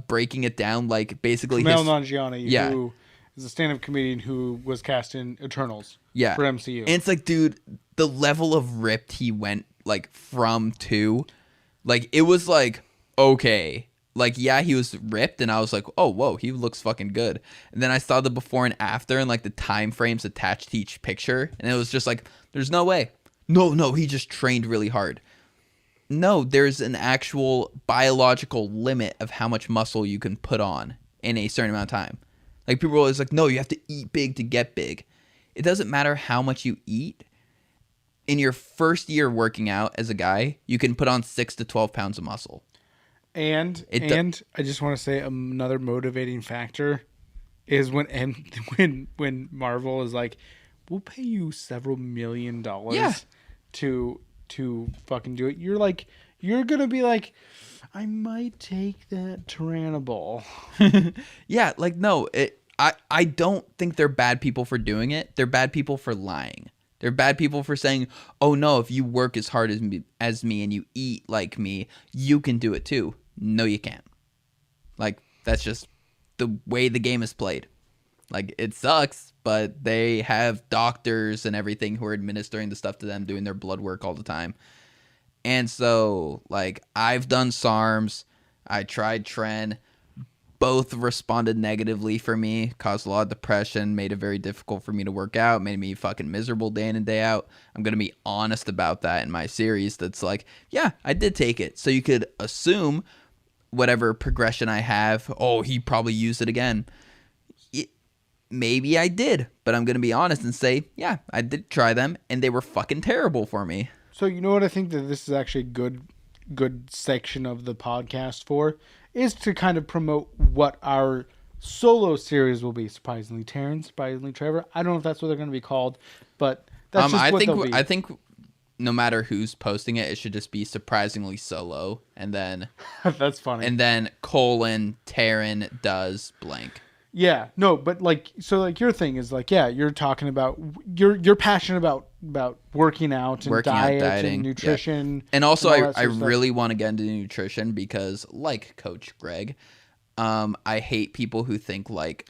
breaking it down, like basically Kumail Nanjiani, yeah, who is a stand-up comedian who was cast in Eternals, yeah, for MCU. And it's like, dude, the level of ripped he went like from to, like it was like, okay, like yeah, he was ripped, and I was like, oh whoa, he looks fucking good. And then I saw the before and after, and like the time frames attached to each picture, and it was just like, there's no way, no, he just trained really hard. No, there's an actual biological limit of how much muscle you can put on in a certain amount of time. Like people are always like, no, you have to eat big to get big. It doesn't matter how much you eat. In your first year working out as a guy, you can put on 6 to 12 pounds of muscle. And I just want to say another motivating factor is when Marvel is like, we'll pay you several $1 million to fucking do it. You're gonna be like, I might take that Tyranobol. Yeah, like no, I don't think they're bad people for doing it. They're bad people for lying. They're bad people for saying, oh no, if you work as hard as me and you eat like me, you can do it too. No, you can't. Like that's just the way the game is played. Like it sucks, but they have doctors and everything who are administering the stuff to them, doing their blood work all the time. And so, like, I've done SARMs. I tried Tren. Both responded negatively for me, caused a lot of depression, made it very difficult for me to work out, made me fucking miserable day in and day out. I'm going to be honest about that in my series. That's like, yeah, I did take it. So you could assume whatever progression I have, oh, he probably used it again. Maybe I did, but I'm going to be honest and say, yeah, I did try them, and they were fucking terrible for me. So you know what I think that this is actually a good section of the podcast for is to kind of promote what our solo series will be. Surprisingly, Taryn, surprisingly, Trevor. I don't know if that's what they're going to be called, but that's just what they'll be. I think no matter who's posting it, it should just be surprisingly solo, and then that's funny. And then Taryn does blank. Yeah, no, but like, so like your thing is like, yeah, you're talking about, you're passionate about working out and dieting, and nutrition. Yeah. And also I really want to get into nutrition because like Coach Greg, I hate people who think like,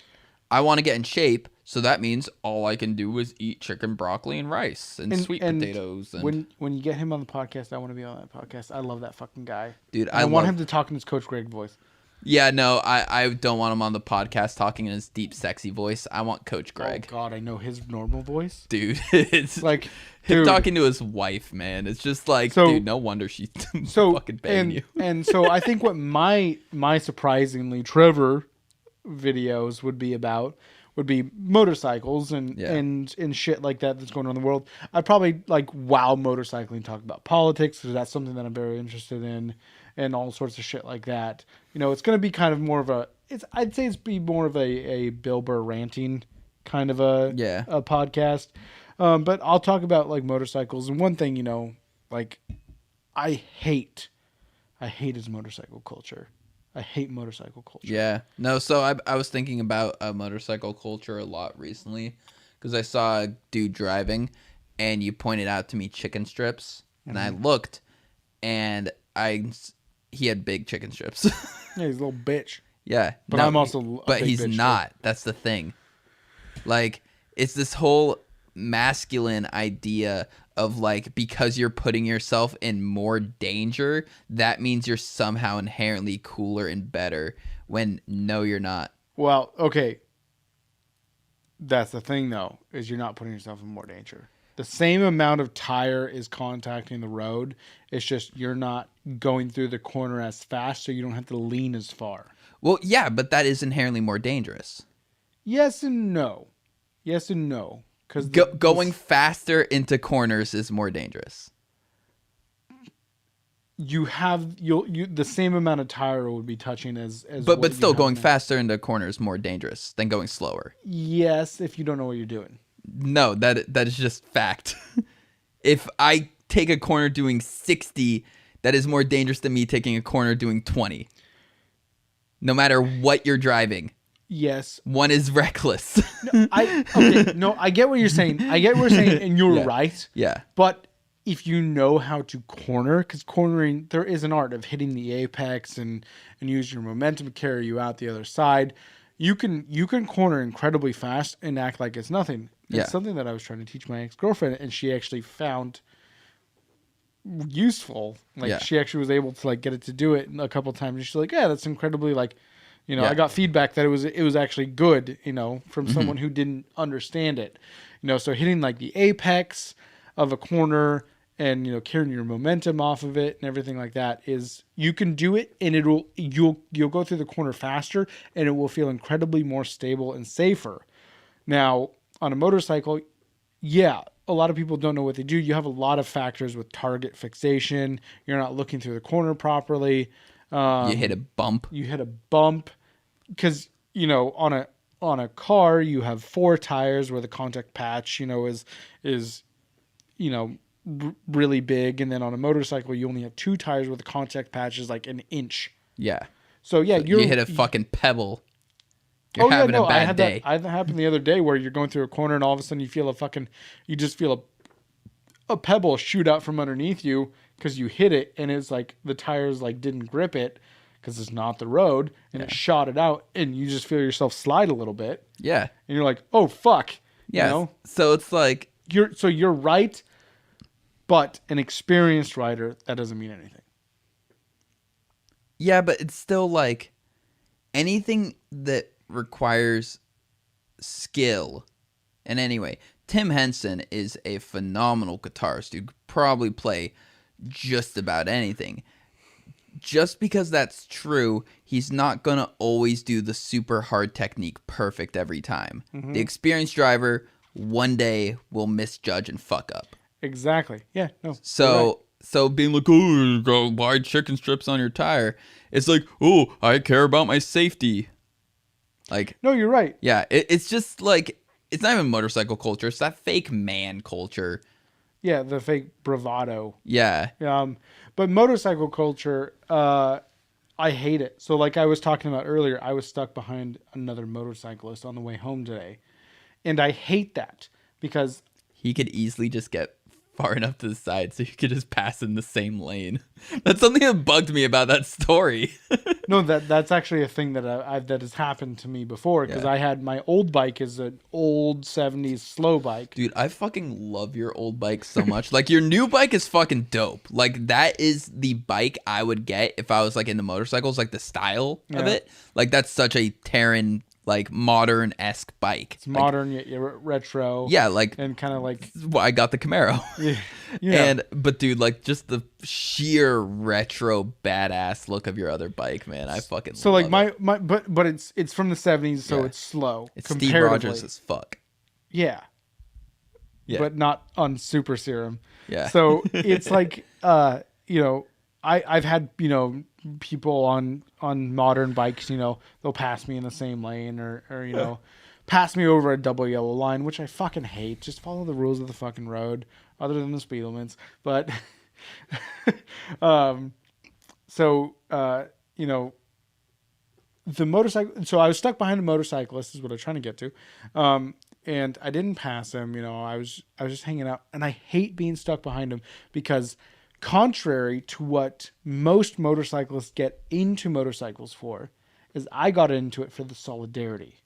I want to get in shape. So that means all I can do is eat chicken, broccoli, and rice and sweet potatoes. And when you get him on the podcast, I want to be on that podcast. I love that fucking guy. Dude, I want him to talk in his Coach Greg voice. Yeah, no, I don't want him on the podcast talking in his deep, sexy voice. I want Coach Greg. Oh, God, I know his normal voice. Dude, it's like him talking to his wife, man. It's just like, dude, no wonder she's fucking banging you. And so I think what my surprisingly Trevor videos would be motorcycles and shit like that that's going on in the world. I'd probably like motorcycling, talk about politics, because that's something that I'm very interested in, and all sorts of shit like that. You know, it's going to be kind of more of I'd say it's be more of a Bill Burr ranting kind of a podcast. But I'll talk about like motorcycles. And one thing, you know, like I hate his motorcycle culture. I hate motorcycle culture. Yeah. No, so I was thinking about motorcycle culture a lot recently because I saw a dude driving and you pointed out to me chicken strips and I looked and he had big chicken strips. Yeah, he's a little bitch. Yeah. But I'm also but he's not. Too. That's the thing. Like, it's this whole masculine idea of like, because you're putting yourself in more danger, that means you're somehow inherently cooler and better, when no, you're not. Well, okay. That's the thing, though, is you're not putting yourself in more danger. The same amount of tire is contacting the road. It's just you're not going through the corner as fast, so you don't have to lean as far. Well, yeah, but that is inherently more dangerous. Yes and no. Yes and no. Because Going faster into corners is more dangerous. you have you the same amount of tire would be touching as But still, going faster into corners is more dangerous than going slower. Yes, if you don't know what you're doing. No, that is just fact. If I take a corner doing 60, that is more dangerous than me taking a corner doing 20. No matter what you're driving. Yes. One is reckless. I get what you're saying. And you're right. Yeah. But if you know how to corner, because cornering, there is an art of hitting the apex and use your momentum to carry you out the other side. You can corner incredibly fast and act like it's nothing. It's something that I was trying to teach my ex-girlfriend, and she actually found useful. She actually was able to like get it to do it a couple of times. And she's like, yeah, that's incredibly like, I got feedback that it was actually good, from someone who didn't understand it. So hitting like the apex of a corner and carrying your momentum off of it and everything like that is you can do it, and you'll go through the corner faster, and it will feel incredibly more stable and safer. Now on a motorcycle, yeah, a lot of people don't know what they do. You have a lot of factors with target fixation. You're not looking through the corner properly. You hit a bump because on a car you have 4 tires where the contact patch is really big, and then on a motorcycle you only have 2 tires where the contact patch is like an inch. Yeah. So yeah, you hit a fucking pebble. You're having a bad day. I had that happen the other day where you're going through a corner and all of a sudden you just feel a pebble shoot out from underneath you because you hit it, and it's like the tires like didn't grip it because it's not the road, and it shot it out, and you just feel yourself slide a little bit. Yeah. And you're like, oh fuck. Yeah. So it's like you're right, but an experienced rider, that doesn't mean anything. Yeah, but it's still like anything that requires skill. And anyway, Tim Henson is a phenomenal guitarist who could probably play just about anything. Just because that's true, he's not going to always do the super hard technique perfect every time. Mm-hmm. The experienced driver one day will misjudge and fuck up. Exactly. Yeah. No. So being like, oh, you got wide chicken strips on your tire. It's like, oh, I care about my safety. Like, no, you're right. Yeah. It's just like, it's not even motorcycle culture. It's that fake man culture. Yeah. The fake bravado. Yeah. But motorcycle culture, I hate it. So like I was talking about earlier, I was stuck behind another motorcyclist on the way home today. And I hate that because he could easily just get far enough to the side so you could just pass in the same lane. That's something that bugged me about that story. No, that's actually a thing that that has happened to me before, because I had my old bike is an old 70s slow bike. Dude, I fucking love your old bike so much. Like, your new bike is fucking dope. Like, that is the bike I would get if I was like into motorcycles, like the style of it. Like, that's such a Terran, like, modern-esque bike. It's modern, yet retro. Yeah, like, and kind of like, well, I got the Camaro. Yeah. But dude, like, just the sheer retro badass look of your other bike, man, I fucking so love like it. but it's from the 70s, so it's slow. It's Steve Rogers as fuck. Yeah, but not on super serum. Yeah. So it's like I've had people on modern bikes, they'll pass me in the same lane or pass me over a double yellow line, which I fucking hate. Just follow the rules of the fucking road, other than the speed limits. But the motorcycle. So I was stuck behind a motorcyclist, is what I'm trying to get to, and I didn't pass him. I was just hanging out, and I hate being stuck behind him because, contrary to what most motorcyclists get into motorcycles for, is I got into it for the solidarity.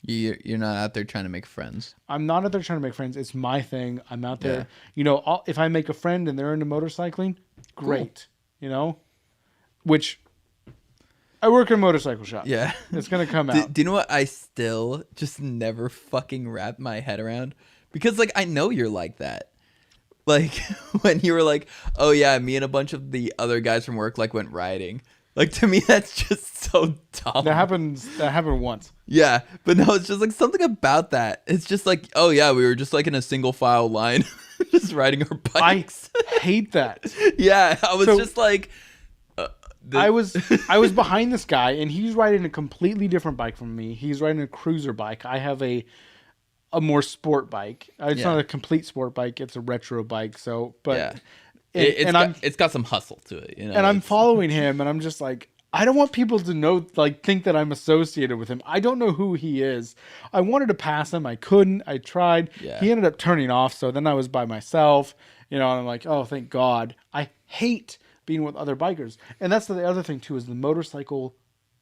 You're not out there trying to make friends. I'm not out there trying to make friends. It's my thing. I'm out there. If I make a friend and they're into motorcycling, great. Cool. Which I work in a motorcycle shop. Yeah. It's gonna come out. Do you know what I still just never fucking wrap my head around? Because like I know you're like that. Like when you were like, oh yeah, me and a bunch of the other guys from work like went riding. Like to me that's just so dumb. That happened once. Yeah, but no, it's just like something about that. It's just like, oh yeah, we were just like in a single file line, just riding our bikes. I hate that. Yeah, I was just like, I was behind this guy, and he's riding a completely different bike from me. He's riding a cruiser bike. I have a more sport bike. It's not a complete sport bike. It's a retro bike. So, but yeah. and it's got some hustle to it, you know. And I'm following him, and I'm just like, I don't want people to know, like, think that I'm associated with him. I don't know who he is. I wanted to pass him. I couldn't. I tried. Yeah. He ended up turning off. So then I was by myself, you know, and I'm like, oh, thank God. I hate being with other bikers. And that's the other thing too, is the motorcycle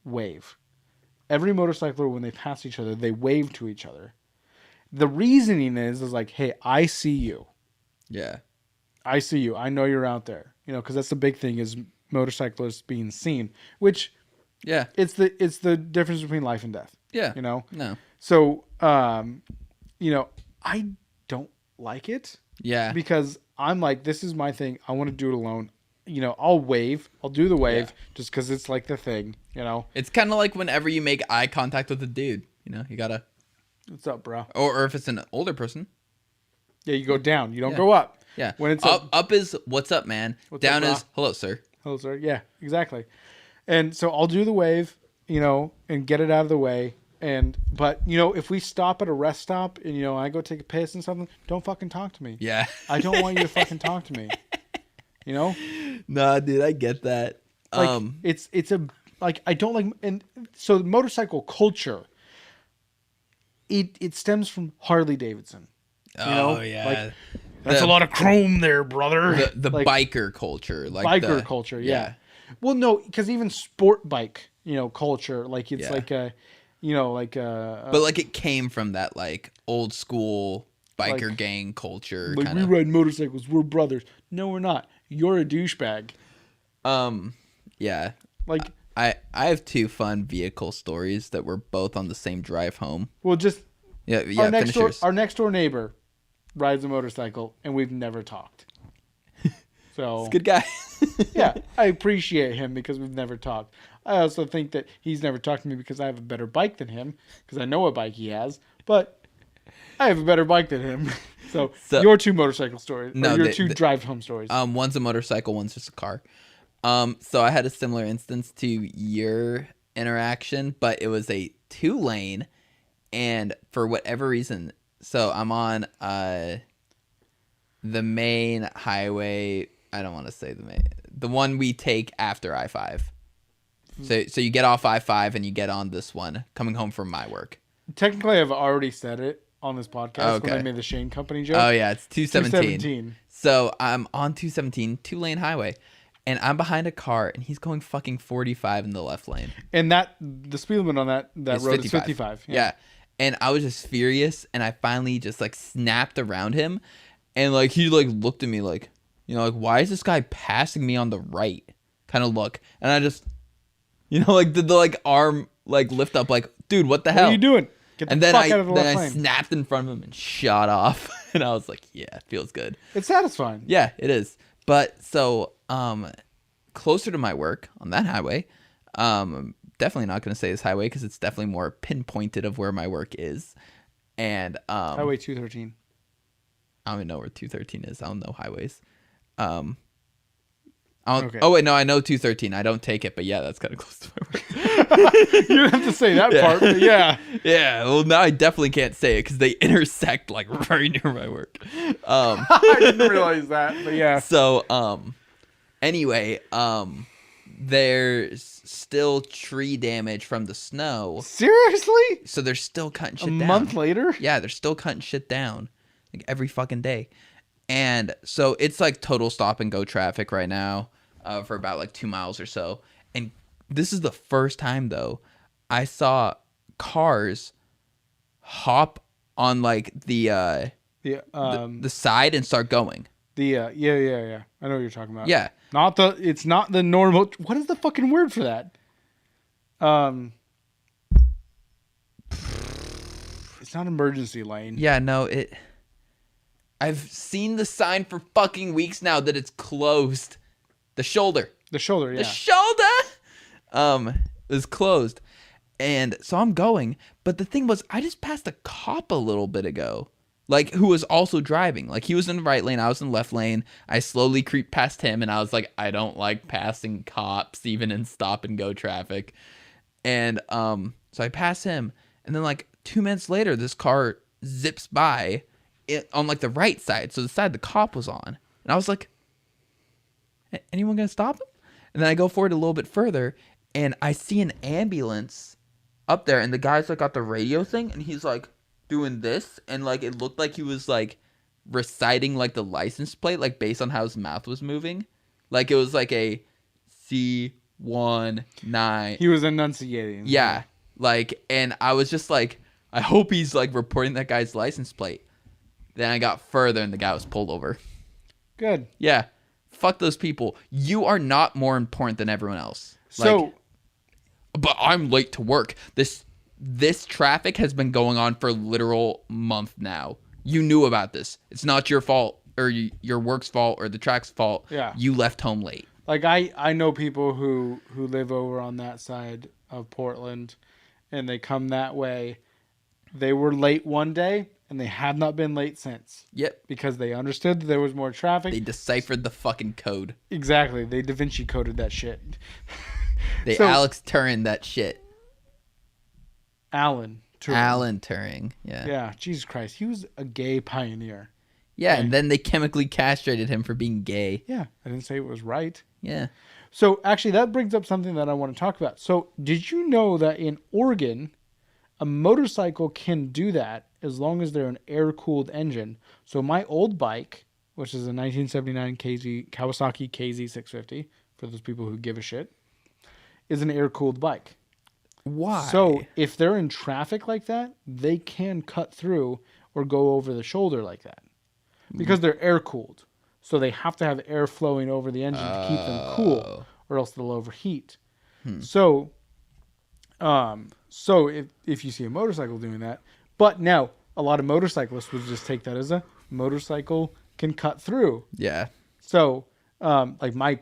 wave. Every motorcycler, when they pass each other, they wave to each other. The reasoning is like, hey, I see you. Yeah. I see you. I know you're out there. You know, because that's the big thing is motorcyclists being seen, which it's the difference between life and death. Yeah. You know? No. So, you know, I don't like it. Yeah. Because I'm like, this is my thing. I want to do it alone. You know, I'll wave. I'll do the wave just because it's like the thing, you know? It's kind of like whenever you make eye contact with a dude, you know, you gotta. What's up, bro? Or if it's an older person. Yeah, you go down. You don't go up. Yeah. When it's up is what's up, man. Down is hello, sir. Hello, sir. Yeah, exactly. And so I'll do the wave, you know, and get it out of the way. But you know, if we stop at a rest stop and you know I go take a piss and something, don't fucking talk to me. Yeah. I don't want you to fucking talk to me. You know? Nah, dude, I get that. Like it's a like I don't like, and so the motorcycle culture. It stems from Harley Davidson. You know? Yeah. Like, that's a lot of chrome there, brother. The like, biker culture, like biker culture, yeah. Well, no, because even sport bike, you know, culture, like it's like a, you know, like a. But like it came from that like old school biker like, gang culture. Like kinda. we ride motorcycles, we're brothers. No, we're not. You're a douchebag. Yeah. Like I have two fun vehicle stories that were both on the same drive home. Well, just our next door neighbor rides a motorcycle, and we've never talked. So he's a good guy. Yeah, I appreciate him because we've never talked. I also think that he's never talked to me because I have a better bike than him, because I know what bike he has, but I have a better bike than him. So your two motorcycle stories, or two drive home stories. One's a motorcycle, one's just a car. So I had a similar instance to your interaction, but it was a 2-lane, and for whatever reason, so I'm on the main highway. I don't want to say the one we take after I-5. So you get off I-5 and you get on this one coming home from my work. Technically, I've already said it on this podcast when I made the Shane Company joke. Oh yeah, it's 217. So I'm on 217, 2-lane highway, and I'm behind a car, and he's going fucking 45 in the left lane. And the speed limit on that road is 55. Yeah. And I was just furious, and I finally just like snapped around him, and like he like looked at me like, you know, like, why is this guy passing me on the right kind of look? And I just, you know, like did the like arm like lift up like, dude, what the hell? What are you doing? Get the fuck out of the left lane. I snapped in front of him and shot off. And I was like, yeah, it feels good. It's satisfying. Yeah, it is. But so closer to my work on that highway, I'm definitely not going to say this highway because it's definitely more pinpointed of where my work is. And Highway 213. I don't even know where 213 is. I don't know highways. Okay. Oh wait, no, I know 213. I don't take it, but yeah, that's kind of close to my work. You don't have to say that part, but yeah. Yeah, well now I definitely can't say it because they intersect like very near my work. I didn't realize that, but yeah. So anyway, there's still tree damage from the snow. Seriously? So they're still cutting shit down. A month later? Yeah, they're still cutting shit down like every fucking day. And so it's like total stop and go traffic right now for about like 2 miles or so. And this is the first time though I saw cars hop on like the side and start going. Yeah. I know what you're talking about. Yeah. It's not the normal. What is the fucking word for that? Um, it's not emergency lane. Yeah, no, I've seen the sign for fucking weeks now that it's closed. The shoulder. The shoulder, yeah. The shoulder is closed. And so I'm going, but the thing was I just passed a cop a little bit ago. Like, who was also driving. Like, he was in the right lane, I was in the left lane. I slowly creeped past him, and I was like, I don't like passing cops, even in stop and go traffic. And so I pass him, and then like 2 minutes later, this car zips by on like the right side, so the side the cop was on. And I was like, anyone gonna stop him? And then I go forward a little bit further, and I see an ambulance up there, and the guy's like got the radio thing, and he's like doing this, and like it looked like he was like reciting like the license plate, like based on how his mouth was moving, like it was like a C19. He was enunciating. Yeah, like, and I was just like, I hope he's like reporting that guy's license plate. Then I got further, and the guy was pulled over. Good. Yeah, fuck those people. You are not more important than everyone else. So. Like, but I'm late to work. This traffic has been going on for a literal month now. You knew about this. It's not your fault or your work's fault or the track's fault. Yeah. You left home late. Like, I know people who live over on that side of Portland, and they come that way. They were late one day, and they have not been late since. Yep. Because they understood that there was more traffic. They deciphered the fucking code. Exactly. They Da Vinci coded that shit. They Alex Turing that shit. Alan Turing. Yeah. Yeah. Jesus Christ. He was a gay pioneer. Yeah, and then they chemically castrated him for being gay. Yeah. I didn't say it was right. Yeah. So, actually, that brings up something that I want to talk about. So, did you know that in Oregon, a motorcycle can do that as long as they're an air-cooled engine? So, my old bike, which is a 1979 Kawasaki KZ650, for those people who give a shit, is an air-cooled bike. Why? So, if they're in traffic like that, they can cut through or go over the shoulder like that. Because they're air-cooled. So, they have to have air flowing over the engine to keep them cool, or else they'll overheat. So if you see a motorcycle doing that, but now a lot of motorcyclists would just take that as a motorcycle can cut through. Yeah. So, like my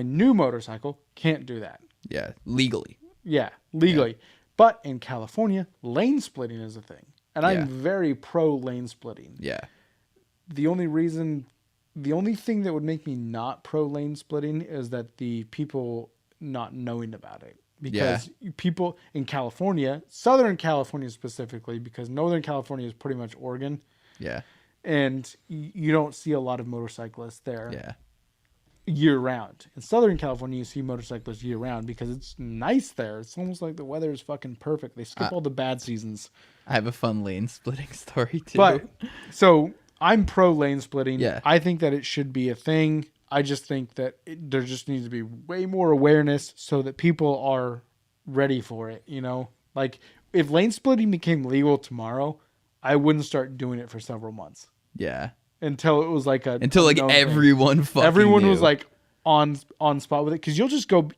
new motorcycle can't do that. Yeah. Legally. Yeah, legally. Yeah. But in California, lane splitting is a thing. And I'm very pro lane splitting. Yeah. The only thing that would make me not pro lane splitting is that the people not knowing about it. Because people in California, Southern California specifically, because Northern California is pretty much Oregon. Yeah. And you don't see a lot of motorcyclists there. Yeah. Year round. In Southern California, you see motorcyclists year round because it's nice there. It's almost like the weather is fucking perfect. They skip all the bad seasons. I have a fun lane splitting story too. But so I'm pro lane splitting. Yeah. I think that it should be a thing. I just think that there just needs to be way more awareness so that people are ready for it. You know, like if lane splitting became legal tomorrow, I wouldn't start doing it for several months. Yeah. Until it was like everyone fucking everyone knew. was like on spot with it, because you'll just go.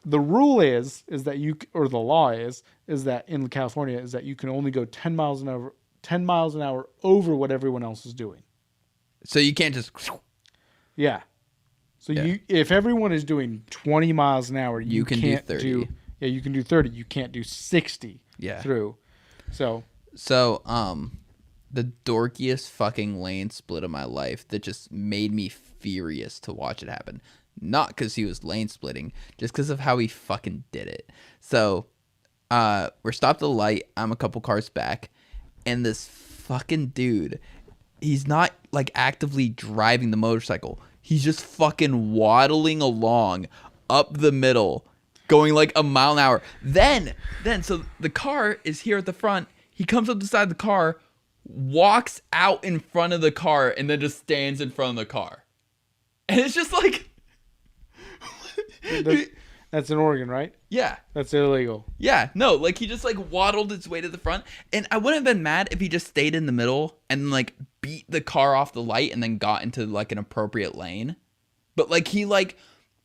The rule is that you, or the law is that in California is that you can only go 10 miles an hour over what everyone else is doing. So you can't just. Yeah. So if everyone is doing 20 miles an hour, you can't do 30. You can do 30. You can't do 60 through. So the dorkiest fucking lane split of my life that just made me furious to watch it happen. Not because he was lane splitting, just because of how he fucking did it. So, we're stopped at the light. I'm a couple cars back. And this fucking dude, he's not like actively driving the motorcycle. He's just fucking waddling along up the middle, going like a mile an hour. Then, so the car is here at the front. He comes up the side of the car, walks out in front of the car, and then just stands in front of the car. And it's just like... That's in Oregon, right? Yeah. That's illegal. Yeah. No, like he just like waddled his way to the front. And I wouldn't have been mad if he just stayed in the middle and like beat the car off the light and then got into like an appropriate lane. But like he like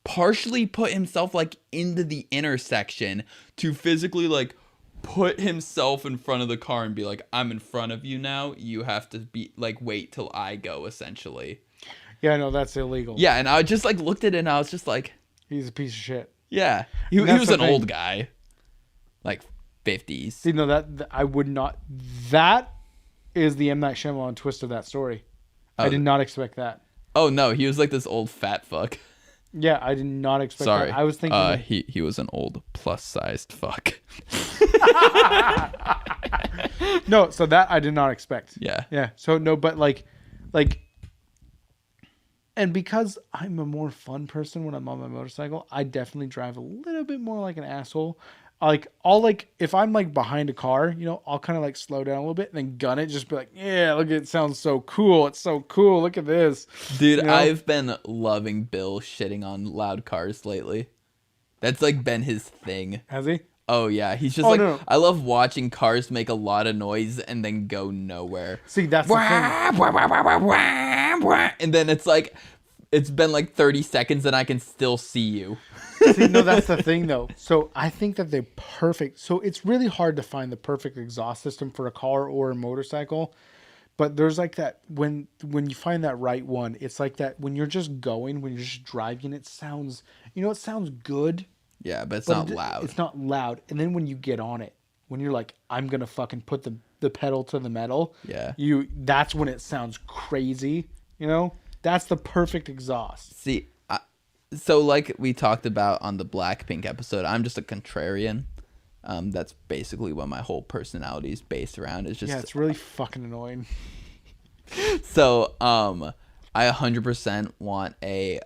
partially put himself like into the intersection to physically like put himself in front of the car and be like, I'm in front of you now. You have to be like, wait till I go, essentially. Yeah, no, that's illegal. Yeah, and I just like looked at it and I was just like, He's a piece of shit. yeah. He was an old guy. Like 50s. See, no, I would not. That is the M. Night Shyamalan twist of that story. I did not expect that. Oh no, he was like this old fat fuck. Yeah, I did not expect Sorry. that. I was thinking he was an old plus-sized fuck. No, so that I did not expect. Yeah. Yeah. So no, but like and because I'm a more fun person when I'm on my motorcycle, I definitely drive a little bit more like an asshole. Like I'll like if I'm like behind a car, I'll kind of like slow down a little bit and then gun it, just be like, yeah, look, it sounds so cool. It's so cool. Look at this. Dude, I've been loving Bill shitting on loud cars lately. That's like been his thing. Has he? Oh yeah, he's just No. I love watching cars make a lot of noise and then go nowhere. See, that's the thing. And then it's like it's been like 30 seconds and I can still see you. See, no, that's the thing though. So I think that they're perfect. So it's really hard to find the perfect exhaust system for a car or a motorcycle. But there's like that when you find that right one, it's like that when you're just going, when you're just driving, it sounds, it sounds good. Yeah, but it's not loud. It's not loud. And then when you get on it, when you're like, I'm gonna fucking put the pedal to the metal. Yeah. That's when it sounds crazy. That's the perfect exhaust. See, so like we talked about on the Blackpink episode, I'm just a contrarian. That's basically what my whole personality is based around. It's just it's really fucking annoying. So, I 100% want a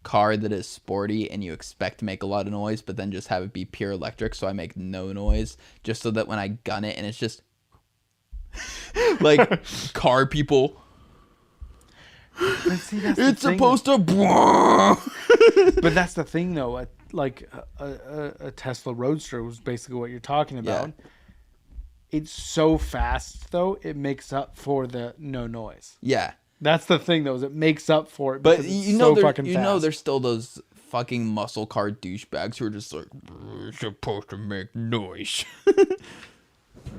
car that is sporty and you expect to make a lot of noise, but then just have it be pure electric, so I make no noise, just so that when I gun it and it's just like car people. But see, It's supposed to. But that's the thing, though. A Tesla Roadster was basically what you're talking about. Yeah. It's so fast, though, it makes up for the no noise. Yeah. That's the thing, though, is it makes up for it. But fucking fast. There's still those fucking muscle car douchebags who are just like, it's supposed to make noise. I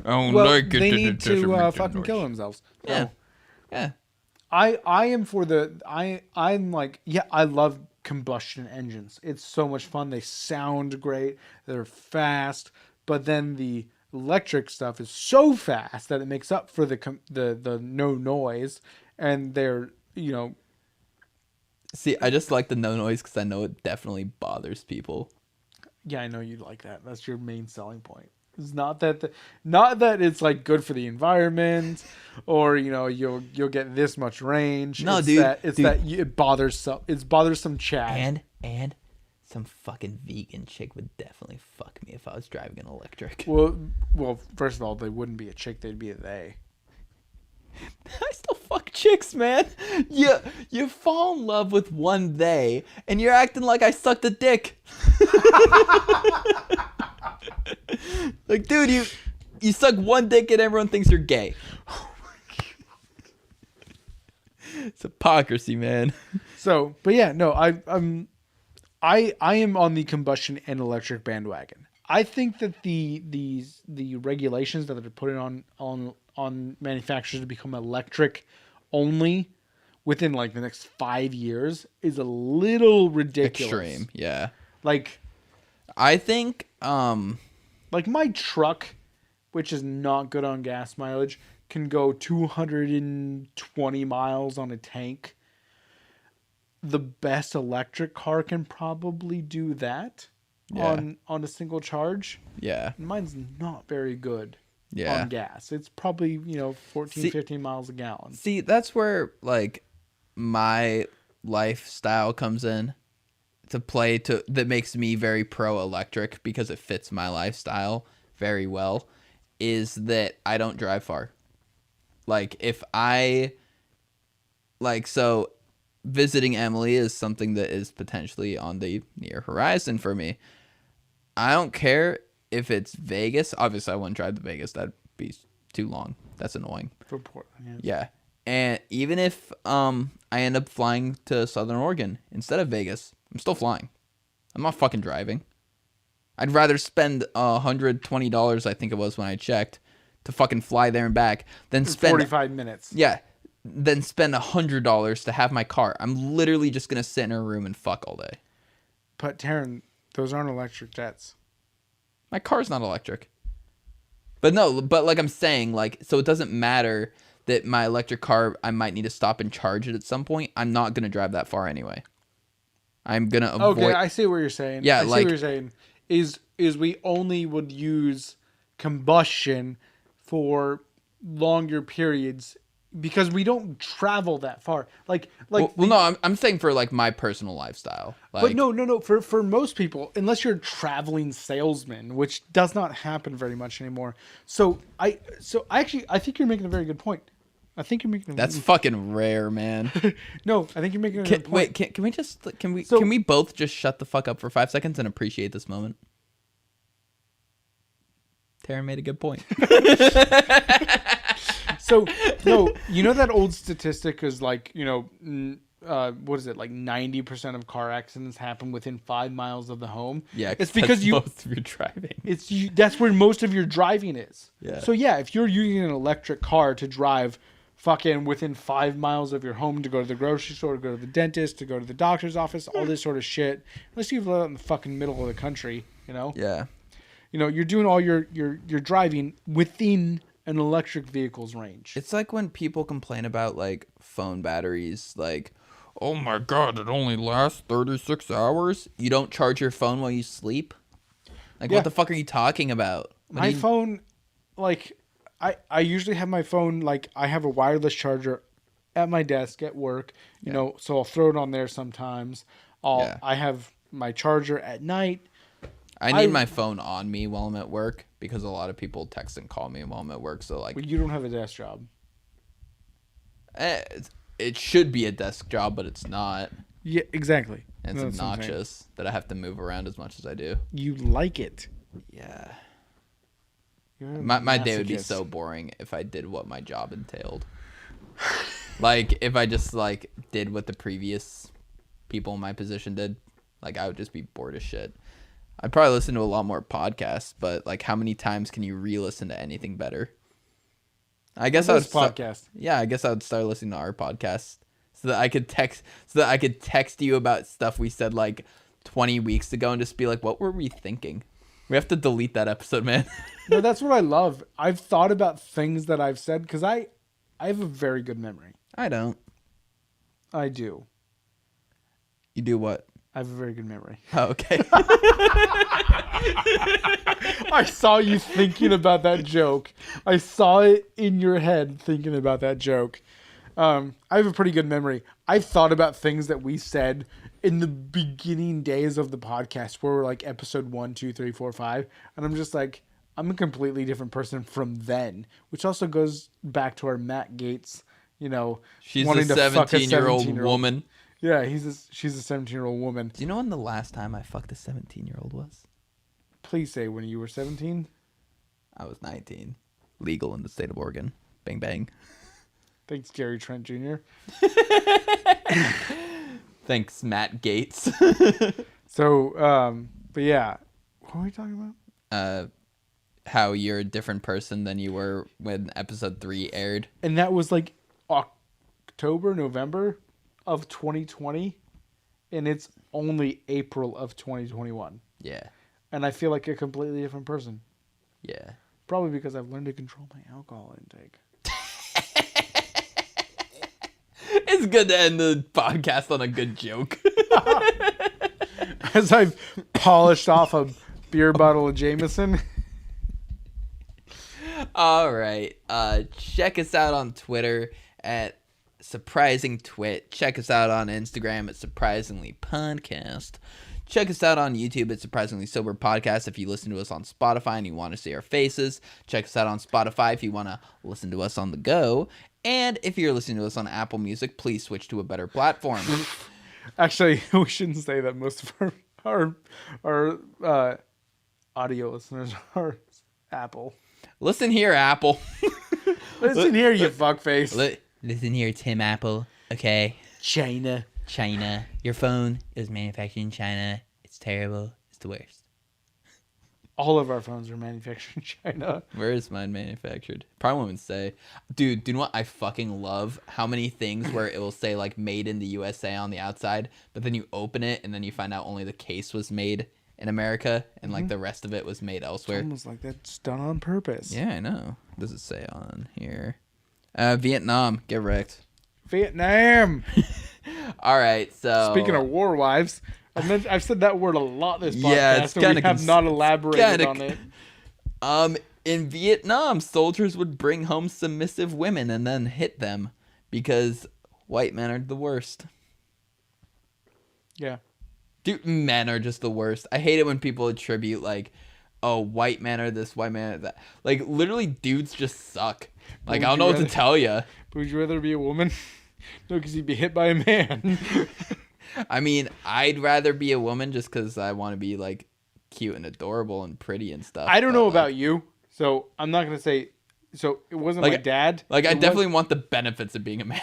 don't like it. They need to fucking kill themselves. Yeah. Yeah. I am for I'm like, yeah, I love combustion engines. It's so much fun. They sound great. They're fast. But then the electric stuff is so fast that it makes up for the no noise. And they're, See, I just like the no noise because I know it definitely bothers people. Yeah, I know you like that. That's your main selling point. It's not that it's like good for the environment, or you'll get this much range. No, it's dude. It bothers some Chad. And some fucking vegan chick would definitely fuck me if I was driving an electric. Well, first of all, they wouldn't be a chick; they'd be a they. I still fuck chicks, man. You fall in love with one they, and you're acting like I sucked a dick. Like, dude, you suck one dick and everyone thinks you're gay. It's hypocrisy, man. So, but yeah, no, I am on the combustion and electric bandwagon. I think that the regulations that they're putting on manufacturers to become electric only within like the next 5 years is a little ridiculous. Extreme, yeah. Like, I think like my truck, which is not good on gas mileage, can go 220 miles on a tank. The best electric car can probably do that on a single charge. Yeah. Mine's not very good on gas. It's probably, 15 miles a gallon. See, that's where like my lifestyle comes in to play that makes me very pro electric because it fits my lifestyle very well, is that I don't drive far. Like so visiting Emily is something that is potentially on the near horizon for me. I don't care if it's Vegas. Obviously I wouldn't drive to Vegas. That'd be too long. That's annoying. For Portland, yeah. And even if I end up flying to Southern Oregon instead of Vegas, I'm still flying. I'm not fucking driving. I'd rather spend $120, I think it was when I checked, to fucking fly there and back than spend 45 minutes. Yeah, than spend $100 to have my car. I'm literally just gonna sit in a room and fuck all day. But Taryn, those aren't electric jets. My car's not electric. But no, but like I'm saying, like, so it doesn't matter that my electric car, I might need to stop and charge it at some point. I'm not gonna drive that far anyway. I'm gonna avoid. Okay, I see what you're saying. Yeah, I see like what you're saying. Is we only would use combustion for longer periods because we don't travel that far. well, no, I'm saying for like my personal lifestyle. Like, but no. For most people, unless you're a traveling salesman, which does not happen very much anymore. So I think you're making a very good point. I think you're making. That's fucking rare, man. No, I think you're making a good point. Wait, can we both just shut the fuck up for 5 seconds and appreciate this moment? Taryn made a good point. So, no, you know that old statistic is like, what is it? Like 90% of car accidents happen within 5 miles of the home. Yeah, it's because most of your driving. That's where most of your driving is. Yeah. So yeah, if you're using an electric car to drive fucking within 5 miles of your home to go to the grocery store, to go to the dentist, to go to the doctor's office, all this sort of shit. Unless you live out in the fucking middle of the country, Yeah. You're doing all your driving within an electric vehicle's range. It's like when people complain about like phone batteries, like, oh my god, it only lasts 36 hours. You don't charge your phone while you sleep? Like, Yeah. what the fuck are you talking about? My phone, like, I usually have my phone, like, I have a wireless charger at my desk at work, so I'll throw it on there sometimes. I have my charger at night. I need my phone on me while I'm at work because a lot of people text and call me while I'm at work. So like, But you don't have a desk job. It should be a desk job, but it's not. Yeah, exactly. And it's obnoxious that I have to move around as much as I do. You like it. Yeah. You're a My day would be masochist. so boring if I did what my job entailed. Like, if I just, like, did what the previous people in my position did, like, I would just be bored as shit. I'd probably listen to a lot more podcasts, but, like, how many times can you re-listen to anything better? I guess I would podcast. Yeah, I guess I would start listening to our podcast so that I could text you about stuff we said, like, 20 weeks ago and just be like, what were we thinking? We have to delete that episode, man. No, that's what I love. I've thought about things that I've said because I have a very good memory. I don't. I do. You do what? I have a very good memory. Oh, okay. I saw you thinking about that joke. I saw it in your head thinking about that joke. I have a pretty good memory. I've thought about things that we said in the beginning days of the podcast where we're like episode 1, 2, 3, 4, 5. And I'm just like, I'm a completely different person from then, which also goes back to our Matt Gates, She's wanting a to fuck a 17-year-old woman. Yeah, she's a 17-year-old woman. Do you know when the last time I fucked a 17-year-old was? Please say when you were 17. I was 19. Legal in the state of Oregon. Bang, bang. Thanks, Gary Trent Jr. Thanks, Matt Gates. So, but yeah. What were we talking about? How you're a different person than you were when episode 3 aired. And that was like October, November of 2020. And it's only April of 2021. Yeah. And I feel like a completely different person. Yeah. Probably because I've learned to control my alcohol intake. It's good to end the podcast on a good joke. As I've polished off a beer bottle of Jameson. All right. Check us out on Twitter at Surprising Twit. Check us out on Instagram at Surprisingly Podcast. Check us out on YouTube at Surprisingly Sober Podcast if you listen to us on Spotify and you want to see our faces. Check us out on Spotify if you want to listen to us on the go. And if you're listening to us on Apple Music, please switch to a better platform. Actually, we shouldn't say that. Most of our audio listeners are Apple. Listen here, Apple. Listen here, you fuckface. Listen here, Tim Apple. Okay. China. China. Your phone is manufactured in China. It's terrible. It's the worst. All of our phones are manufactured in China. Where is mine manufactured? Probably won't even say. Dude, do you know what I fucking love? How many things where it will say like made in the USA on the outside, but then you open it and then you find out only the case was made in America and like the rest of it was made elsewhere. It's almost like that's done on purpose. Yeah, I know. What does it say on here? Vietnam, get wrecked. Vietnam. All right, so Speaking of war wives, I've said that word a lot this podcast, Yeah, it's and kinda we have not elaborated on it. In Vietnam, soldiers would bring home submissive women and then hit them because white men are the worst. Yeah. Dude, men are just the worst. I hate it when people attribute like, oh, white men are this, white men are that. Like, literally, dudes just suck. Like, I don't know what to tell you. But would you rather be a woman? No, because you'd be hit by a man. I mean, I'd rather be a woman just because I want to be, like, cute and adorable and pretty and stuff. I don't know about you, so I'm not going to say... So, it wasn't my dad. Like, I definitely want the benefits of being a man.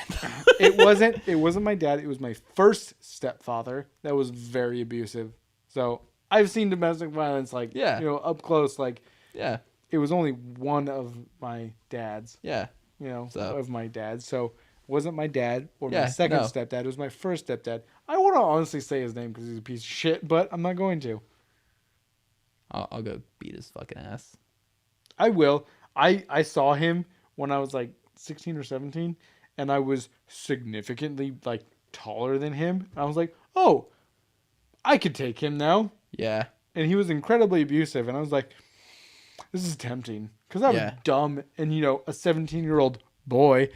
It wasn't my dad. It was my first stepfather that was very abusive. So, I've seen domestic violence, like, up close. Like, yeah. It was only one of my dads. Yeah. Of my dads. So, it wasn't my dad or my second stepdad. It was my first stepdad. I want to honestly say his name because he's a piece of shit, but I'm not going to. I'll go beat his fucking ass. I will. I saw him when I was like 16 or 17, and I was significantly like taller than him. I was like, oh, I could take him now. Yeah. And he was incredibly abusive, and I was like, this is tempting because I was dumb and a 17-year-old boy.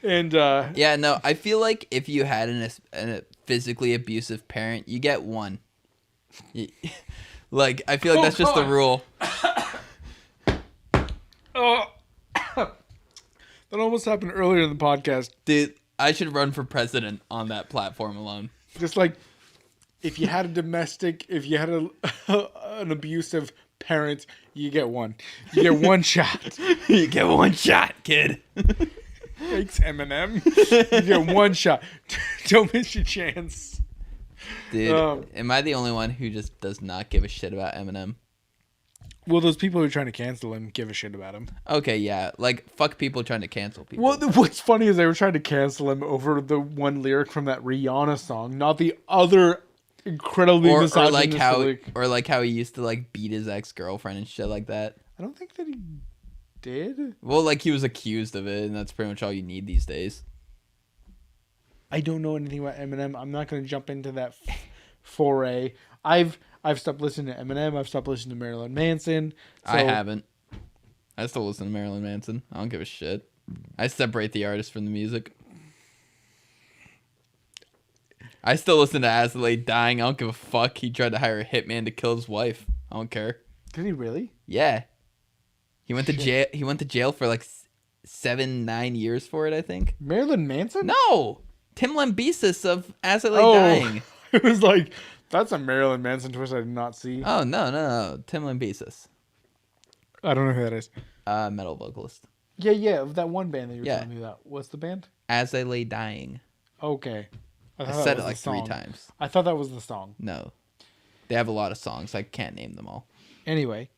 And yeah, no, I feel like if you had a physically abusive parent, you get one. Like, I feel like that's just the rule. Oh, that almost happened earlier in the podcast. Dude, I should run for president on that platform alone. Just like if you had an abusive parent, you get one. You get one shot. You get one shot, kid. Thanks, Eminem. You get one shot. Don't miss your chance. Dude, am I the only one who just does not give a shit about Eminem? Well, those people who are trying to cancel him give a shit about him. Okay, yeah. Like, fuck people trying to cancel people. Well, what's funny is they were trying to cancel him over the one lyric from that Rihanna song, not the other incredibly misogynistic. Or like how he used to like beat his ex-girlfriend and shit like that. I don't think that he did. Well, like he was accused of it, and that's pretty much all you need these days. I don't know anything about Eminem. I'm not going to jump into that foray. I've stopped listening to Eminem. I've stopped listening to Marilyn Manson. So I haven't. I still listen to Marilyn Manson. I don't give a shit. I separate the artist from the music. I still listen to As I Lay Dying. I don't give a fuck. He tried to hire a hitman to kill his wife. I don't care. Did he really? Yeah. He went to jail. He went to jail for like 7-9 years for it, I think. Marilyn Manson? No. Tim Lambesis of As I Lay Dying. It was like, that's a Marilyn Manson twist I did not see. Oh, no. Tim Lambesis. I don't know who that is. Metal vocalist. Yeah, of that one band that you were telling me about. What's the band? As I Lay Dying. Okay. I said it like 3 times. I thought that was the song. No. They have a lot of songs. I can't name them all. Anyway.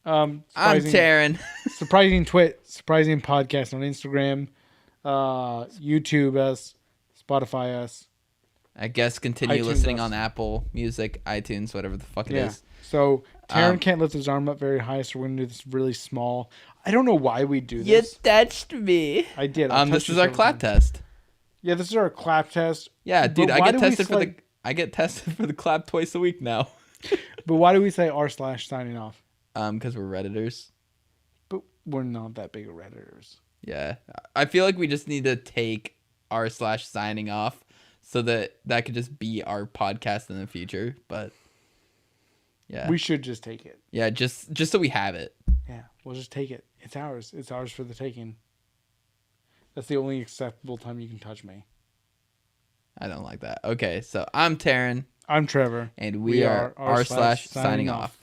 I'm Taryn. surprising podcast on Instagram. YouTube us. Spotify us. I guess continue listening on Apple Music, iTunes, whatever the fuck it is. So Taryn can't lift his arm up very high, so we're going to do this really small. I don't know why we do this. You touched me. I did. This is our clap test. Yeah, this is our clap test. Yeah, dude, I get tested for the clap twice a week now. But why do we say r/signing off? Because we're Redditors. But we're not that big of Redditors. Yeah. I feel like we just need to take r/signing off so that could just be our podcast in the future. But yeah. We should just take it. Yeah, just so we have it. Yeah, we'll just take it. It's ours. It's ours for the taking. That's the only acceptable time you can touch me. I don't like that. Okay, so I'm Taryn. I'm Trevor. And we are r/signing off.